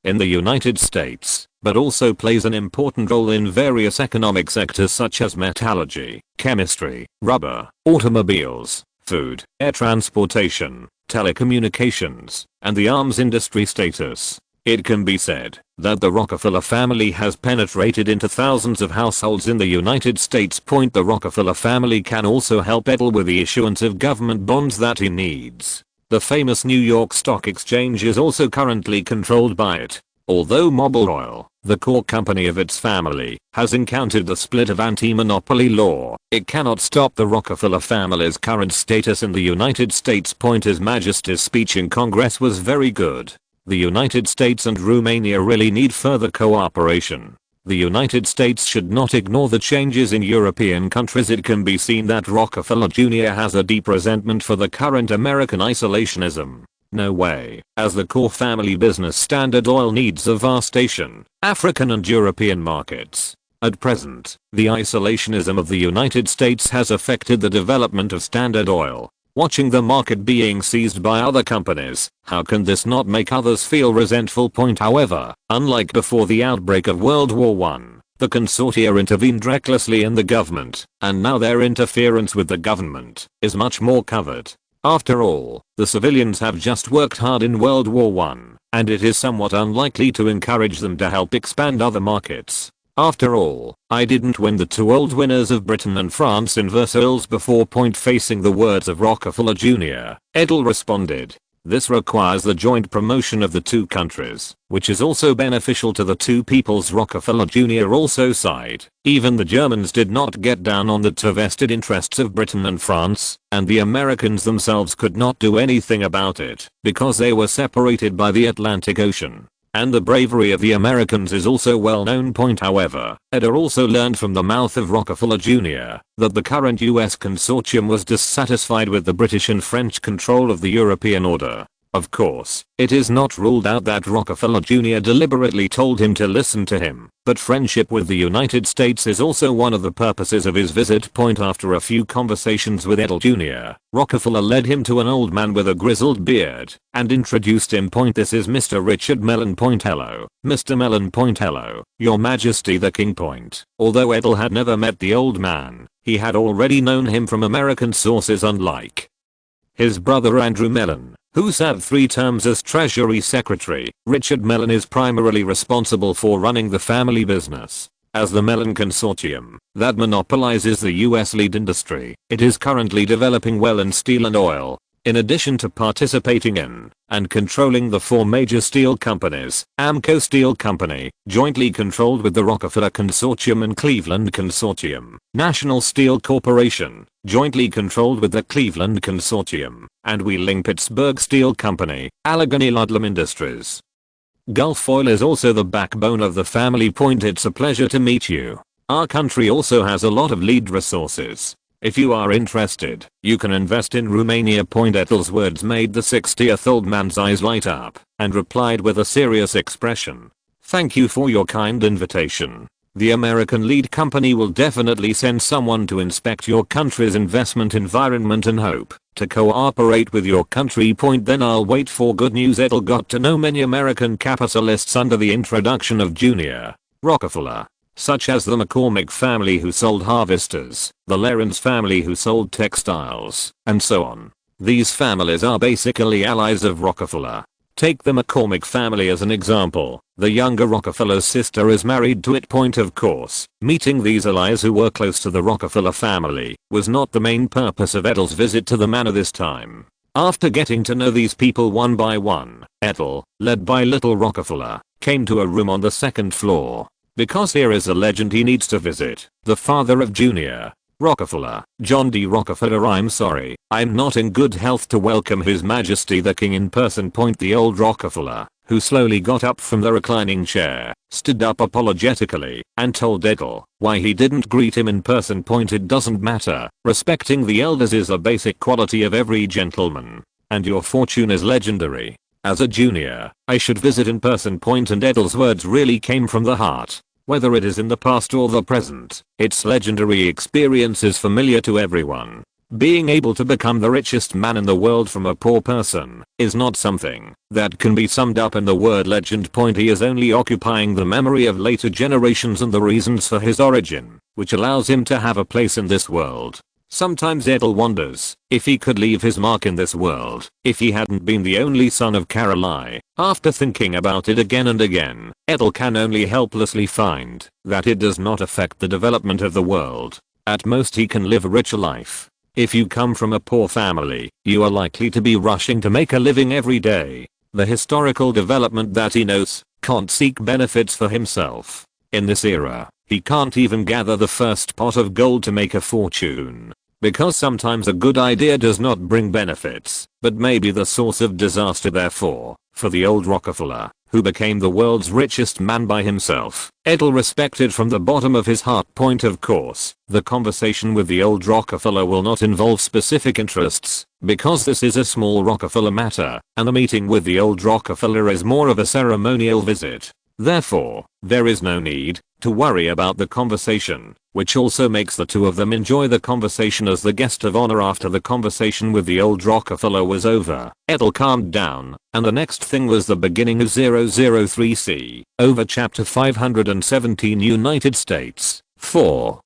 in the United States, but also plays an important role in various economic sectors such as metallurgy, chemistry, rubber, automobiles, food, air transportation, telecommunications, and the arms industry status. It can be said that the Rockefeller family has penetrated into thousands of households in the United States. The Rockefeller family can also help Edel with the issuance of government bonds that he needs. The famous New York Stock Exchange is also currently controlled by it. Although Mobil Oil, the core company of its family, has encountered the split of anti-monopoly law, it cannot stop the Rockefeller family's current status in the United States. His Majesty's speech in Congress was very good. The United States and Romania really need further cooperation. The United States should not ignore the changes in European countries. It can be seen that Rockefeller Jr. has a deep resentment for the current American isolationism. No way, as the core family business Standard Oil needs a vast Asian, African and European markets. At present, the isolationism of the United States has affected the development of Standard Oil. Watching the market being seized by other companies, how can this not make others feel resentful? However, unlike before the outbreak of World War I, the consortia intervened recklessly in the government, and now their interference with the government is much more covered. After all, the civilians have just worked hard in World War I, and it is somewhat unlikely to encourage them to help expand other markets. After all, I didn't win the 2 old winners of Britain and France in Versailles before. Facing the words of Rockefeller Jr., Edel responded, "This requires the joint promotion of the 2 countries, which is also beneficial to the 2 peoples." Rockefeller Jr. also sighed. Even the Germans did not get down on the 2 vested interests of Britain and France, and the Americans themselves could not do anything about it, because they were separated by the Atlantic Ocean. And the bravery of the Americans is also well known. However, Edel also learned from the mouth of Rockefeller Jr. that the current US consortium was dissatisfied with the British and French control of the European order. Of course, it is not ruled out that Rockefeller Jr. deliberately told him to listen to him, but friendship with the United States is also one of the purposes of his visit. After a few conversations with Edel Jr., Rockefeller led him to an old man with a grizzled beard and introduced him. This is Mr. Richard Mellon. Hello, Mr. Mellon. Hello, Your Majesty the King. Although Edel had never met the old man, he had already known him from American sources. Unlike his brother Andrew Mellon, who served 3 terms as Treasury Secretary, Richard Mellon is primarily responsible for running the family business. As the Mellon Consortium, that monopolizes the US lead industry, it is currently developing well in steel and oil. In addition to participating in and controlling the 4 major steel companies, Amco Steel Company, jointly controlled with the Rockefeller Consortium and Cleveland Consortium, National Steel Corporation, jointly controlled with the Cleveland Consortium, and Wheeling-Pittsburgh Steel Company, Allegheny Ludlam Industries. Gulf Oil is also the backbone of the family. It's a pleasure to meet you. Our country also has a lot of lead resources. If you are interested, you can invest in Romania. Edel's words made the 60th old man's eyes light up, and replied with a serious expression, "Thank you for your kind invitation. The American lead company will definitely send someone to inspect your country's investment environment and hope to cooperate with your country. Then I'll wait for good news." Edel got to know many American capitalists under the introduction of Junior Rockefeller, such as the McCormick family who sold harvesters, the Lawrence family who sold textiles, and so on. These families are basically allies of Rockefeller. Take the McCormick family as an example. The younger Rockefeller's sister is married to it. Of course, meeting these allies who were close to the Rockefeller family was not the main purpose of Edel's visit to the manor this time. After getting to know these people one by one, Edel, led by little Rockefeller, came to a room on the 2nd floor. Because here is a legend he needs to visit, the father of Junior Rockefeller, John D. Rockefeller. "I'm sorry, I'm not in good health to welcome His Majesty the King in person." The old Rockefeller, who slowly got up from the reclining chair, stood up apologetically, and told Edel why he didn't greet him in person. It doesn't matter, respecting the elders is a basic quality of every gentleman, and your fortune is legendary. As a junior, I should visit in person. And Edel's words really came from the heart. Whether it is in the past or the present, its legendary experience is familiar to everyone. Being able to become the richest man in the world from a poor person is not something that can be summed up in the word legend. He is only occupying the memory of later generations and the reasons for his origin, which allows him to have a place in this world. Sometimes Edel wonders if he could leave his mark in this world if he hadn't been the only son of Caroline. After thinking about it again and again, Edel can only helplessly find that it does not affect the development of the world. At most he can live a richer life. If you come from a poor family, you are likely to be rushing to make a living every day. The historical development that he knows can't seek benefits for himself. In this era, he can't even gather the first pot of gold to make a fortune. Because sometimes a good idea does not bring benefits, but may be the source of disaster. Therefore, for the old Rockefeller, who became the world's richest man by himself, Edel respected from the bottom of his heart. Of course, the conversation with the old Rockefeller will not involve specific interests, because this is a small Rockefeller matter, and the meeting with the old Rockefeller is more of a ceremonial visit. Therefore, there is no need to worry about the conversation, which also makes the two of them enjoy the conversation as the guest of honor after the conversation with the old Rockefeller was over. Edel calmed down, and the next thing was the beginning of 003C, over chapter 517 United States. 4.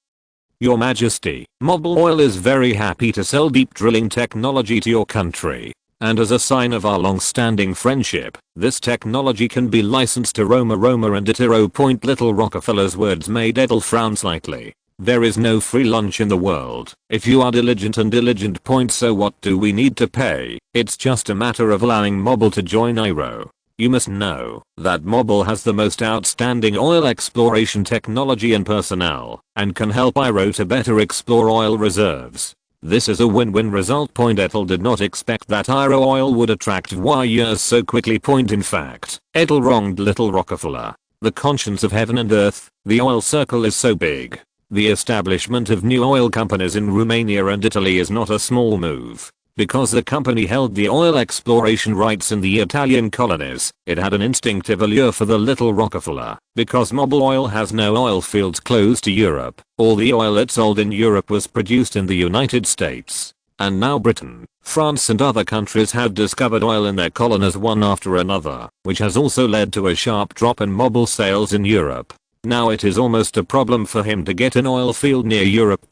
Your Majesty, Mobil Oil is very happy to sell deep drilling technology to your country. And as a sign of our long-standing friendship, this technology can be licensed to Roma and Itero. Little Rockefeller's words made Edel frown slightly. There is no free lunch in the world. If you are diligent and diligent. So what do we need to pay? It's just a matter of allowing Mobil to join IRO. You must know that Mobil has the most outstanding oil exploration technology and personnel, and can help IRO to better explore oil reserves. This is a win-win result. Edel did not expect that IRO oil would attract warriors so quickly. In fact, Edel wronged little Rockefeller. The conscience of heaven and earth, the oil circle is so big. The establishment of new oil companies in Romania and Italy is not a small move. Because the company held the oil exploration rights in the Italian colonies, it had an instinctive allure for the little Rockefeller. Because Mobil Oil has no oil fields close to Europe, all the oil it sold in Europe was produced in the United States. And now Britain, France and other countries have discovered oil in their colonies one after another, which has also led to a sharp drop in Mobil sales in Europe. Now it is almost a problem for him to get an oil field near Europe.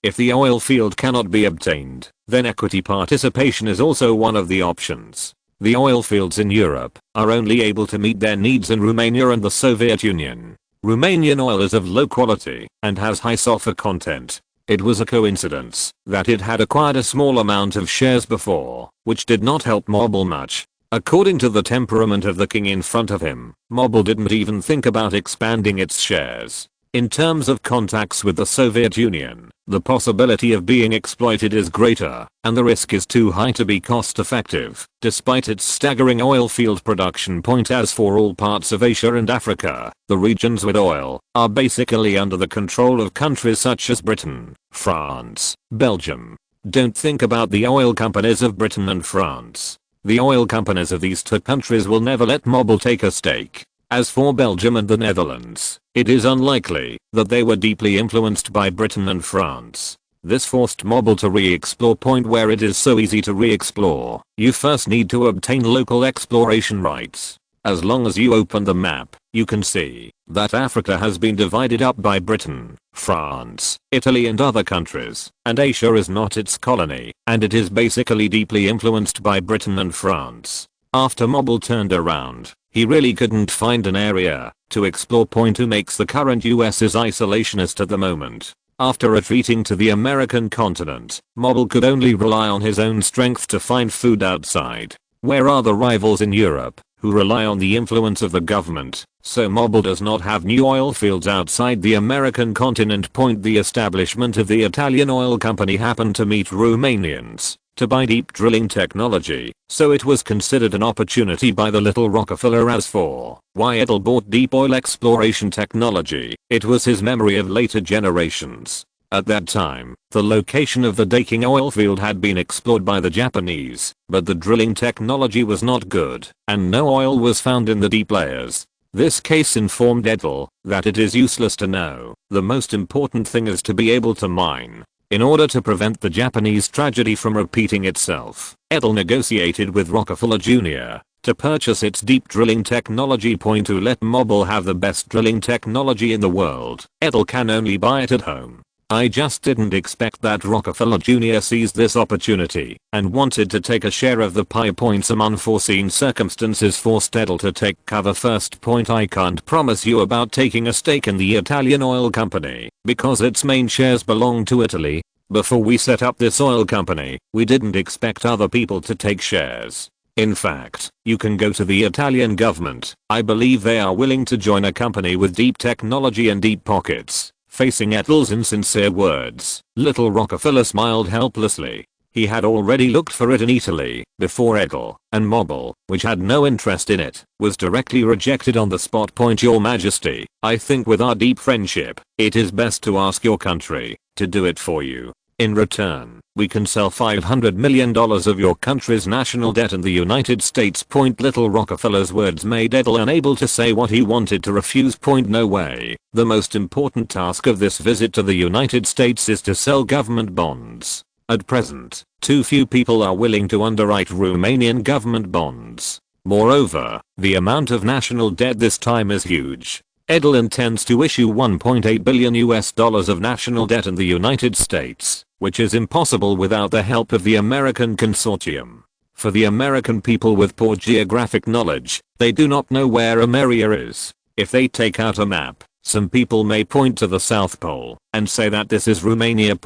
If the oil field cannot be obtained, then equity participation is also one of the options. The oil fields in Europe are only able to meet their needs in Romania and the Soviet Union. Romanian oil is of low quality and has high sulfur content. It was a coincidence that it had acquired a small amount of shares before, which did not help Mobil much. According to the temperament of the king in front of him, Mobil didn't even think about expanding its shares. In terms of contacts with the Soviet Union, the possibility of being exploited is greater, and the risk is too high to be cost effective, despite its staggering oil field production. As for all parts of Asia and Africa, the regions with oil are basically under the control of countries such as Britain, France, Belgium. Don't think about the oil companies of Britain and France. The oil companies of these two countries will never let Mobil take a stake. As for Belgium and the Netherlands, it is unlikely that they were deeply influenced by Britain and France. This forced Mobil to re-explore. Where it is so easy to re-explore, you first need to obtain local exploration rights. As long as you open the map, you can see that Africa has been divided up by Britain, France, Italy and other countries, and Asia is not its colony, and it is basically deeply influenced by Britain and France. After Mobil turned around, he really couldn't find an area to explore. Who makes the current US's isolationist at the moment. After retreating to the American continent, Mobil could only rely on his own strength to find food outside. Where are the rivals in Europe, who rely on the influence of the government? So Mobil does not have new oil fields outside the American continent. The establishment of the Italian oil company happened to meet Romanians to buy deep drilling technology, so it was considered an opportunity by the little Rockefeller. As for why Edel bought deep oil exploration technology, it was his memory of later generations. At that time, the location of the Daking oil field had been explored by the Japanese, but the drilling technology was not good, and no oil was found in the deep layers. This case informed Edel that it is useless to know. The most important thing is to be able to mine. In order to prevent the Japanese tragedy from repeating itself, Edel negotiated with Rockefeller Jr. to purchase its deep drilling technology. To let Mobil have the best drilling technology in the world, Edel can only buy it at home. I just didn't expect that Rockefeller Jr. seized this opportunity and wanted to take a share of the pie. Some unforeseen circumstances forced Edel to take cover first. I can't promise you about taking a stake in the Italian oil company because its main shares belong to Italy. Before we set up this oil company, we didn't expect other people to take shares. In fact, you can go to the Italian government. I believe they are willing to join a company with deep technology and deep pockets. Facing Edel's insincere words, little Rockefeller smiled helplessly. He had already looked for it in Italy before Edel, and Mobil, which had no interest in it, was directly rejected on the spot. Your Majesty, I think with our deep friendship, it is best to ask your country to do it for you. In return, we can sell $500 million of your country's national debt and the United States. Little Rockefeller's words made Edel unable to say what he wanted to refuse. No way. The most important task of this visit to the United States is to sell government bonds. At present, too few people are willing to underwrite Romanian government bonds. Moreover, the amount of national debt this time is huge. Edel intends to issue $1.8 billion of national debt in the United States, which is impossible without the help of the American consortium. For the American people with poor geographic knowledge, they do not know where America is. If they take out a map, some people may point to the South Pole and say that this is Romania.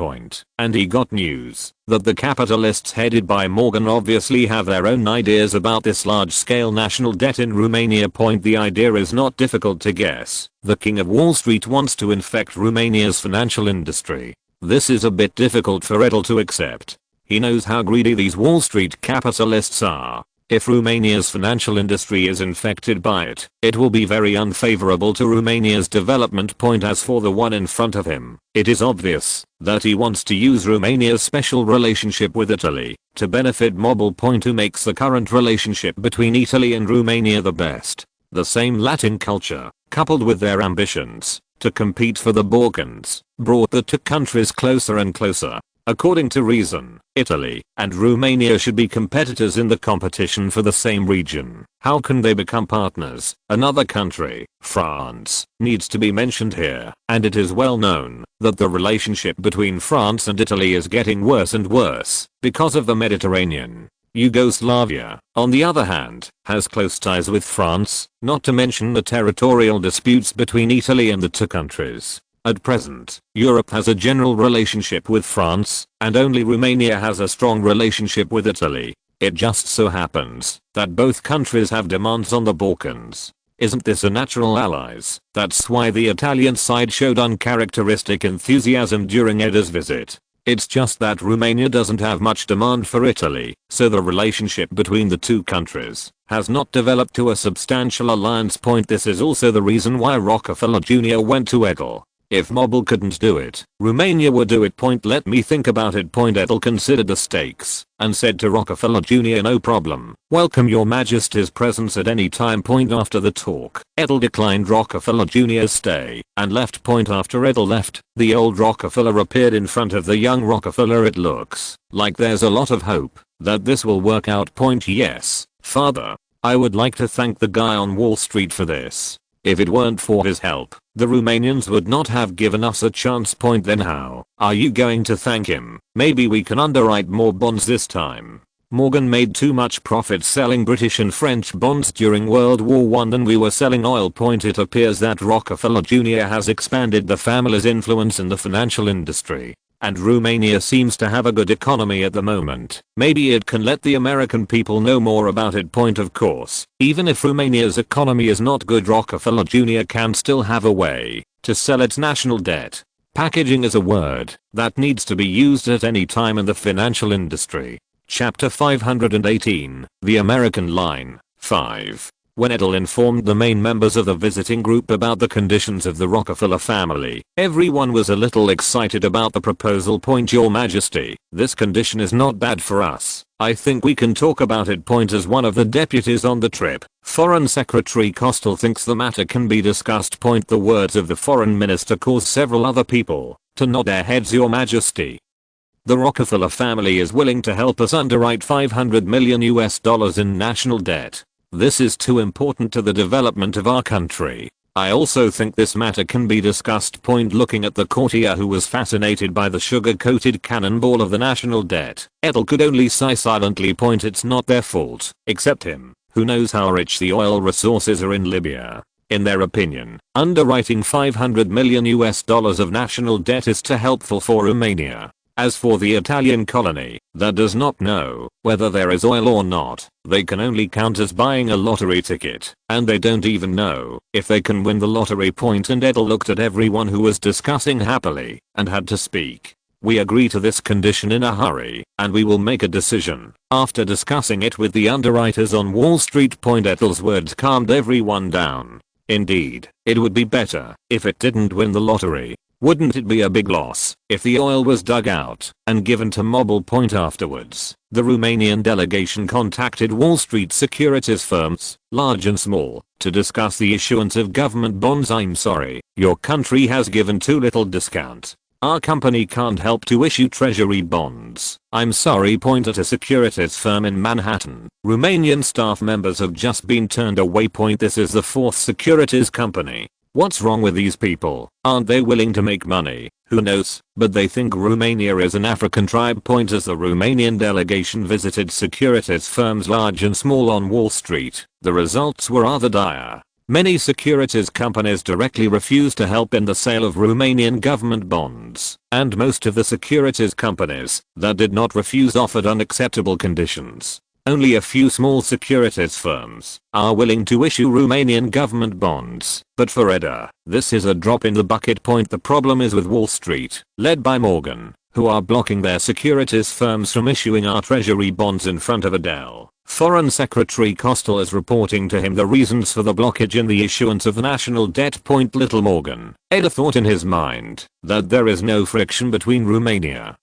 And he got news that the capitalists headed by Morgan obviously have their own ideas about this large-scale national debt in Romania. The idea is not difficult to guess. The King of Wall Street wants to infect Romania's financial industry. This is a bit difficult for Edel to accept. He knows how greedy these Wall Street capitalists are. If Romania's financial industry is infected by it, it will be very unfavorable to Romania's development. As for the one in front of him, it is obvious that he wants to use Romania's special relationship with Italy to benefit Mobile. Who makes the current relationship between Italy and Romania the best. The same Latin culture, coupled with their ambitions to compete for the Balkans, brought the two countries closer and closer. According to reason, Italy and Romania should be competitors in the competition for the same region. How can they become partners? Another country, France, needs to be mentioned here, and it is well known that the relationship between France and Italy is getting worse and worse because of the Mediterranean. Yugoslavia, on the other hand, has close ties with France, not to mention the territorial disputes between Italy and the two countries. At present, Europe has a general relationship with France, and only Romania has a strong relationship with Italy. It just so happens that both countries have demands on the Balkans. Isn't this a natural allies? That's why the Italian side showed uncharacteristic enthusiasm during Edel's visit. It's just that Romania doesn't have much demand for Italy, so the relationship between the two countries has not developed to a substantial alliance. This is also the reason why Rockefeller Jr. went to Edel. If Mobile couldn't do it, Romania would do it. Let me think about it. Edel considered the stakes and said to Rockefeller Jr. no problem, welcome your majesty's presence at any time. After the talk, Edel declined Rockefeller Jr.'s stay and left. After Edel left, the old Rockefeller appeared in front of the young Rockefeller. It looks like there's a lot of hope that this will work out. Yes, father, I would like to thank the guy on Wall Street for this. If it weren't for his help, the Romanians would not have given us a chance. Then how are you going to thank him? Maybe we can underwrite more bonds this time. Morgan made too much profit selling British and French bonds during World War I than we were selling oil. It appears that Rockefeller Jr. has expanded the family's influence in the financial industry. And Romania seems to have a good economy at the moment. Maybe it can let the American people know more about it. Of course, even if Romania's economy is not good, Rockefeller Jr. can still have a way to sell its national debt. Packaging is a word that needs to be used at any time in the financial industry. Chapter 518, The American Line, 5. When Edel informed the main members of the visiting group about the conditions of the Rockefeller family, everyone was a little excited about the proposal. Your Majesty, this condition is not bad for us. I think we can talk about it. As one of the deputies on the trip, Foreign Secretary Kostel thinks the matter can be discussed. The words of the foreign minister caused several other people to nod their heads. Your Majesty. The Rockefeller family is willing to help us underwrite $500 million in national debt. This is too important to the development of our country. I also think this matter can be discussed. Looking at the courtier who was fascinated by the sugar-coated cannonball of the national debt, Edel could only sigh silently. It's not their fault, except him, who knows how rich the oil resources are in Libya. In their opinion, underwriting $500 million of national debt is too helpful for Romania. As for the Italian colony, that does not know whether there is oil or not, they can only count as buying a lottery ticket, and they don't even know if they can win the lottery. And Edel looked at everyone who was discussing happily and had to speak. We agree to this condition in a hurry, and we will make a decision after discussing it with the underwriters on Wall Street. Edel's words calmed everyone down. Indeed, it would be better if it didn't win the lottery. Wouldn't it be a big loss if the oil was dug out and given to Mobile Point afterwards? The Romanian delegation contacted Wall Street securities firms, large and small, to discuss the issuance of government bonds. I'm sorry, your country has given too little discount. Our company can't help to issue treasury bonds. I'm sorry. Point at a securities firm in Manhattan. Romanian staff members have just been turned away. Point. This is the fourth securities company. What's wrong with these people? Aren't they willing to make money? Who knows, but they think Romania is an African tribe. Point. As the Romanian delegation visited securities firms large and small on Wall Street, the results were rather dire. Many securities companies directly refused to help in the sale of Romanian government bonds, and most of the securities companies that did not refuse offered unacceptable conditions. Only a few small securities firms are willing to issue Romanian government bonds, but for Edel, this is a drop in the bucket. Point. The problem is with Wall Street, led by Morgan, who are blocking their securities firms from issuing our treasury bonds in front of Edel. Foreign Secretary Kostel is reporting to him the reasons for the blockage in the issuance of national debt. Point. Little Morgan, Edel thought in his mind that there is no friction between Romania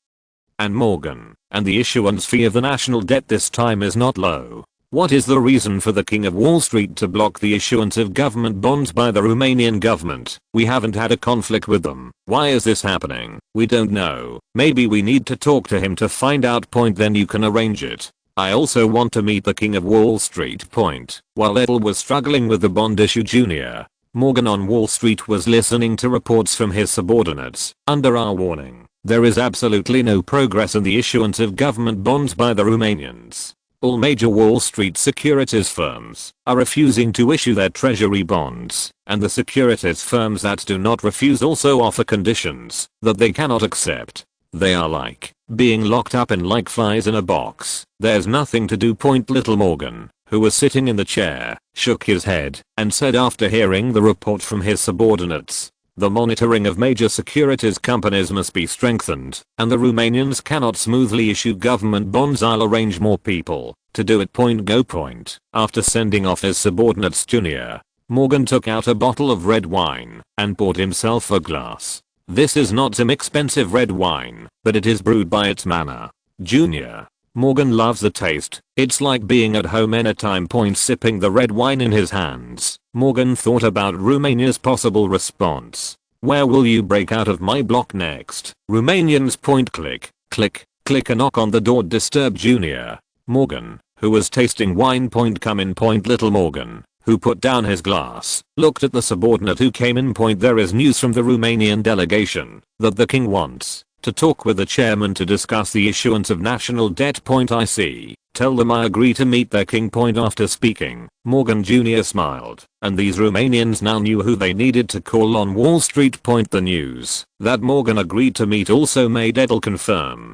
and Morgan, and the issuance fee of the national debt this time is not low. What is the reason for the King of Wall Street to block the issuance of government bonds by the Romanian government? We haven't had a conflict with them. Why is this happening? We don't know. Maybe we need to talk to him to find out. Point. Then you can arrange it. I also want to meet the King of Wall Street. Point. While Edel was struggling with the bond issue, Jr. Morgan on Wall Street was listening to reports from his subordinates. Under our warning, there is absolutely no progress in the issuance of government bonds by the Romanians. All major Wall Street securities firms are refusing to issue their treasury bonds, and the securities firms that do not refuse also offer conditions that they cannot accept. They are like being locked up in like flies in a box. There's nothing to do. Point. Little Morgan, who was sitting in the chair, shook his head and said after hearing the report from his subordinates, the monitoring of major securities companies must be strengthened, and the Romanians cannot smoothly issue government bonds. I'll arrange more people to do it. Point. Go. Point. After sending off his subordinates, Jr. Morgan took out a bottle of red wine and poured himself a glass. This is not some expensive red wine, but it is brewed by its manner. Jr. Morgan loves the taste. It's like being at home anytime. Point. Sipping the red wine in his hands, Morgan thought about Romania's possible response. Where will you break out of my block next? Romanians. Point. Click, click, click. A knock on the door disturbed Jr. Morgan, who was tasting wine. Point. Come in. Point. Little Morgan, who put down his glass, looked at the subordinate who came in. Point. There is news from the Romanian delegation that the king wants to talk with the chairman to discuss the issuance of national debt. Point. I see. Tell them I agree to meet their king. Point. After speaking, Morgan Jr. smiled, and these Romanians now knew who they needed to call on Wall Street. Point. The news that Morgan agreed to meet also made Edel confirm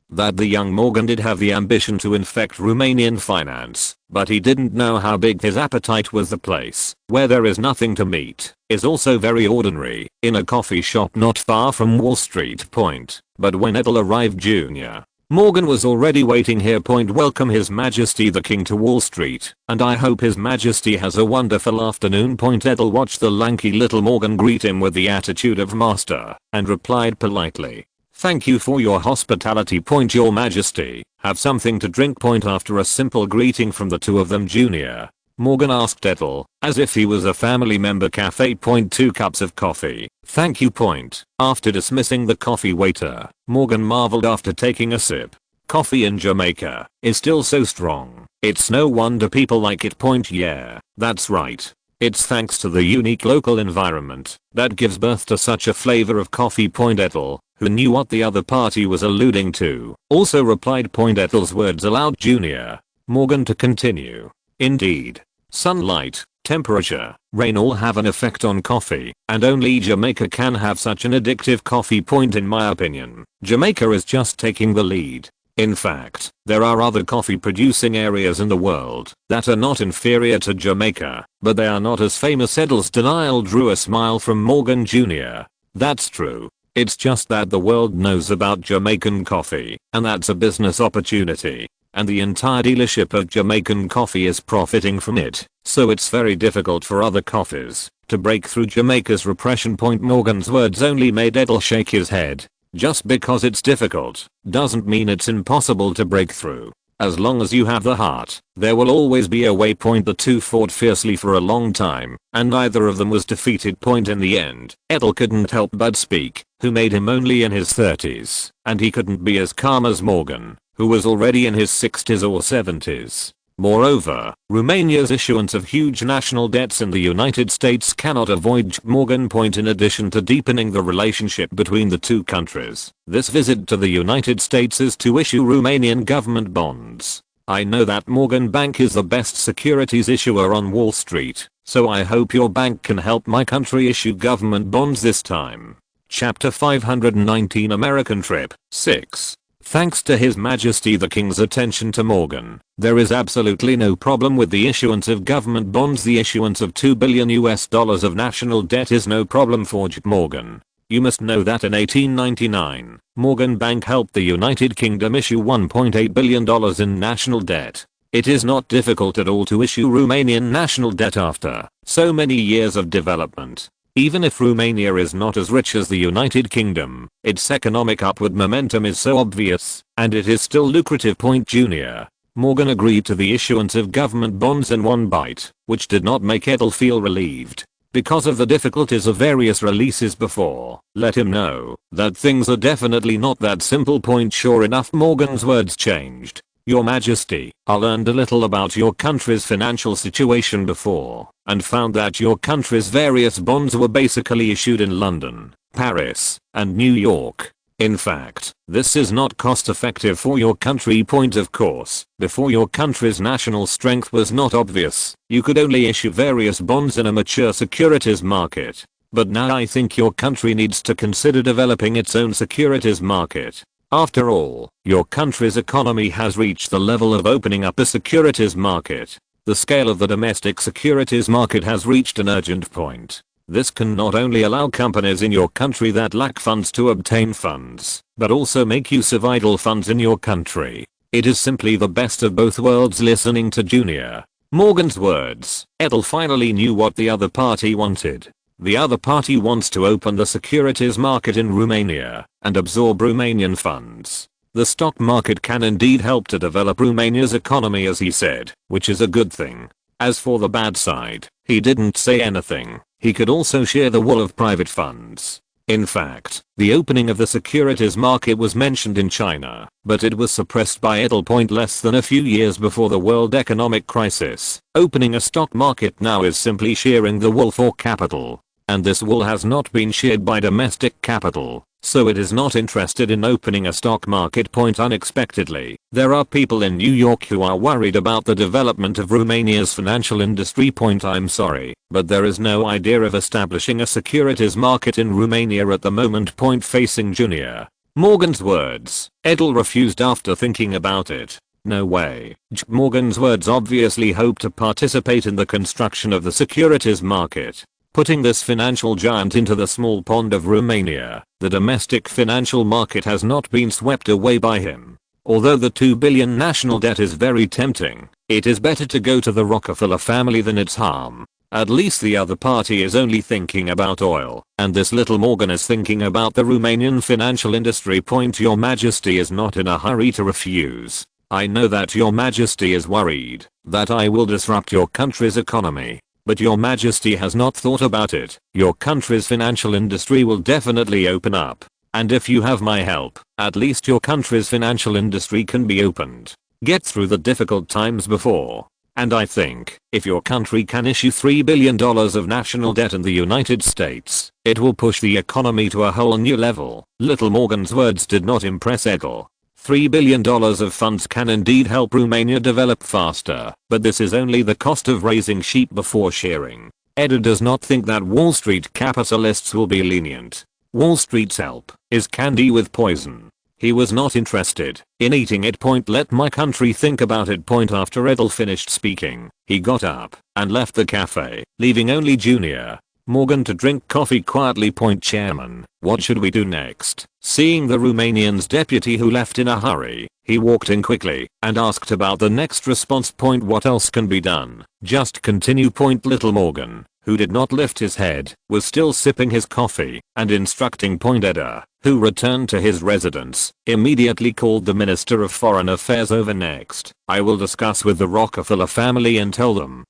that the young Morgan did have the ambition to infect Romanian finance, but he didn't know how big his appetite was. The place where there is nothing to meet is also very ordinary, in a coffee shop not far from Wall Street. Point. But when Edel arrived, Jr. Morgan was already waiting here. Point. Welcome His Majesty the King to Wall Street, and I hope His Majesty has a wonderful afternoon. Point. Edel watched the lanky little Morgan greet him with the attitude of master, and replied politely, "Thank you for your hospitality." Point. Your Majesty, have something to drink. Point. After a simple greeting from the two of them, Jr. Morgan asked Edel, as if he was a family member, cafe. Point. 2 cups of coffee. Thank you. Point. After dismissing the coffee waiter, Morgan marveled after taking a sip. Coffee in Jamaica is still so strong. It's no wonder people like it. Point. Yeah, that's right. It's thanks to the unique local environment that gives birth to such a flavor of coffee. Point. Edel, who knew what the other party was alluding to, also replied. Point. Edel's words allowed Jr. Morgan to continue. Indeed, sunlight, temperature, rain all have an effect on coffee, and only Jamaica can have such an addictive coffee. Point. In my opinion, Jamaica is just taking the lead. In fact, there are other coffee producing areas in the world that are not inferior to Jamaica, but they are not as famous. Edel's denial drew a smile from Morgan Jr. That's true. It's just that the world knows about Jamaican coffee, and that's a business opportunity. and the entire dealership of Jamaican coffee is profiting from it, so it's very difficult for other coffees to break through Jamaica's repression point. Morgan's words only made Edel shake his head. Just because it's difficult doesn't mean it's impossible to break through. As long as you have the heart, there will always be a way. The two fought fiercely for a long time, and neither of them was defeated. In the end, Edel couldn't help but speak, who made him only in his 30s, and he couldn't be as calm as Morgan, who was already in his 60s or 70s. Moreover, Romania's issuance of huge national debts in the United States cannot avoid Morgan. In addition to deepening the relationship between the two countries, this visit to the United States is to issue Romanian government bonds. I know that Morgan Bank is the best securities issuer on Wall Street, so I hope your bank can help my country issue government bonds this time. Chapter 519 American Trip 6. Thanks to His Majesty the King's attention to Morgan, there is absolutely no problem with the issuance of government bonds. The issuance of $2 billion of national debt is no problem for Morgan. You must know that in 1899, Morgan Bank helped the United Kingdom issue $1.8 billion in national debt. It is not difficult at all to issue Romanian national debt after so many years of development. Even if Romania is not as rich as the United Kingdom, its economic upward momentum is so obvious, and it is still lucrative. Junior. Morgan agreed to the issuance of government bonds in one bite, which did not make Edel feel relieved. Because of the difficulties of various releases before, let him know that things are definitely not that simple. Sure enough, Morgan's words changed. Your Majesty, I learned a little about your country's financial situation before, and found that your country's various bonds were basically issued in London, Paris, and New York. In fact, this is not cost effective for your country. Of course, before your country's national strength was not obvious, you could only issue various bonds in a mature securities market. But now I think your country needs to consider developing its own securities market. After all, your country's economy has reached the level of opening up a securities market. The scale of the domestic securities market has reached an urgent point. This can not only allow companies in your country that lack funds to obtain funds, but also make use of idle funds in your country. It is simply the best of both worlds. Listening to Junior Morgan's words, Edel finally knew what the other party wanted. The other party wants to open the securities market in Romania and absorb Romanian funds. The stock market can indeed help to develop Romania's economy, as he said, which is a good thing. As for the bad side, he didn't say anything. He could also share the wool of private funds. In fact, the opening of the securities market was mentioned in China, but it was suppressed by Edel. Less than a few years before the world economic crisis, opening a stock market now is simply sharing the wool for capital. And this wool has not been shared by domestic capital, so it is not interested in opening a stock market. Unexpectedly, there are people in New York who are worried about the development of Romania's financial industry. I'm sorry, but there is no idea of establishing a securities market in Romania at the moment. Facing Junior Morgan's words, Edel refused after thinking about it. No way. Morgan's words obviously hope to participate in the construction of the securities market. Putting this financial giant into the small pond of Romania, the domestic financial market has not been swept away by him. Although the $2 billion national debt is very tempting, it is better to go to the Rockefeller family than its harm. At least the other party is only thinking about oil, and this little Morgan is thinking about the Romanian financial industry. Your Majesty is not in a hurry to refuse. I know that your Majesty is worried that I will disrupt your country's economy. But your Majesty has not thought about it. Your country's financial industry will definitely open up. And if you have my help, at least your country's financial industry can be opened. Get through the difficult times before. And I think, if your country can issue $3 billion of national debt in the United States, it will push the economy to a whole new level. Little Morgan's words did not impress Edel. $3 billion of funds can indeed help Romania develop faster, but this is only the cost of raising sheep before shearing. Edel does not think that Wall Street capitalists will be lenient. Wall Street's help is candy with poison. He was not interested in eating it. Let my country think about it. After Edel finished speaking, he got up and left the cafe, leaving only Junior Morgan to drink coffee quietly. Point chairman, what should we do next? Seeing the Romanian's deputy who left in a hurry, he walked in quickly and asked about the next response. Point what else can be done? Just continue. Point little Morgan, who did not lift his head, was still sipping his coffee and instructing. Point Edel, who returned to his residence, immediately called the Minister of Foreign Affairs over. Next, I will discuss with the Rockefeller family and tell them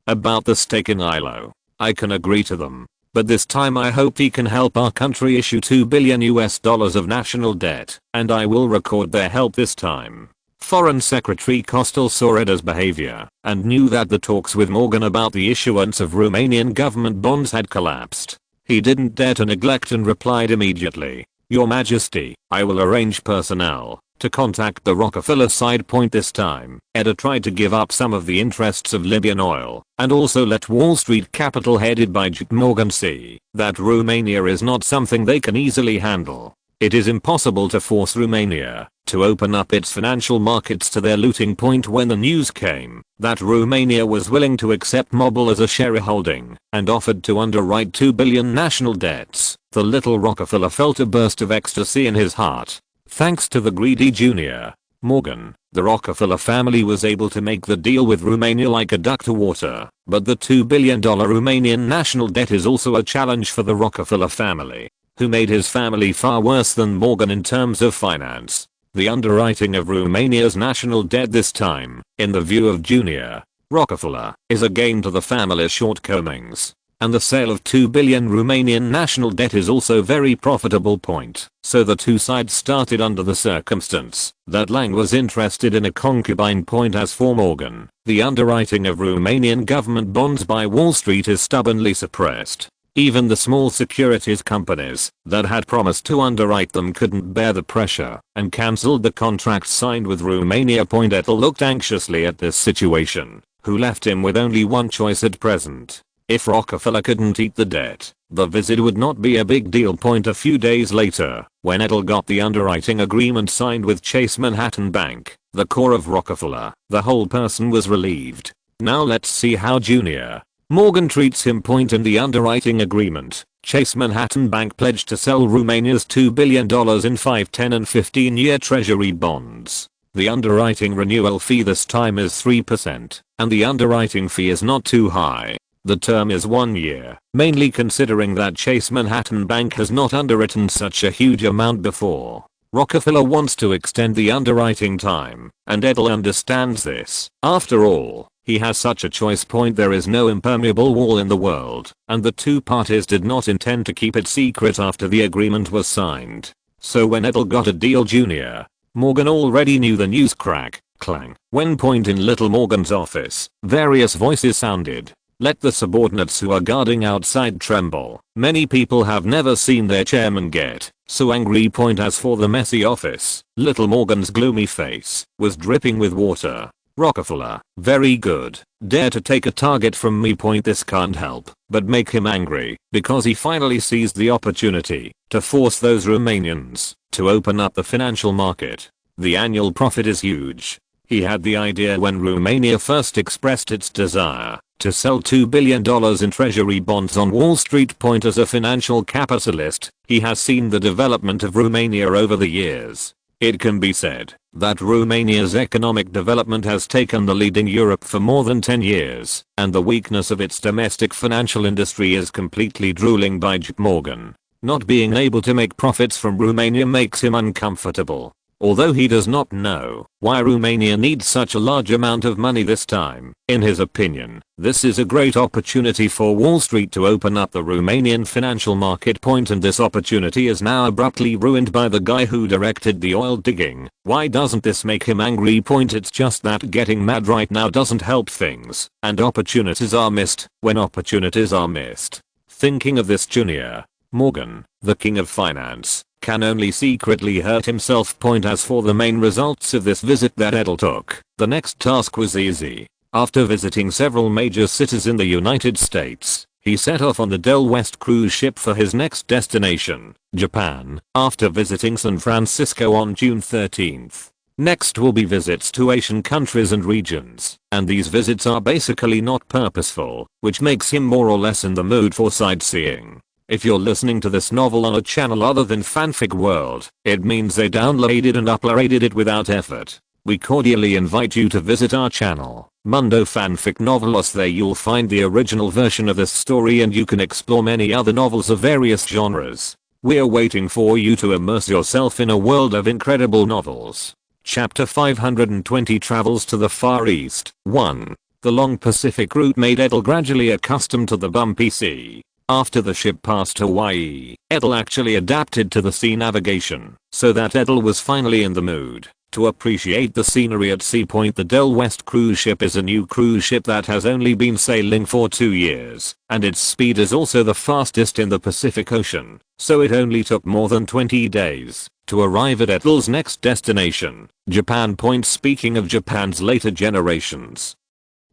about the stake in ILO. I can agree to them, but this time I hope he can help our country issue $2 billion of national debt, and I will record their help this time. Foreign Secretary Costel saw Edel's behavior and knew that the talks with Morgan about the issuance of Romanian government bonds had collapsed. He didn't dare to neglect and replied immediately, Your Majesty, I will arrange personnel to contact the Rockefeller side. Point this time, Edel tried to give up some of the interests of Libyan oil and also let Wall Street capital headed by JP Morgan see that Romania is not something they can easily handle. It is impossible to force Romania to open up its financial markets to their looting. Point when the news came that Romania was willing to accept Mobil as a shareholding and offered to underwrite $2 billion national debts, the little Rockefeller felt a burst of ecstasy in his heart. Thanks to the greedy Junior Morgan, the Rockefeller family was able to make the deal with Romania like a duck to water, but the $2 billion Romanian national debt is also a challenge for the Rockefeller family, who made his family far worse than Morgan in terms of finance. The underwriting of Romania's national debt this time, in the view of Junior Rockefeller, is a gain to the family's shortcomings. And the sale of $2 billion Romanian national debt is also very profitable. Point. So the two sides started under the circumstance that Lang was interested in a concubine. Point as for Morgan, the underwriting of Romanian government bonds by Wall Street is stubbornly suppressed. Even the small securities companies that had promised to underwrite them couldn't bear the pressure and cancelled the contracts signed with Romania. Point Edel looked anxiously at this situation, who left him with only one choice at present. If Rockefeller couldn't eat the debt, the visit would not be a big deal. Point a few days later, when Edel got the underwriting agreement signed with Chase Manhattan Bank, the core of Rockefeller, the whole person was relieved. Now let's see how Junior Morgan treats him. Point in the underwriting agreement, Chase Manhattan Bank pledged to sell Romania's $2 billion in 5, 10 and 15-year treasury bonds. The underwriting renewal fee this time is 3%, and the underwriting fee is not too high. The term is 1 year, mainly considering that Chase Manhattan Bank has not underwritten such a huge amount before. Rockefeller wants to extend the underwriting time, and Edel understands this. After all, he has such a choice. Point there is no impermeable wall in the world, and the two parties did not intend to keep it secret after the agreement was signed. So when Edel got a deal, Junior Morgan already knew the news. Clang. When Point in little Morgan's office, various voices sounded. Let the subordinates who are guarding outside tremble. Many people have never seen their chairman get so angry. Point as for the messy office, little Morgan's gloomy face was dripping with water. Rockefeller, very good. Dare to take a target from me. Point this can't help but make him angry because he finally seized the opportunity to force those Romanians to open up the financial market. The annual profit is huge. He had the idea when Romania first expressed its desire to sell $2 billion in treasury bonds on Wall Street. Point as a financial capitalist, he has seen the development of Romania over the years. It can be said that Romania's economic development has taken the lead in Europe for more than 10 years, and the weakness of its domestic financial industry is completely drooling by JP Morgan. Not being able to make profits from Romania makes him uncomfortable. Although he does not know why Romania needs such a large amount of money this time, in his opinion, this is a great opportunity for Wall Street to open up the Romanian financial market. Point and this opportunity is now abruptly ruined by the guy who directed the oil digging. Why doesn't this make him angry? Point it's just that getting mad right now doesn't help things, and opportunities are missed when opportunities are missed. Thinking of this, Junior Morgan, the king of finance, can only secretly hurt himself. Point as for the main results of this visit that Edel took, the next task was easy. After visiting several major cities in the United States, he set off on the Del West cruise ship for his next destination, Japan, after visiting San Francisco on June 13th. Next will be visits to Asian countries and regions, and these visits are basically not purposeful, which makes him more or less in the mood for sightseeing. If you're listening to this novel on a channel other than Fanfic World, it means they downloaded and uploaded it without effort. We cordially invite you to visit our channel, Mundo Fanfic Novelos. There you'll find the original version of this story and you can explore many other novels of various genres. We're waiting for you to immerse yourself in a world of incredible novels. Chapter 520 Travels to the Far East. 1. The long Pacific route made Edel gradually accustomed to the bumpy sea. After the ship passed Hawaii, Edel actually adapted to the sea navigation, so that Edel was finally in the mood to appreciate the scenery at sea. The Del West cruise ship is a new cruise ship that has only been sailing for 2 years, and its speed is also the fastest in the Pacific Ocean, so it only took more than 20 days to arrive at Edel's next destination, Japan. Speaking of Japan's later generations,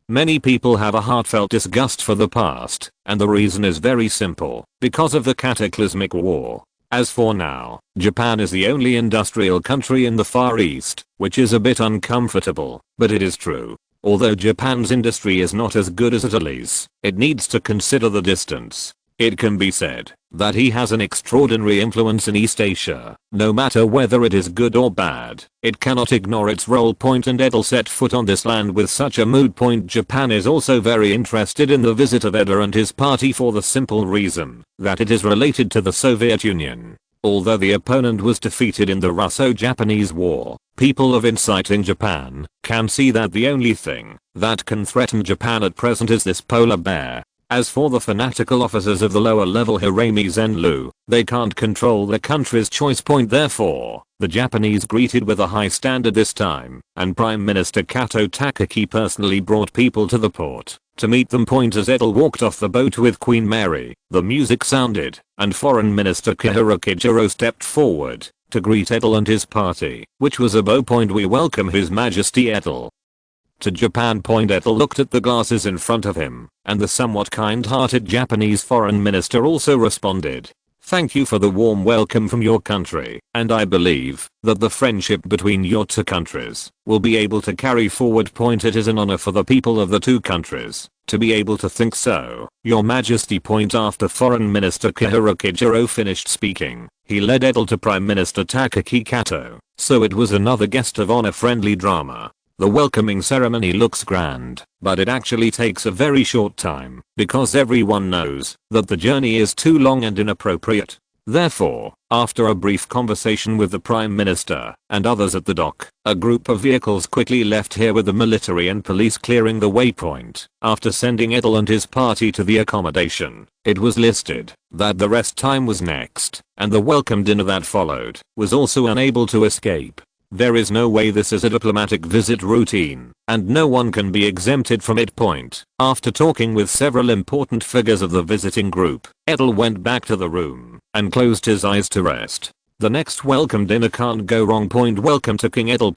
many people have a heartfelt disgust for the past, and the reason is very simple, because of the cataclysmic war. As for now, Japan is the only industrial country in the Far East, which is a bit uncomfortable, but it is true. Although Japan's industry is not as good as Italy's, it needs to consider the distance. It can be said that he has an extraordinary influence in East Asia. No matter whether it is good or bad, it cannot ignore its role. And Edel set foot on this land with such a mood. Japan is also very interested in the visit of Edel and his party for the simple reason that it is related to the Soviet Union. Although the opponent was defeated in the Russo-Japanese War, people of insight in Japan can see that the only thing that can threaten Japan at present is this polar bear. As for the fanatical officers of the lower level Hiramis and Lu, they can't control their country's choice. Therefore, the Japanese greeted with a high standard this time, and Prime Minister Kato Takaki personally brought people to the port to meet them. As Edel walked off the boat with Queen Mary, the music sounded, and Foreign Minister Kihiro stepped forward to greet Edel and his party, which was a bow. We welcome His Majesty Edel to Japan. Edel looked at the glasses in front of him, and the somewhat kind-hearted Japanese foreign minister also responded. Thank you for the warm welcome from your country, and I believe that the friendship between your two countries will be able to carry forward. It is an honor for the people of the two countries to be able to think so, Your Majesty. After Foreign Minister Kihiro finished speaking, he led Edel to Prime Minister Takaki Kato, so it was another guest of honor friendly drama. The welcoming ceremony looks grand, but it actually takes a very short time, because everyone knows that the journey is too long and inappropriate. Therefore, after a brief conversation with the Prime Minister and others at the dock, a group of vehicles quickly left here with the military and police clearing the waypoint. After sending Edel and his party to the accommodation, it was listed that the rest time was next, and the welcome dinner that followed was also unable to escape. There is no way this is a diplomatic visit routine, and no one can be exempted from it. After talking with several important figures of the visiting group, Edel went back to the room and closed his eyes to rest. The next welcome dinner can't go wrong. Welcome to King Edel.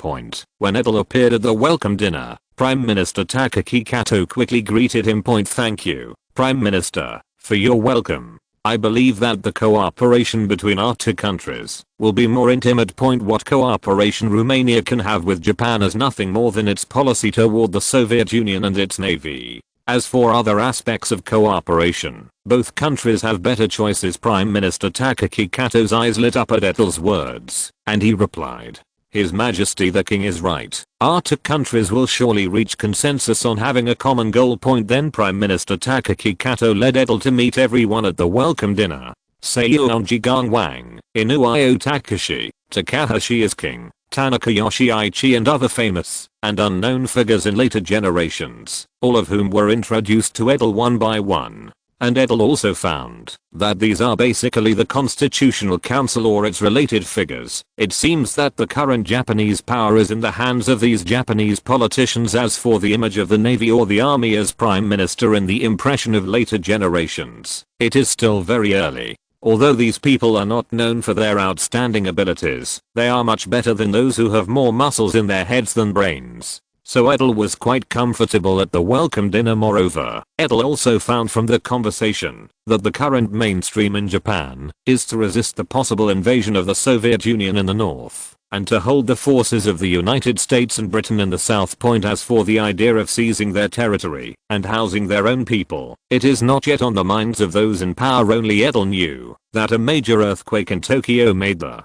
When Edel appeared at the welcome dinner, Prime Minister Takaki Kato quickly greeted him. Thank you, Prime Minister, for your welcome. I believe that the cooperation between our two countries will be more intimate. What cooperation Romania can have with Japan is nothing more than its policy toward the Soviet Union and its navy. As for other aspects of cooperation, both countries have better choices. Prime Minister Takaki Kato's eyes lit up at Edel's words, and he replied, His Majesty the King is right. Our two countries will surely reach consensus on having a common goal. Then Prime Minister Takaki Kato led Edel to meet everyone at the welcome dinner. Seiyonji Gangwang, Inuyo Takashi, Takahashi is king, Tanaka Yoshiichi and other famous and unknown figures in later generations, all of whom were introduced to Edel one by one. And Edel also found that these are basically the Constitutional Council or its related figures. It seems that the current Japanese power is in the hands of these Japanese politicians. As for the image of the Navy or the Army as Prime Minister in the impression of later generations, it is still very early. Although these people are not known for their outstanding abilities, they are much better than those who have more muscles in their heads than brains. So Edel was quite comfortable at the welcome dinner. Moreover, Edel also found from the conversation that the current mainstream in Japan is to resist the possible invasion of the Soviet Union in the north. and to hold the forces of the United States and Britain in the South Point. As for the idea of seizing their territory and housing their own people, it is not yet on the minds of those in power. Only Edel knew that a major earthquake in Tokyo made the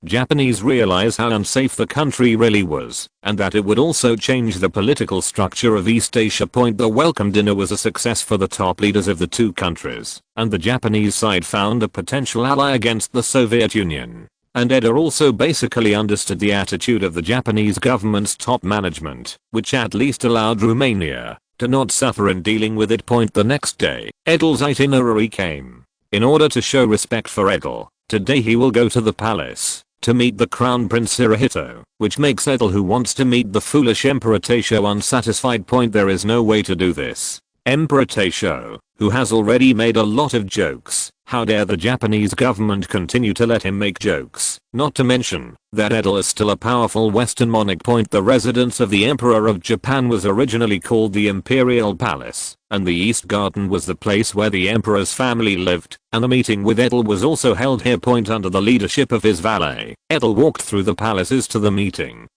Japanese realize how unsafe the country really was, and that it would also change the political structure of East Asia. The welcome dinner was a success for the top leaders of the two countries, and the Japanese side found a potential ally against the Soviet Union. And Edel also basically understood the attitude of the Japanese government's top management, which at least allowed Romania to not suffer in dealing with it. The next day, Edel's itinerary came. In order to show respect for Edel, today he will go to the palace to meet the Crown Prince Hirohito, which makes Edel, who wants to meet the foolish Emperor Taisho, unsatisfied. There is no way to do this. Emperor Taisho, who has already made a lot of jokes, how dare the Japanese government continue to let him make jokes? Not to mention that Edel is still a powerful Western monarch. The residence of the Emperor of Japan was originally called the Imperial Palace, and the East Garden was the place where the Emperor's family lived, and the meeting with Edel was also held here. Under the leadership of his valet, Edel walked through the palaces to the meeting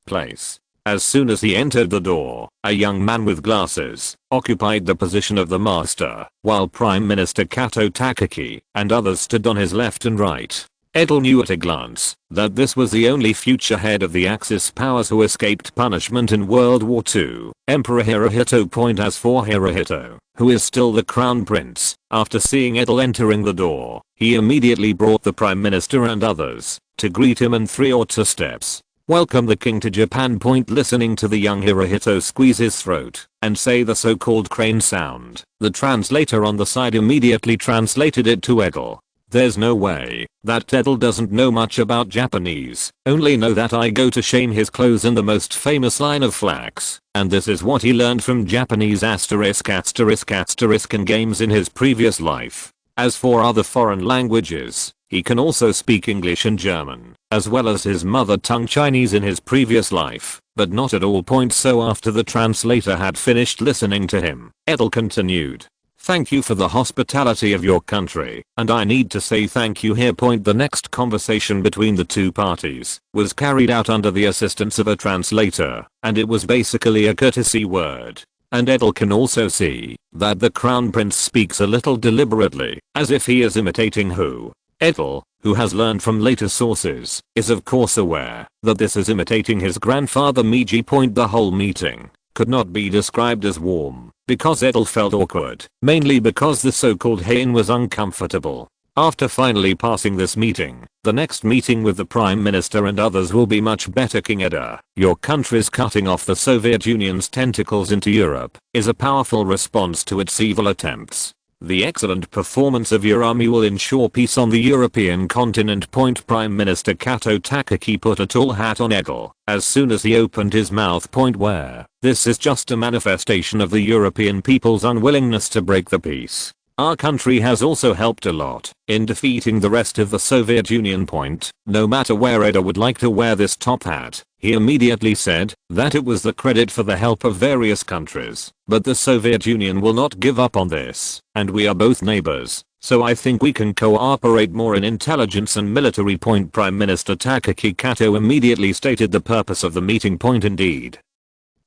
place. As soon as he entered the door, a young man with glasses occupied the position of the master, while Prime Minister Kato Takaki and others stood on his left and right. Edel knew at a glance that this was the only future head of the Axis powers who escaped punishment in World War II, Emperor Hirohito. As for Hirohito, who is still the crown prince, after seeing Edel entering the door, he immediately brought the Prime Minister and others to greet him in 3 or 2 steps. Welcome the king to Japan. Listening to the young Hirohito squeeze his throat and say the so-called crane sound, the translator on the side immediately translated it to Edel. There's no way that Edel doesn't know much about Japanese, only know that I go to shame his clothes in the most famous line of flax, and this is what he learned from Japanese and games in his previous life. As for other foreign languages, he can also speak English and German, as well as his mother tongue Chinese in his previous life, but not at all. So after the translator had finished listening to him, Edel continued. Thank you for the hospitality of your country, and I need to say thank you here. The next conversation between the two parties was carried out under the assistance of a translator, and it was basically a courtesy word. And Edel can also see that the crown prince speaks a little deliberately, as if he is imitating who? Edel, who has learned from later sources, is of course aware that this is imitating his grandfather Meiji. The whole meeting could not be described as warm, because Edel felt awkward, mainly because the so-called Heian was uncomfortable. After finally passing this meeting, the next meeting with the Prime Minister and others will be much better. King Edda, your country's cutting off the Soviet Union's tentacles into Europe is a powerful response to its evil attempts. The excellent performance of your army will ensure peace on the European continent. Prime Minister Kato Takaki put a tall hat on Edel as soon as he opened his mouth. Where this is just a manifestation of the European people's unwillingness to break the peace. Our country has also helped a lot in defeating the rest of the Soviet Union. No matter where Edel would like to wear this top hat, he immediately said that it was the credit for the help of various countries, but the Soviet Union will not give up on this, and we are both neighbors, so I think we can cooperate more in intelligence and military. Prime Minister Takaki Kato immediately stated the purpose of the meeting. Indeed,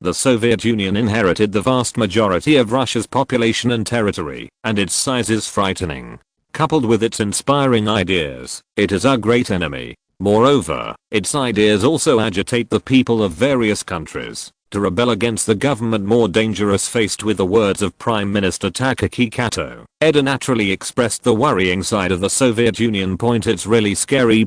the Soviet Union inherited the vast majority of Russia's population and territory, and its size is frightening. Coupled with its inspiring ideas, it is our great enemy. Moreover, its ideas also agitate the people of various countries to rebel against the government more dangerous. Faced with the words of Prime Minister Takaki Kato, Edda naturally expressed the worrying side of the Soviet Union. It's really scary.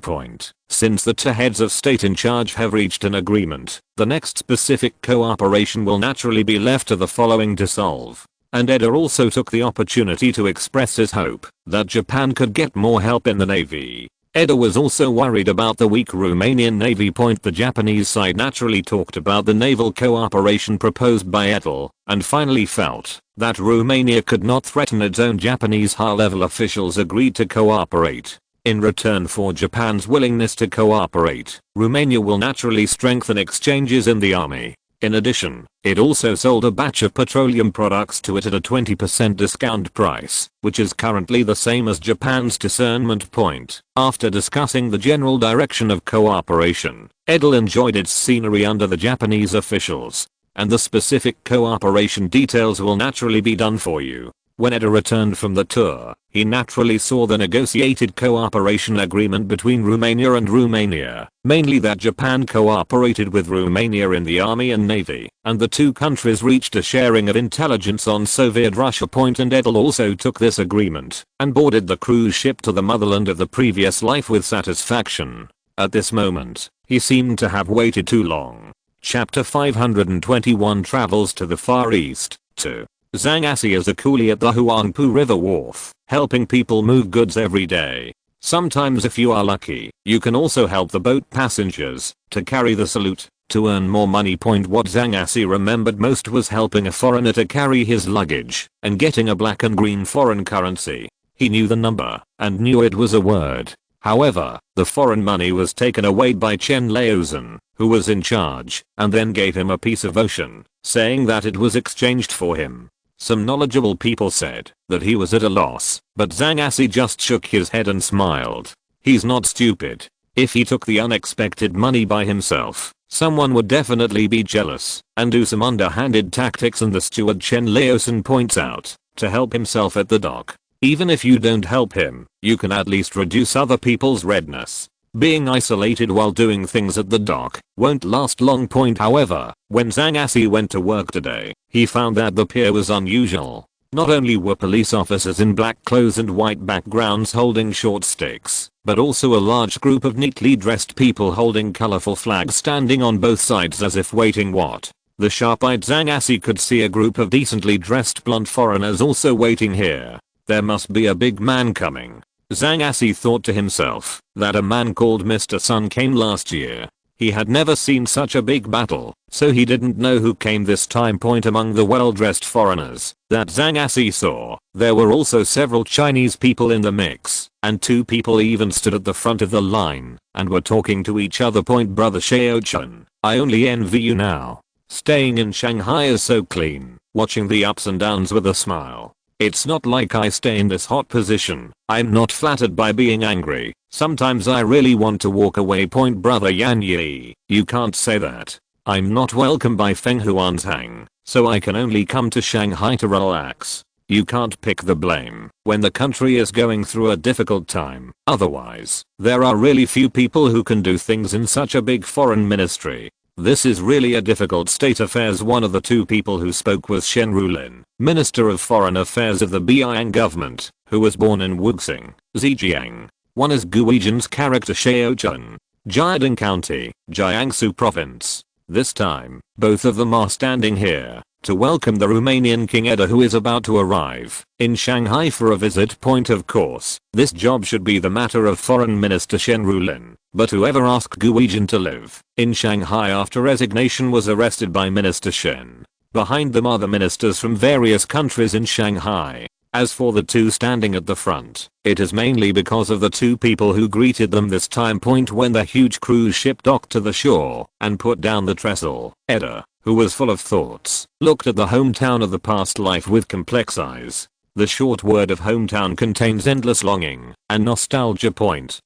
Since the two heads of state in charge have reached an agreement, the next specific cooperation will naturally be left to the following to solve. And Edda also took the opportunity to express his hope that Japan could get more help in the navy. Edda was also worried about the weak Romanian navy. The Japanese side naturally talked about the naval cooperation proposed by Edel, and finally felt that Romania could not threaten its own. Japanese high-level officials agreed to cooperate. In return for Japan's willingness to cooperate, Romania will naturally strengthen exchanges in the army. In addition, it also sold a batch of petroleum products to it at a 20% discount price, which is currently the same as Japan's discernment point. After discussing the general direction of cooperation, Edel enjoyed its scenery under the Japanese officials, and the specific cooperation details will naturally be done for you. When Edel returned from the tour, he naturally saw the negotiated cooperation agreement between Romania and Romania, mainly that Japan cooperated with Romania in the army and navy, and the two countries reached a sharing of intelligence on Soviet Russia point, and Edel also took this agreement and boarded the cruise ship to the motherland of the previous life with satisfaction. At this moment, he seemed to have waited too long. Chapter 521 travels to the Far East. 2. Zhang Asi is a coolie at the Huangpu River Wharf, helping people move goods every day. Sometimes if you are lucky, you can also help the boat passengers to carry the salute to earn more money. What Zhang Asi remembered most was helping a foreigner to carry his luggage and getting a black and green foreign currency. He knew the number and knew it was a word. However, the foreign money was taken away by Chen Laozhen, who was in charge, and then gave him a piece of ocean, saying that it was exchanged for him. Some knowledgeable people said that he was at a loss, but Zhang Asi just shook his head and smiled. He's not stupid. If he took the unexpected money by himself, someone would definitely be jealous and do some underhanded tactics, and the steward Chen Laozhen points out, to help himself at the dock. Even if you don't help him, you can at least reduce other people's redness. Being isolated while doing things at the dock won't last long. However, when Zhang Asi went to work today, he found that the pier was unusual. Not only were police officers in black clothes and white backgrounds holding short sticks, but also a large group of neatly dressed people holding colorful flags standing on both sides as if waiting. What? The sharp-eyed Zhang Asi could see a group of decently dressed blonde foreigners also waiting here. There must be a big man coming. Zhang Asi thought to himself that a man called Mr. Sun came last year. He had never seen such a big battle, so he didn't know who came this time. Among the well-dressed foreigners that Zhang Asi saw, there were also several Chinese people in the mix, and two people even stood at the front of the line and were talking to each other. Brother Xiaochun, I only envy you now. Staying in Shanghai is so clean, watching the ups and downs with a smile. It's not like I stay in this hot position. I'm not flattered by being angry. Sometimes I really want to walk away. Brother Yan Yi, you can't say that. I'm not welcome by Feng Huanzhang, so I can only come to Shanghai to relax. You can't pick the blame when the country is going through a difficult time. Otherwise, there are really few people who can do things in such a big foreign ministry. This is really a difficult state affairs. One of the two people who spoke was Shen Rulin, Minister of Foreign Affairs of the Biang government, who was born in Wuxing, Zhejiang. One is Guizhen's character Xiaochun, Jiading County, Jiangsu Province. This time, both of them are standing here to welcome the Romanian King Edel, who is about to arrive in Shanghai for a visit. Of course, this job should be the matter of Foreign Minister Shen Rulin, but whoever asked Guizhen to live in Shanghai after resignation was arrested by Minister Shen. Behind them are the ministers from various countries in Shanghai. As for the two standing at the front, it is mainly because of the two people who greeted them this time. When the huge cruise ship docked to the shore and put down the trestle, Edel, who was full of thoughts, looked at the hometown of the past life with complex eyes. The short word of hometown contains endless longing and nostalgia.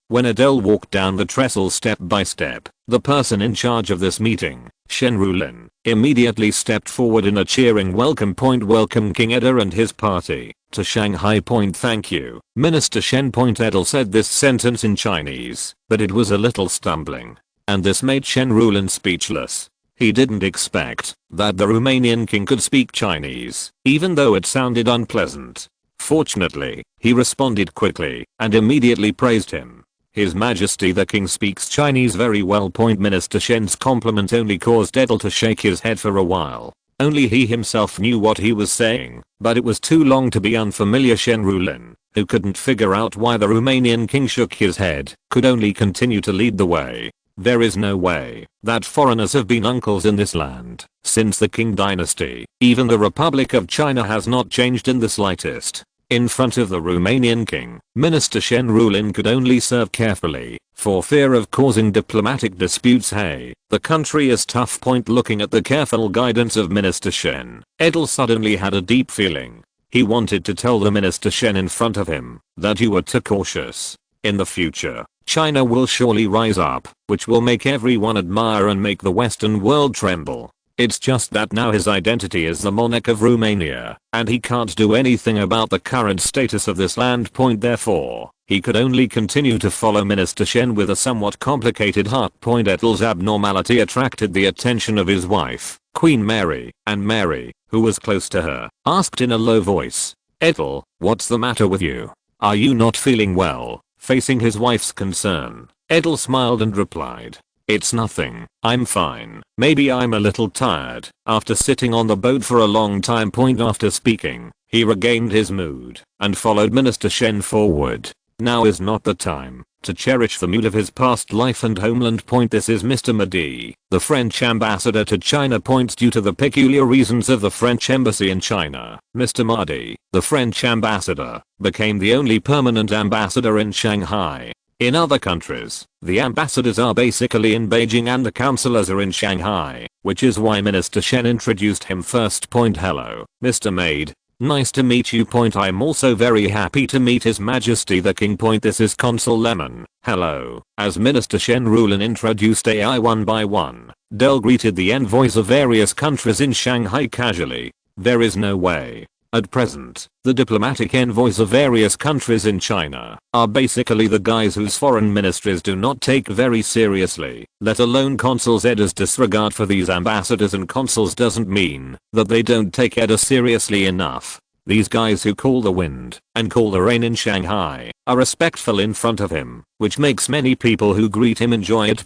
When Edel walked down the trestle step by step, the person in charge of this meeting, Shen Rulin, immediately stepped forward in a cheering welcome. Welcome King Edel and his party to Shanghai. Thank you, Minister Shen. Edel said this sentence in Chinese, but it was a little stumbling, and this made Shen Rulin speechless. He didn't expect that the Romanian king could speak Chinese, even though it sounded unpleasant. Fortunately, he responded quickly and immediately praised him. His Majesty the King speaks Chinese very well. Minister Shen's compliment only caused Edel to shake his head for a while. Only he himself knew what he was saying, but it was too long to be unfamiliar. Shen Rulin, who couldn't figure out why the Romanian king shook his head, could only continue to lead the way. There is no way that foreigners have been uncles in this land since the Qing dynasty. Even the Republic of China has not changed in the slightest. In front of the Romanian king, Minister Shen Rulin could only serve carefully, for fear of causing diplomatic disputes. Hey, the country is tough. Looking at the careful guidance of Minister Shen, Edel suddenly had a deep feeling. He wanted to tell the Minister Shen in front of him that you were too cautious. In the future, China will surely rise up, which will make everyone admire and make the Western world tremble. It's just that now his identity is the monarch of Romania, and he can't do anything about the current status of this land. Therefore, he could only continue to follow Minister Shen with a somewhat complicated heart. Edel's abnormality attracted the attention of his wife, Queen Mary, and Mary, who was close to her, asked in a low voice, "Edel, what's the matter with you? Are you not feeling well?" Facing his wife's concern, Edel smiled and replied, "It's nothing, I'm fine. Maybe I'm a little tired." After sitting on the boat for a long time. After speaking, he regained his mood and followed Minister Shen forward. Now is not the time to cherish the mood of his past life and homeland. This is Mr. Madi, the French ambassador to China. Due to the peculiar reasons of the French embassy in China, Mr. Madi, the French ambassador, became the only permanent ambassador in Shanghai. In other countries, the ambassadors are basically in Beijing and the councillors are in Shanghai, which is why Minister Shen introduced him first. Hello, Mr. Maid. Nice to meet you. I'm also very happy to meet His Majesty the King. This is Consul Lemon. Hello. As Minister Shen Rulin introduced AI one by one, Del greeted the envoys of various countries in Shanghai casually. There is no way. At present, the diplomatic envoys of various countries in China are basically the guys whose foreign ministries do not take very seriously, let alone consuls. Eda's disregard for these ambassadors and consuls doesn't mean that they don't take Eda seriously enough. These guys who call the wind and call the rain in Shanghai are respectful in front of him, which makes many people who greet him enjoy it.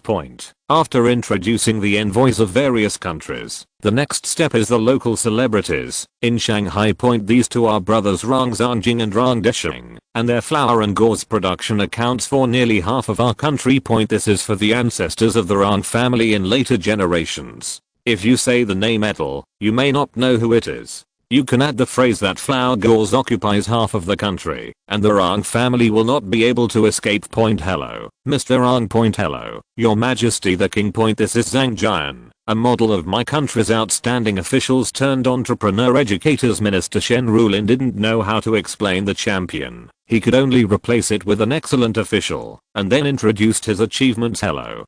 After introducing the envoys of various countries, the next step is the local celebrities in Shanghai. These two are brothers Rang Zanjing and Rang Desheng, and their flour and gauze production accounts for nearly half of our country. This is for the ancestors of the Rang family in later generations. If you say the name Edel, you may not know who it is. You can add the phrase that flour gauze occupies half of the country, and the Rang family will not be able to escape. Hello, Mr. Rang. Hello, Your Majesty the King. This is Zhang Jian, a model of my country's outstanding officials turned entrepreneur educators. Minister Shen Rulin didn't know how to explain the champion. He could only replace it with an excellent official, and then introduced his achievements. Hello,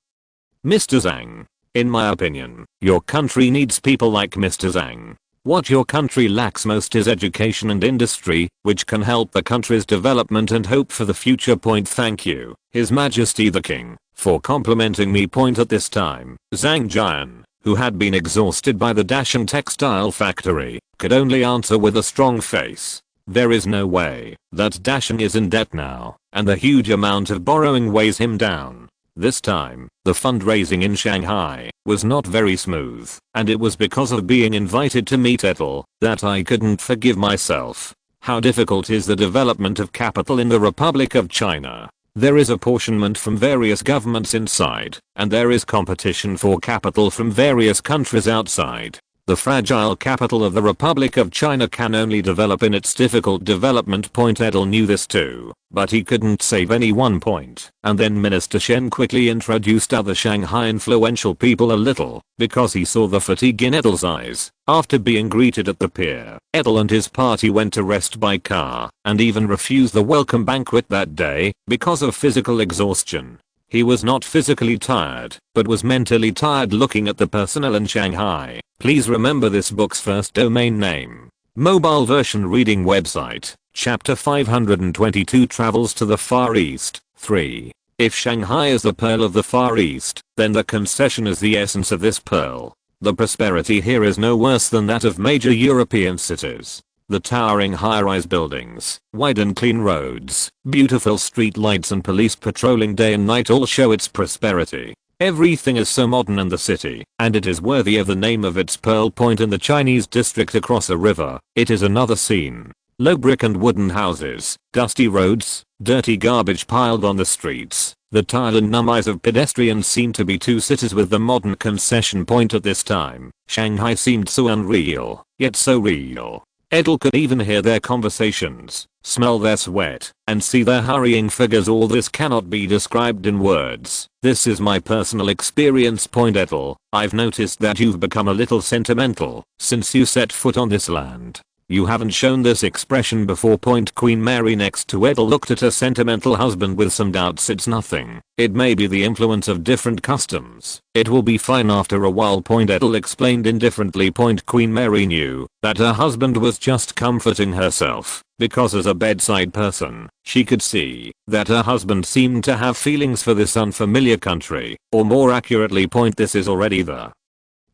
Mr. Zhang. In my opinion, your country needs people like Mr. Zhang. What your country lacks most is education and industry, which can help the country's development and hope for the future. Thank you, His Majesty the King, for complimenting me. At this time, Zhang Jian, who had been exhausted by the Dashan textile factory, could only answer with a strong face. There is no way that Dashan is in debt now, and the huge amount of borrowing weighs him down. This time, the fundraising in Shanghai was not very smooth, and it was because of being invited to meet Edel that I couldn't forgive myself. How difficult is the development of capital in the Republic of China? There is apportionment from various governments inside, and there is competition for capital from various countries outside. The fragile capital of the Republic of China can only develop in its difficult development. Edel knew this too, but he couldn't save any one point. And then Minister Shen quickly introduced other Shanghai influential people a little, because he saw the fatigue in Edel's eyes. After being greeted at the pier, Edel and his party went to rest by car, and even refused the welcome banquet that day, because of physical exhaustion. He was not physically tired, but was mentally tired looking at the personnel in Shanghai. Please remember this book's first domain name. Mobile version reading website. Chapter 522 Travels to the Far East. 3. If Shanghai is the pearl of the Far East, then the concession is the essence of this pearl. The prosperity here is no worse than that of major European cities. The towering high-rise buildings, wide and clean roads, beautiful street lights and police patrolling day and night all show its prosperity. Everything is so modern in the city, and it is worthy of the name of its Pearl Point in the Chinese district across a river. It is another scene. Low brick and wooden houses, dusty roads, dirty garbage piled on the streets. The tired and numb eyes of pedestrians seem to be two cities with the modern concession point at this time. Shanghai seemed so unreal, yet so real. Edel could even hear their conversations, smell their sweat, and see their hurrying figures. All this cannot be described in words. This is my personal experience. Edel, I've noticed that you've become a little sentimental since you set foot on this land. You haven't shown this expression before. Queen Mary next to Edel looked at her sentimental husband with some doubts. It's nothing. It may be the influence of different customs. It will be fine after a while. Edel explained indifferently. Queen Mary knew that her husband was just comforting herself because as a bedside person, she could see that her husband seemed to have feelings for this unfamiliar country, or more accurately, this is already the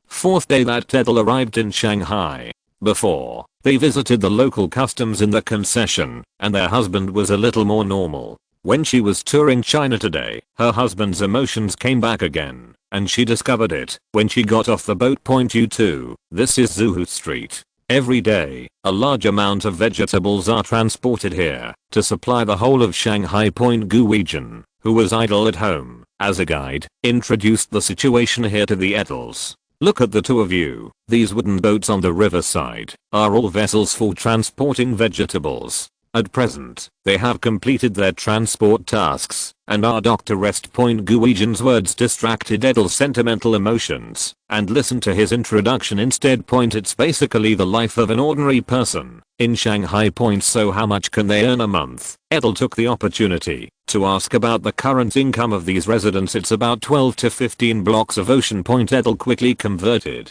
fourth day that Edel arrived in Shanghai. Before, they visited the local customs in the concession, and their husband was a little more normal. When she was touring China today, her husband's emotions came back again, and she discovered it when she got off the boat. You too. This is Zuhu Street. Every day, a large amount of vegetables are transported here to supply the whole of Shanghai. Gu Weijun, who was idle at home as a guide, introduced the situation here to the Edels. Look at the two of you. These wooden boats on the riverside are all vessels for transporting vegetables. At present, they have completed their transport tasks and are docked to rest. Gu Weijun's words distracted Edel's sentimental emotions, and listen to his introduction instead. It's basically the life of an ordinary person in Shanghai. So how much can they earn a month? Edel took the opportunity to ask about the current income of these residents. It's about 12 to 15 blocks of ocean. Edel quickly converted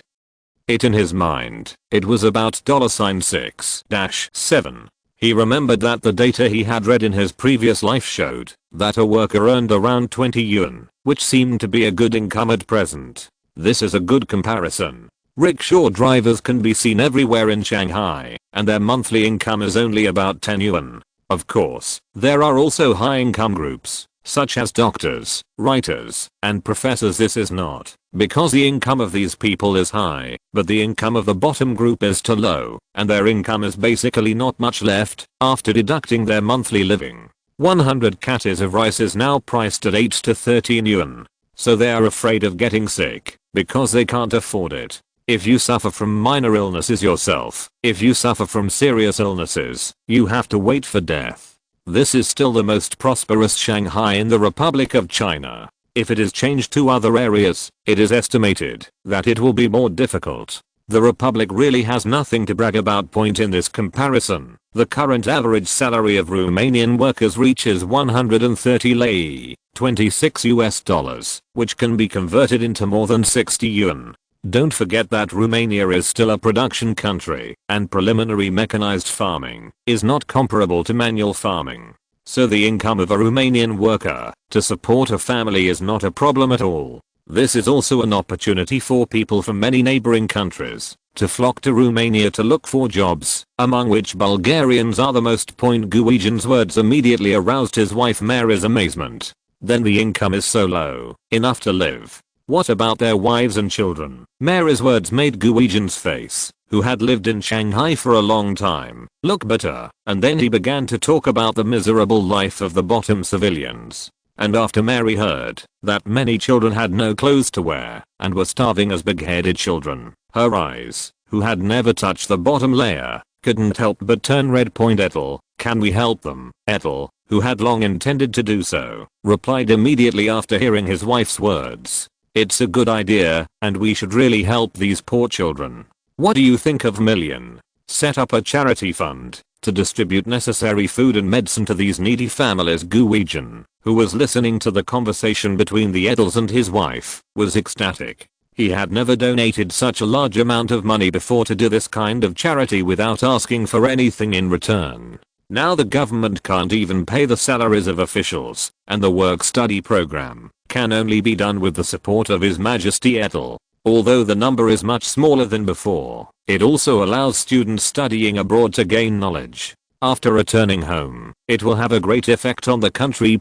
it in his mind. It was about $6-7. He remembered that the data he had read in his previous life showed that a worker earned around 20 yuan, which seemed to be a good income at present. This is a good comparison. Rickshaw drivers can be seen everywhere in Shanghai, and their monthly income is only about 10 yuan. Of course, there are also high-income groups, such as doctors, writers, and professors. This is not because the income of these people is high, but the income of the bottom group is too low, and their income is basically not much left after deducting their monthly living. 100 catties of rice is now priced at 8 to 13 yuan, so they are afraid of getting sick because they can't afford it. If you suffer from minor illnesses yourself, if you suffer from serious illnesses, you have to wait for death. This is still the most prosperous Shanghai in the Republic of China. If it is changed to other areas, it is estimated that it will be more difficult. The Republic really has nothing to brag about. In this comparison, the current average salary of Romanian workers reaches 130 lei, $26, which can be converted into more than 60 yuan. Don't forget that Romania is still a production country, and preliminary mechanized farming is not comparable to manual farming. So the income of a Romanian worker to support a family is not a problem at all. This is also an opportunity for people from many neighboring countries to flock to Romania to look for jobs, among which Bulgarians are the most. Gu Weijun's words immediately aroused his wife Mary's amazement. Then the income is so low, enough to live. What about their wives and children? Mary's words made Gu Weijun's face, who had lived in Shanghai for a long time, look bitter, and then he began to talk about the miserable life of the bottom civilians. And after Mary heard that many children had no clothes to wear and were starving as big-headed children, her eyes, who had never touched the bottom layer, couldn't help but turn red. Edel, can we help them? Edel, who had long intended to do so, replied immediately after hearing his wife's words. It's a good idea, and we should really help these poor children. What do you think of million? Set up a charity fund to distribute necessary food and medicine to these needy families. Gu Weijun, who was listening to the conversation between the Edels and his wife, was ecstatic. He had never donated such a large amount of money before to do this kind of charity without asking for anything in return. Now the government can't even pay the salaries of officials, and the work-study program can only be done with the support of His Majesty Edel. Although the number is much smaller than before, it also allows students studying abroad to gain knowledge. After returning home, it will have a great effect on the country.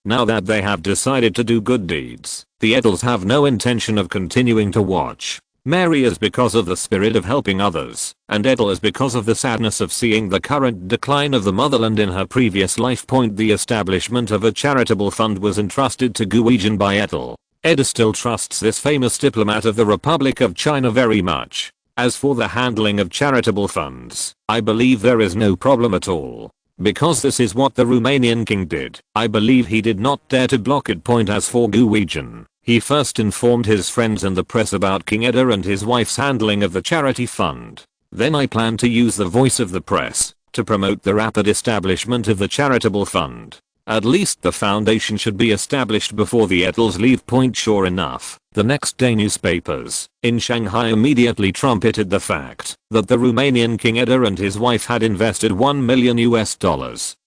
Now that they have decided to do good deeds, the Edels have no intention of continuing to watch. Mary is because of the spirit of helping others, and Edel is because of the sadness of seeing the current decline of the motherland in her previous life. The establishment of a charitable fund was entrusted to Gu Weijun by Edel. Edel still trusts this famous diplomat of the Republic of China very much, As for the handling of charitable funds, I believe there is no problem at all. Because this is what the Romanian king did. I believe he did not dare to block it. As for Guijan, he first informed his friends and the press about King Edel and his wife's handling of the charity fund. Then I plan to use the voice of the press to promote the rapid establishment of the charitable fund. At least the foundation should be established before the Edels leave. Sure enough, the next day newspapers in Shanghai immediately trumpeted the fact that the Romanian King Edel and his wife had invested $1 million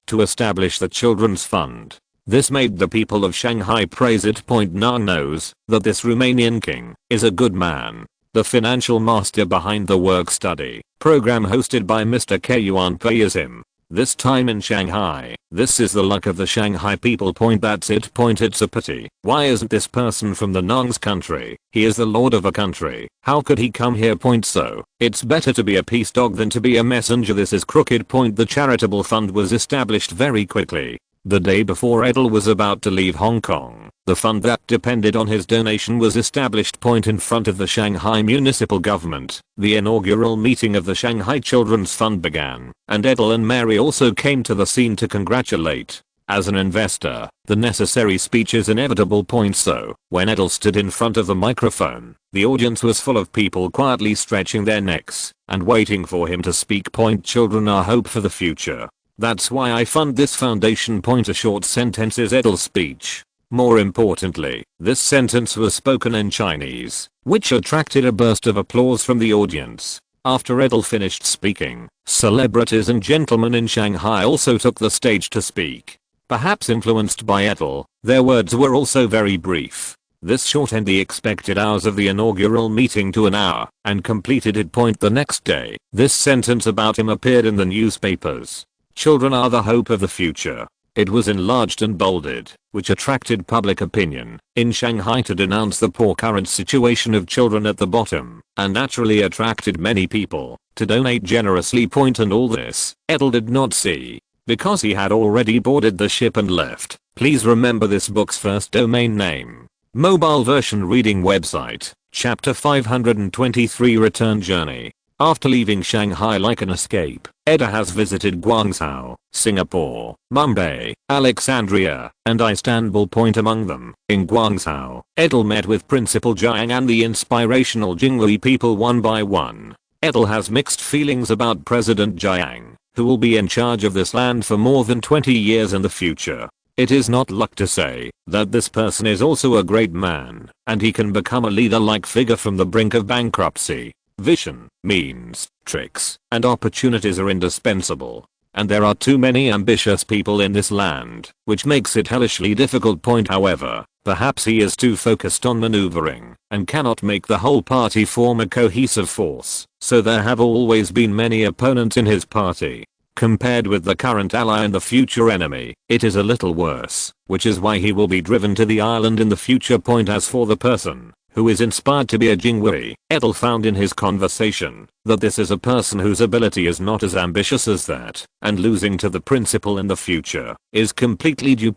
to establish the children's fund. This made the people of Shanghai praise it. Now knows that this Romanian king is a good man. The financial master behind the work study program hosted by Mr. Yuan Pei is him. This time in Shanghai. This is the luck of the Shanghai people. That's it. It's a pity. Why isn't this person from the Nong's country? He is the lord of a country. How could he come here? So, it's better to be a peace dog than to be a messenger. This is crooked. The charitable fund was established very quickly. The day before Edel was about to leave Hong Kong, the fund that depended on his donation was established. In front of the Shanghai municipal government, the inaugural meeting of the Shanghai Children's Fund began, and Edel and Mary also came to the scene to congratulate. As an investor, the necessary speech is inevitable. So, when Edel stood in front of the microphone, the audience was full of people quietly stretching their necks and waiting for him to speak. Children are hope for the future. That's why I fund this foundation. A short sentence is Edel's speech. More importantly, this sentence was spoken in Chinese, which attracted a burst of applause from the audience. After Edel finished speaking, celebrities and gentlemen in Shanghai also took the stage to speak. Perhaps influenced by Edel, their words were also very brief. This shortened the expected hours of the inaugural meeting to an hour and completed it. The next day, this sentence about him appeared in the newspapers. Children are the hope of the future. It was enlarged and bolded, which attracted public opinion in Shanghai to denounce the poor current situation of children at the bottom, and naturally attracted many people to donate generously. And all this, Edel did not see, because he had already boarded the ship and left. Please remember this book's first domain name. Mobile version reading website, chapter 523 Return Journey. After leaving Shanghai like an escape, Edel has visited Guangzhou, Singapore, Mumbai, Alexandria, and Istanbul. Among them, in Guangzhou, Edel met with Principal Jiang and the inspirational Jinghui people one by one. Edel has mixed feelings about President Jiang, who will be in charge of this land for more than 20 years in the future. It is not luck to say that this person is also a great man, and he can become a leader-like figure from the brink of bankruptcy. Vision, means, tricks, and opportunities are indispensable. And there are too many ambitious people in this land, which makes it hellishly difficult. However, perhaps he is too focused on maneuvering and cannot make the whole party form a cohesive force, so there have always been many opponents in his party. Compared with the current ally and the future enemy, it is a little worse, which is why he will be driven to the island in the future. As for the person who is inspired to be a Jinghui, Edel found in his conversation that this is a person whose ability is not as ambitious as that, and losing to the principal in the future is completely due.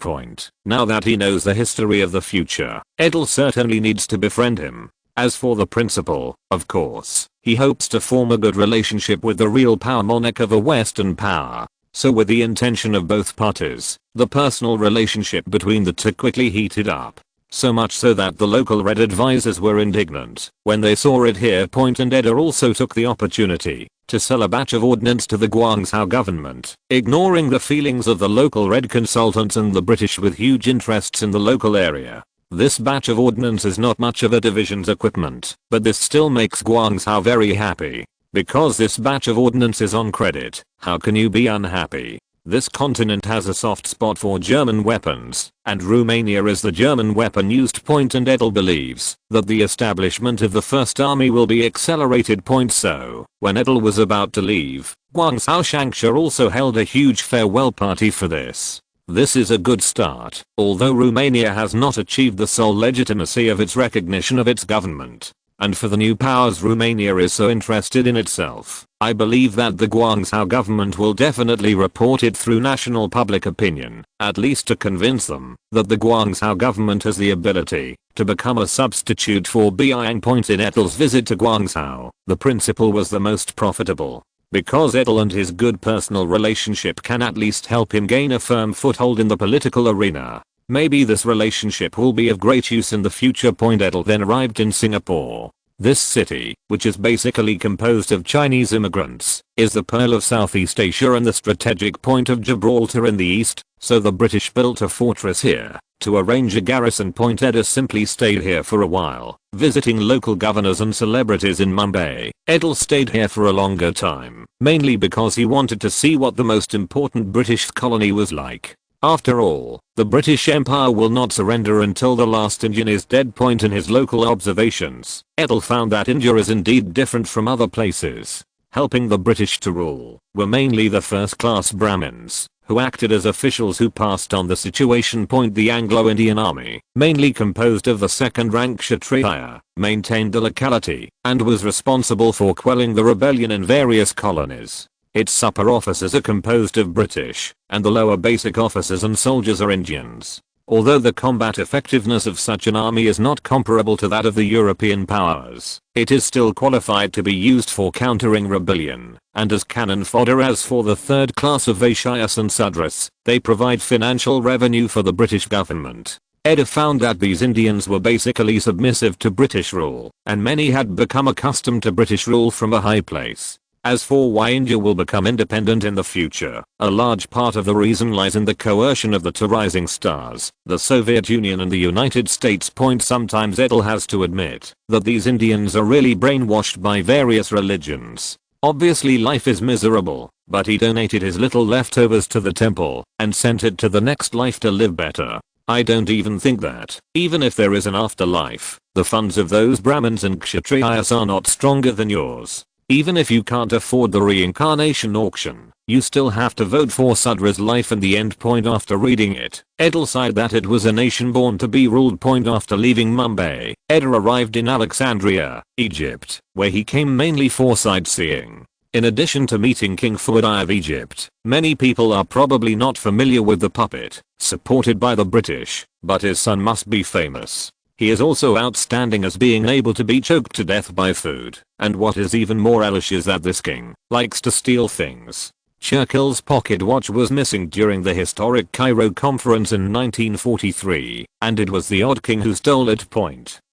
Now that he knows the history of the future, Edel certainly needs to befriend him. As for the principal, of course, he hopes to form a good relationship with the real power monarch of a Western power. So with the intention of both parties, the personal relationship between the two quickly heated up. So much so that the local Red advisors were indignant when they saw it here. And Edel also took the opportunity to sell a batch of ordnance to the Guangzhou government, ignoring the feelings of the local Red consultants and the British with huge interests in the local area. This batch of ordnance is not much of a division's equipment, but this still makes Guangzhou very happy. Because this batch of ordnance is on credit, how can you be unhappy? This continent has a soft spot for German weapons, and Romania is the German weapon used. And Edel believes that the establishment of the First Army will be accelerated. So, when Edel was about to leave, Guangzhou Shangsha also held a huge farewell party for this. This is a good start, although Romania has not achieved the sole legitimacy of its recognition of its government. and for the new powers Romania is so interested in itself. I believe that the Guangzhou government will definitely report it through national public opinion, at least to convince them that the Guangzhou government has the ability to become a substitute for buying point. In Edel's visit to Guangzhou, the principle was the most profitable, because Edel and his good personal relationship can at least help him gain a firm foothold in the political arena. Maybe this relationship will be of great use in the future. Edel then arrived in Singapore. This city, which is basically composed of Chinese immigrants, is the pearl of Southeast Asia and the strategic point of Gibraltar in the east, so the British built a fortress here to arrange a garrison. Edel simply stayed here for a while, visiting local governors and celebrities in Mumbai. Edel stayed here for a longer time, mainly because he wanted to see what the most important British colony was like. After all, the British Empire will not surrender until the last Indian is dead. In his local observations, Edel found that India is indeed different from other places. Helping the British to rule were mainly the first-class Brahmins, who acted as officials who passed on the situation. The Anglo-Indian army, mainly composed of the second-rank Kshatriya, maintained the locality and was responsible for quelling the rebellion in various colonies. Its upper officers are composed of British, and the lower basic officers and soldiers are Indians. Although the combat effectiveness of such an army is not comparable to that of the European powers, it is still qualified to be used for countering rebellion, and as cannon fodder. As for the third class of Vaishyas and Sudras, they provide financial revenue for the British government. Edel found that these Indians were basically submissive to British rule, and many had become accustomed to British rule from a high place. As for why India will become independent in the future, a large part of the reason lies in the coercion of the two rising stars, the Soviet Union and the United States. Sometimes Edel has to admit that these Indians are really brainwashed by various religions. Obviously life is miserable, but he donated his little leftovers to the temple and sent it to the next life to live better. I don't even think that, even if there is an afterlife, the funds of those Brahmins and Kshatriyas are not stronger than yours. Even if you can't afford the reincarnation auction, you still have to vote for Sudra's life in the end. After reading it, Edel sighed that it was a nation born to be ruled. After leaving Mumbai, Edel arrived in Alexandria, Egypt, where he came mainly for sightseeing. In addition to meeting King Fuad of Egypt, many people are probably not familiar with the puppet, supported by the British, but his son must be famous. He is also outstanding as being able to be choked to death by food, and what is even more hellish is that this king likes to steal things. Churchill's pocket watch was missing during the historic Cairo conference in 1943, and it was the odd king who stole it.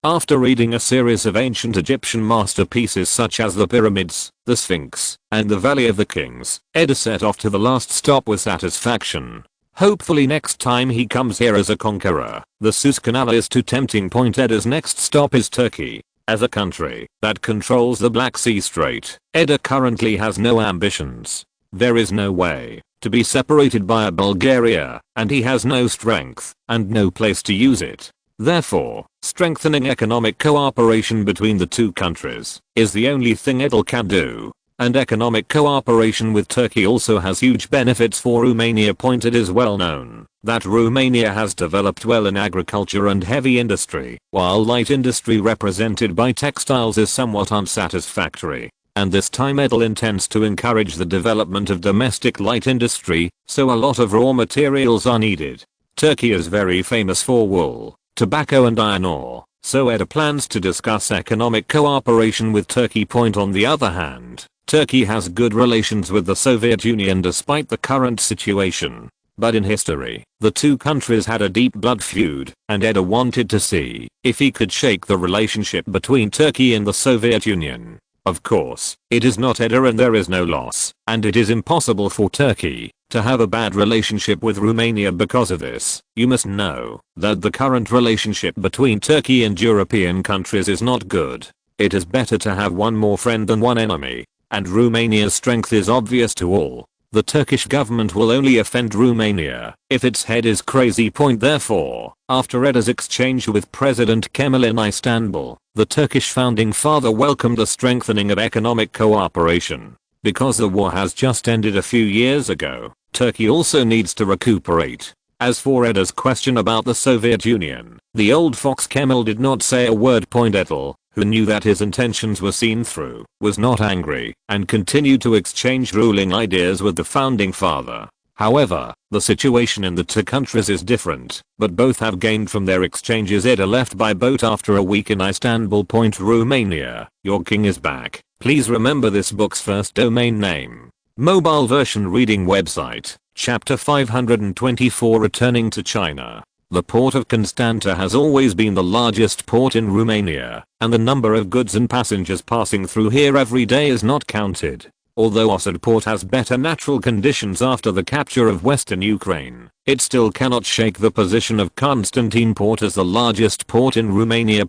After reading a series of ancient Egyptian masterpieces such as the pyramids, the Sphinx, and the Valley of the Kings, Edel set off to the last stop with satisfaction. Hopefully next time he comes here as a conqueror, the Suez Canal is too tempting. Edel's next stop is Turkey. As a country that controls the Black Sea Strait, Edel currently has no ambitions. There is no way to be separated by Bulgaria, and he has no strength and no place to use it. Therefore, strengthening economic cooperation between the two countries is the only thing Edel can do. And economic cooperation with Turkey also has huge benefits for Romania. It is well known that Romania has developed well in agriculture and heavy industry, while light industry represented by textiles is somewhat unsatisfactory. And this time Edel intends to encourage the development of domestic light industry, so a lot of raw materials are needed. Turkey is very famous for wool, tobacco and iron ore, so Edel plans to discuss economic cooperation with Turkey. On the other hand, Turkey has good relations with the Soviet Union despite the current situation. But in history, the two countries had a deep blood feud, and Edel wanted to see if he could shake the relationship between Turkey and the Soviet Union. Of course, it is not Edel and there is no loss, and it is impossible for Turkey to have a bad relationship with Romania because of this. You must know that the current relationship between Turkey and European countries is not good. It is better to have one more friend than one enemy. And Romania's strength is obvious to all. The Turkish government will only offend Romania if its head is crazy. Therefore, after Edel's exchange with President Kemal in Istanbul, the Turkish founding father welcomed the strengthening of economic cooperation. Because the war has just ended a few years ago, Turkey also needs to recuperate. As for Edel's question about the Soviet Union, the old fox Kemal did not say a word. Edel who knew that his intentions were seen through, was not angry and continued to exchange ruling ideas with the founding father. However, the situation in the two countries is different, but both have gained from their exchanges. Edel left by boat after a week in Istanbul, Romania. Your king is back. Please remember this book's first domain name. Mobile version reading website. Chapter 524 Returning to China. The port of Constanta has always been the largest port in Romania, and the number of goods and passengers passing through here every day is not counted. Although Osad Port has better natural conditions after the capture of western Ukraine, it still cannot shake the position of Constantine Port as the largest port in Romania.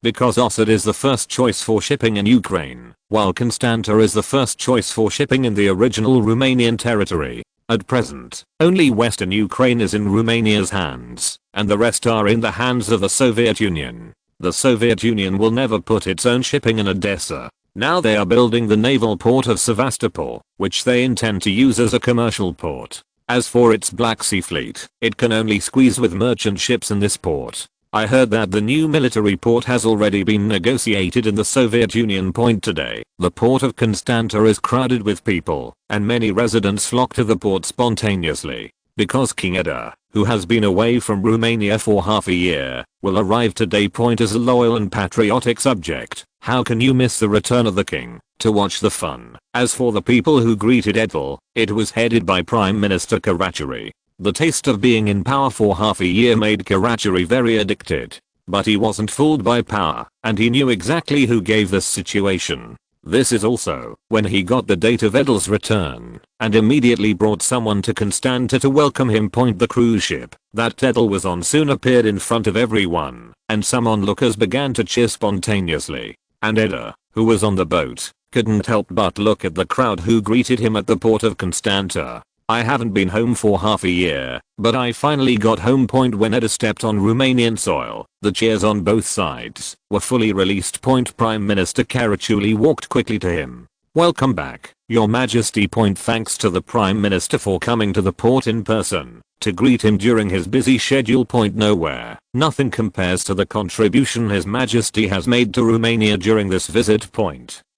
Because Osad is the first choice for shipping in Ukraine, while Constanta is the first choice for shipping in the original Romanian territory. At present, only western Ukraine is in Romania's hands, and the rest are in the hands of the Soviet Union. The Soviet Union will never put its own shipping in Odessa. Now they are building the naval port of Sevastopol, which they intend to use as a commercial port. As for its Black Sea fleet, it can only squeeze with merchant ships in this port. I heard that the new military port has already been negotiated in the Soviet Union. Today, the port of Constanta is crowded with people, and many residents flock to the port spontaneously. Because King Edel, who has been away from Romania for half a year, will arrive today. As a loyal and patriotic subject, how can you miss the return of the king, to watch the fun? As for the people who greeted Edel, it was headed by Prime Minister Carachuri. The taste of being in power for half a year made Carachuri very addicted. But he wasn't fooled by power, and he knew exactly who gave this situation. This is also when he got the date of Edel's return, and immediately brought someone to Constanta to welcome him. The cruise ship that Edel was on soon appeared in front of everyone, and some onlookers began to cheer spontaneously. And Edel, who was on the boat, couldn't help but look at the crowd who greeted him at the port of Constanta. I haven't been home for half a year, but I finally got home. When Edel stepped on Romanian soil, the cheers on both sides were fully released. Prime Minister Carachuri walked quickly to him. Welcome back, Your Majesty. Thanks to the Prime Minister for coming to the port in person to greet him during his busy schedule. Nowhere, nothing compares to the contribution His Majesty has made to Romania during this visit.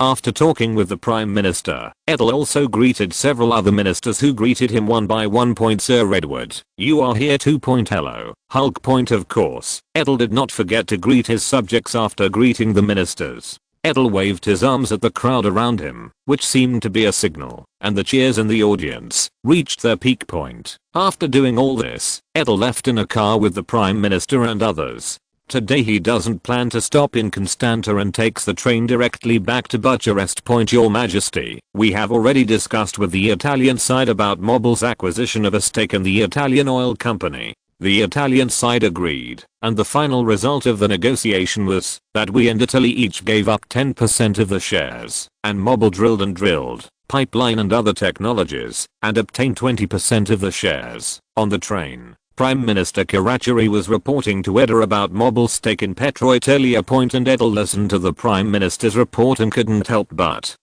After talking with the Prime Minister, Edel also greeted several other ministers who greeted him one by one. Sir Edward, you are here too. Hello, Hulk. Of course, Edel did not forget to greet his subjects after greeting the ministers. Edel waved his arms at the crowd around him, which seemed to be a signal, and the cheers in the audience reached their peak point. After doing all this, Edel left in a car with the Prime Minister and others. Today he doesn't plan to stop in Constanta and takes the train directly back to Bucharest. Your Majesty, we have already discussed with the Italian side about Mobil's acquisition of a stake in the Italian oil company. The Italian side agreed, and the final result of the negotiation was that we and Italy each gave up 10% of the shares, and Mobil drilled, pipeline and other technologies, and obtained 20% of the shares. On the train, Prime Minister Carachuri was reporting to Edel about Mobil's stake in Ploiesti. And Edel listened to the Prime Minister's report and couldn't help but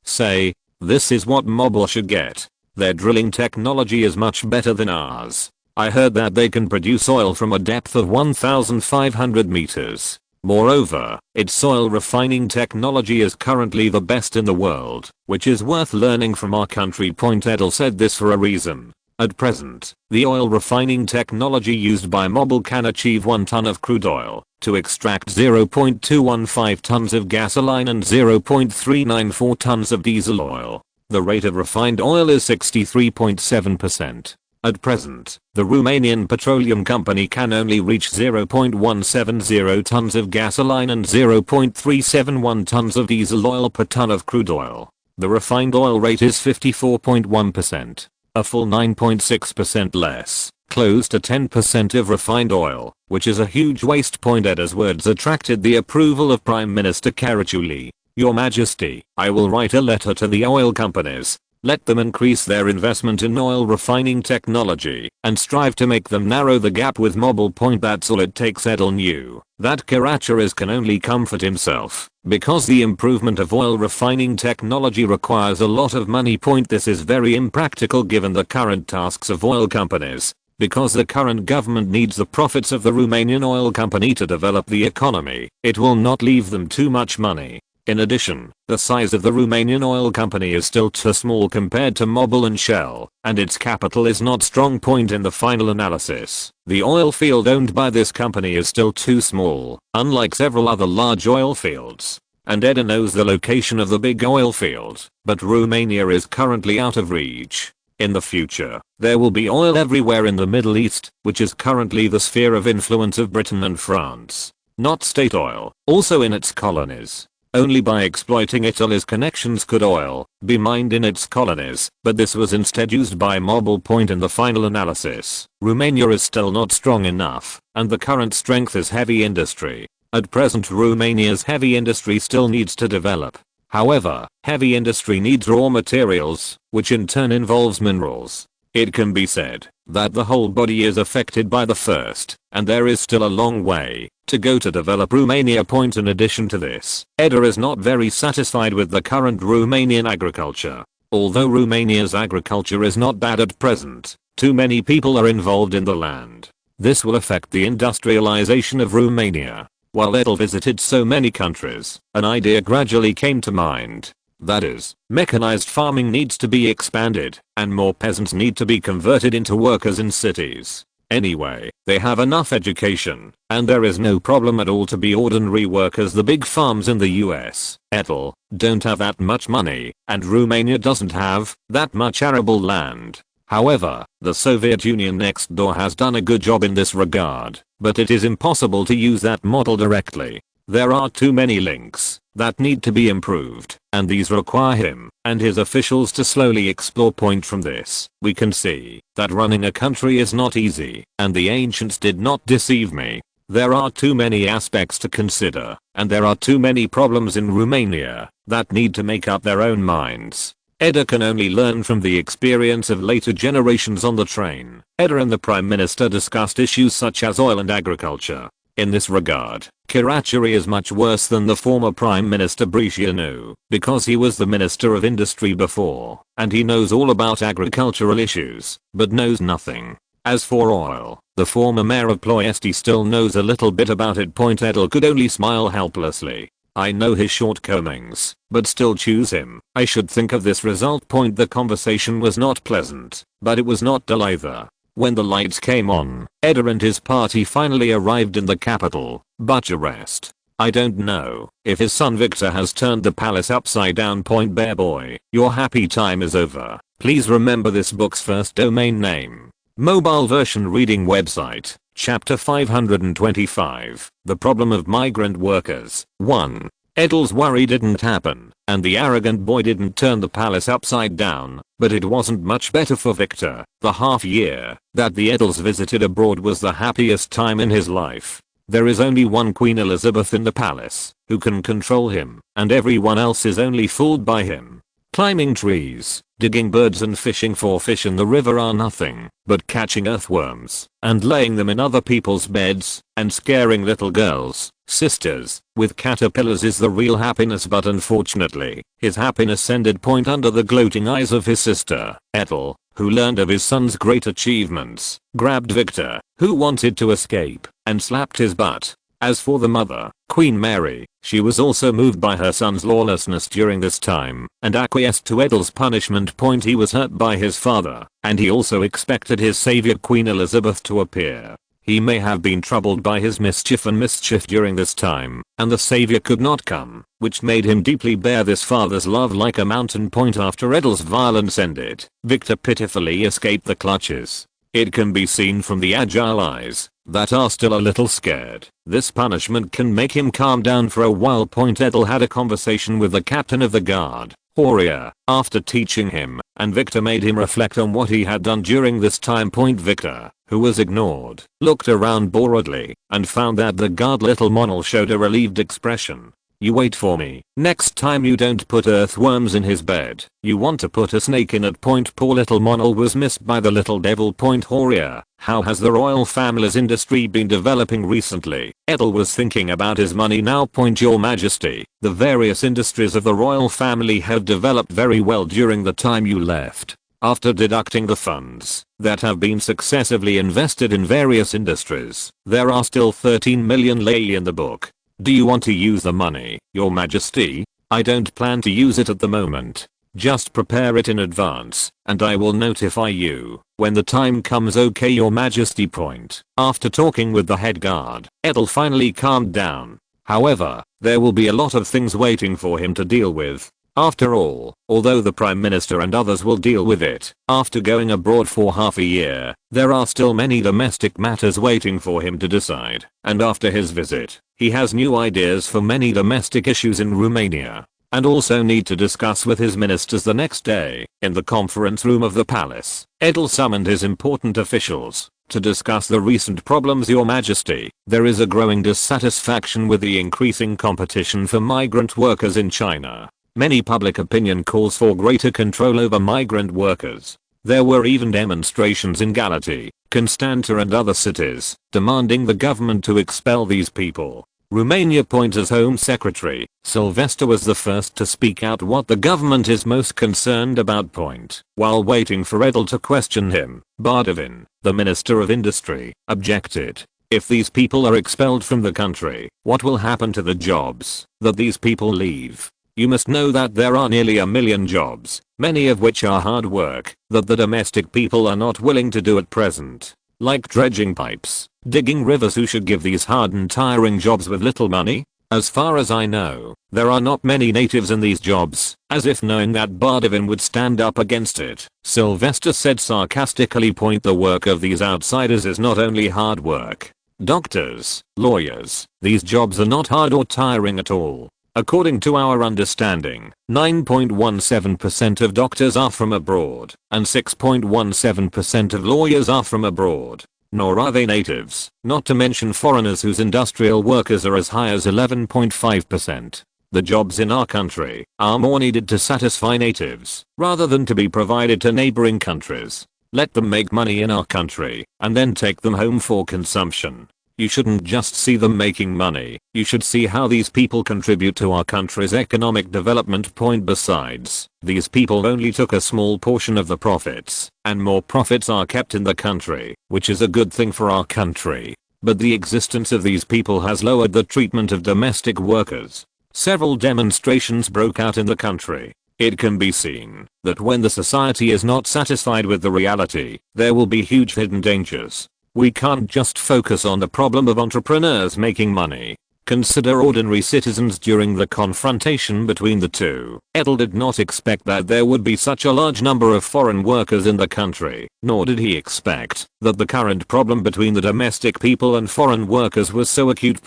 say, this is what Mobil should get. Their drilling technology is much better than ours. I heard that they can produce oil from a depth of 1,500 meters. Moreover, its soil refining technology is currently the best in the world, which is worth learning from our country. Edel said this for a reason. At present, the oil refining technology used by Mobil can achieve 1 ton of crude oil to extract 0.215 tons of gasoline and 0.394 tons of diesel oil. The rate of refined oil is 63.7%. At present, the Romanian petroleum company can only reach 0.170 tons of gasoline and 0.371 tons of diesel oil per ton of crude oil. The refined oil rate is 54.1%, a full 9.6% less, close to 10% of refined oil, which is a huge waste. Edel's words attracted the approval of Prime Minister Carachuri. Your Majesty, I will write a letter to the oil companies. Let them increase their investment in oil refining technology and strive to make them narrow the gap with Mobil. That's all it takes. Edel knew that Carachuri can only comfort himself because the improvement of oil refining technology requires a lot of money. This is very impractical given the current tasks of oil companies. because the current government needs the profits of the Romanian oil company to develop the economy. It will not leave them too much money. In addition, the size of the Romanian oil company is still too small compared to Mobil and Shell, and its capital is not strong point in the final analysis. The oil field owned by this company is still too small, unlike several other large oil fields. And Edel knows the location of the big oil field, but Romania is currently out of reach. In the future, there will be oil everywhere in the Middle East, which is currently the sphere of influence of Britain and France. Not state oil, also in its colonies. Only by exploiting Italy's connections could oil be mined in its colonies, but this was instead used by Mobil point in the final analysis. Romania is still not strong enough, and the current strength is heavy industry. At present Romania's heavy industry still needs to develop. However, heavy industry needs raw materials, which in turn involves minerals. It can be said that the whole body is affected by the first, and there is still a long way to go to develop Romania point. In addition to this, Edel is not very satisfied with the current Romanian agriculture. Although Romania's agriculture is not bad at present, too many people are involved in the land. This will affect the industrialization of Romania. While Edel visited so many countries, an idea gradually came to mind. That is, mechanized farming needs to be expanded, and more peasants need to be converted into workers in cities. Anyway, they have enough education, and there is no problem at all to be ordinary workers. The big farms in the US, Edel, don't have that much money, and Romania doesn't have that much arable land. However, the Soviet Union next door has done a good job in this regard, but it is impossible to use that model directly. There are too many links that need to be improved, and these require him and his officials to slowly explore. Point from this, we can see that running a country is not easy, and the ancients did not deceive me. There are too many aspects to consider, and there are too many problems in Romania that need to make up their own minds. Edel can only learn from the experience of later generations on the train. Edel and the Prime Minister discussed issues such as oil and agriculture. In this regard, Karachi is much worse than the former Prime Minister Briceanu, because he was the Minister of Industry before, and he knows all about agricultural issues, but knows nothing. As for oil, the former mayor of Ploiesti still knows a little bit about it. Edel could only smile helplessly. I know his shortcomings, but still choose him. I should think of this result. The conversation was not pleasant, but it was not dull either. When the lights came on, Edel and his party finally arrived in the capital, Bucharest. I don't know if his son Victor has turned the palace upside down. Bear boy, your happy time is over. Please remember this book's first domain name. Mobile version reading website, chapter 525, The Problem of Migrant Workers. 1. Edel's worry didn't happen, and the arrogant boy didn't turn the palace upside down, but it wasn't much better for Victor. The half year that the Edels visited abroad was the happiest time in his life. There is only one Queen Elizabeth in the palace, who can control him, and everyone else is only fooled by him. Climbing trees, digging birds and fishing for fish in the river are nothing but catching earthworms and laying them in other people's beds and scaring little girls, sisters, with caterpillars is the real happiness. But unfortunately, his happiness ended. Under the gloating eyes of his sister, Edel, who learned of his son's great achievements, grabbed Victor, who wanted to escape, and slapped his butt. As for the mother, Queen Mary, she was also moved by her son's lawlessness during this time, and acquiesced to Edel's punishment. He was hurt by his father, and he also expected his savior Queen Elizabeth to appear. He may have been troubled by his mischief during this time, and the savior could not come, which made him deeply bear this father's love like a mountain. After Edel's violence ended, Victor pitifully escaped the clutches. It can be seen from the agile eyes that are still a little scared. This punishment can make him calm down for a while. Edel had a conversation with the captain of the guard, Horia, after teaching him, and Victor made him reflect on what he had done during this time. Victor, who was ignored, looked around boredly and found that the guard little Monel showed a relieved expression. You wait for me. Next time you don't put earthworms in his bed. You want to put a snake in it. Poor little Monel was missed by the little devil. Horia, how has the royal family's industry been developing recently? Edel was thinking about his money now. Your Majesty, the various industries of the royal family have developed very well during the time you left. After deducting the funds that have been successively invested in various industries, there are still 13 million lei in the book. Do you want to use the money, Your Majesty? I don't plan to use it at the moment. Just prepare it in advance, and I will notify you when the time comes. Okay, Your Majesty. Point. After talking with the head guard, Edel finally calmed down. However, there will be a lot of things waiting for him to deal with. After all, although the Prime Minister and others will deal with it after going abroad for half a year, there are still many domestic matters waiting for him to decide. And after his visit, he has new ideas for many domestic issues in Romania, and also need to discuss with his ministers the next day. In the conference room of the palace, Edel summoned his important officials to discuss the recent problems. Your Majesty, there is a growing dissatisfaction with the increasing competition for migrant workers in China. Many public opinion calls for greater control over migrant workers. There were even demonstrations in Galati, Constanța and other cities, demanding the government to expel these people. Romania. As Home Secretary, Sylvester was the first to speak out what the government is most concerned about. While waiting for Edel to question him, Bardovin, the Minister of Industry, objected. If these people are expelled from the country, what will happen to the jobs that these people leave? You must know that there are nearly a million jobs, many of which are hard work, that the domestic people are not willing to do at present. Like dredging pipes, digging rivers. Who should give these hard and tiring jobs with little money? As far as I know, there are not many natives in these jobs. As if knowing that Bardovin would stand up against it, Sylvester said sarcastically. The work of these outsiders is not only hard work. Doctors, lawyers, these jobs are not hard or tiring at all. According to our understanding, 9.17% of doctors are from abroad, and 6.17% of lawyers are from abroad. Nor are they natives, not to mention foreigners whose industrial workers are as high as 11.5%. The jobs in our country are more needed to satisfy natives, rather than to be provided to neighboring countries. Let them make money in our country, and then take them home for consumption. You shouldn't just see them making money, you should see how these people contribute to our country's economic development. Besides, these people only took a small portion of the profits, and more profits are kept in the country, which is a good thing for our country. But the existence of these people has lowered the treatment of domestic workers. Several demonstrations broke out in the country. It can be seen that when the society is not satisfied with the reality, there will be huge hidden dangers. We can't just focus on the problem of entrepreneurs making money. Consider ordinary citizens during the confrontation between the two. Edel did not expect that there would be such a large number of foreign workers in the country, nor did he expect that the current problem between the domestic people and foreign workers was so acute.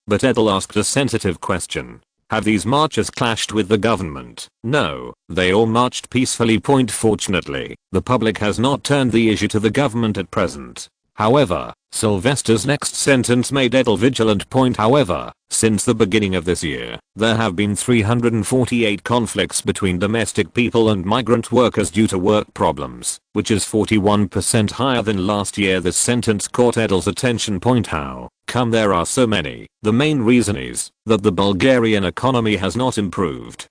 But Edel asked a sensitive question. Have these marchers clashed with the government? No, they all marched peacefully. Fortunately, the public has not turned the issue to the government at present. However, Sylvester's next sentence made Edel vigilant. However, since the beginning of this year, there have been 348 conflicts between domestic people and migrant workers due to work problems, which is 41% higher than last year. This sentence caught Edel's attention. How come there are so many? The main reason is that the Bulgarian economy has not improved.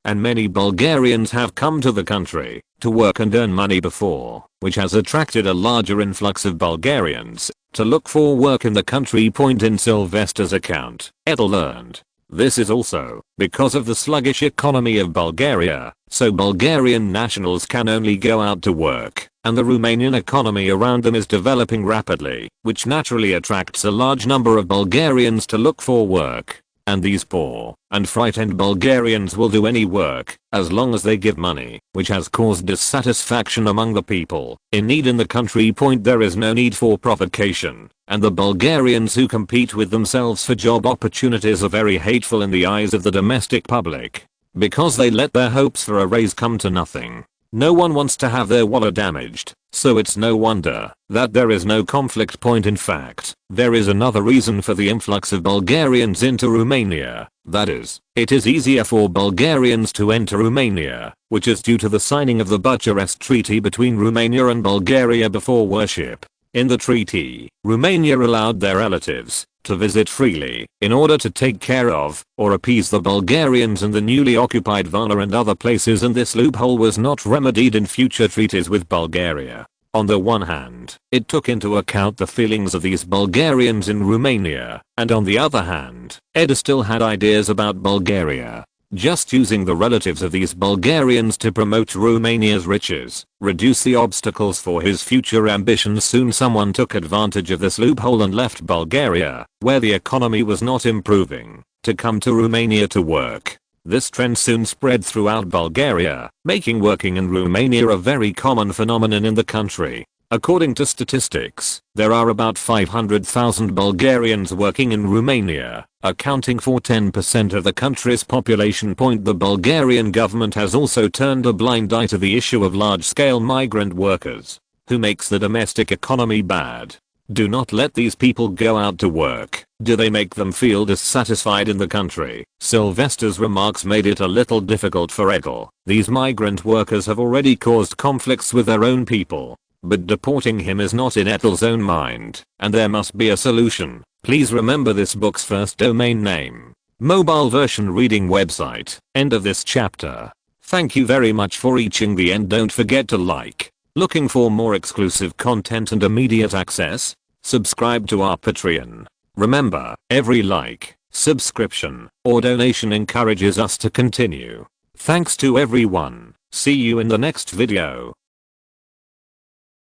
And many Bulgarians have come to the country to work and earn money before, which has attracted a larger influx of Bulgarians to look for work in the country. In Sylvester's account, Edel learned this is also because of the sluggish economy of Bulgaria, so Bulgarian nationals can only go out to work, and the Romanian economy around them is developing rapidly, which naturally attracts a large number of Bulgarians to look for work. And these poor and frightened Bulgarians will do any work as long as they give money, which has caused dissatisfaction among the people in need in the country. There is no need for provocation, and the Bulgarians who compete with themselves for job opportunities are very hateful in the eyes of the domestic public, because they let their hopes for a raise come to nothing. No one wants to have their wallet damaged, so it's no wonder that there is no conflict. In fact, there is another reason for the influx of Bulgarians into Romania, that is, it is easier for Bulgarians to enter Romania, which is due to the signing of the Bucharest Treaty between Romania and Bulgaria before worship. In the treaty, Romania allowed their relatives to visit freely in order to take care of or appease the Bulgarians in the newly occupied Varna and other places, and this loophole was not remedied in future treaties with Bulgaria. On the one hand, it took into account the feelings of these Bulgarians in Romania, and on the other hand, Edel still had ideas about Bulgaria. Just using the relatives of these Bulgarians to promote Romania's riches, reduce the obstacles for his future ambitions. Soon someone took advantage of this loophole and left Bulgaria, where the economy was not improving, to come to Romania to work. This trend soon spread throughout Bulgaria, making working in Romania a very common phenomenon in the country. According to statistics, there are about 500,000 Bulgarians working in Romania, accounting for 10% of the country's population. The Bulgarian government has also turned a blind eye to the issue of large-scale migrant workers, who makes the domestic economy bad. Do not let these people go out to work. Do they make them feel dissatisfied in the country? Sylvester's remarks made it a little difficult for Edel. These migrant workers have already caused conflicts with their own people. But deporting him is not in Edel's own mind, and there must be a solution. Please remember this book's first domain name. Mobile version reading website. End of this chapter. Thank you very much for reaching the end. Don't forget to like. Looking for more exclusive content and immediate access? Subscribe to our Patreon. Remember, every like, subscription, or donation encourages us to continue. Thanks to everyone. See you in the next video.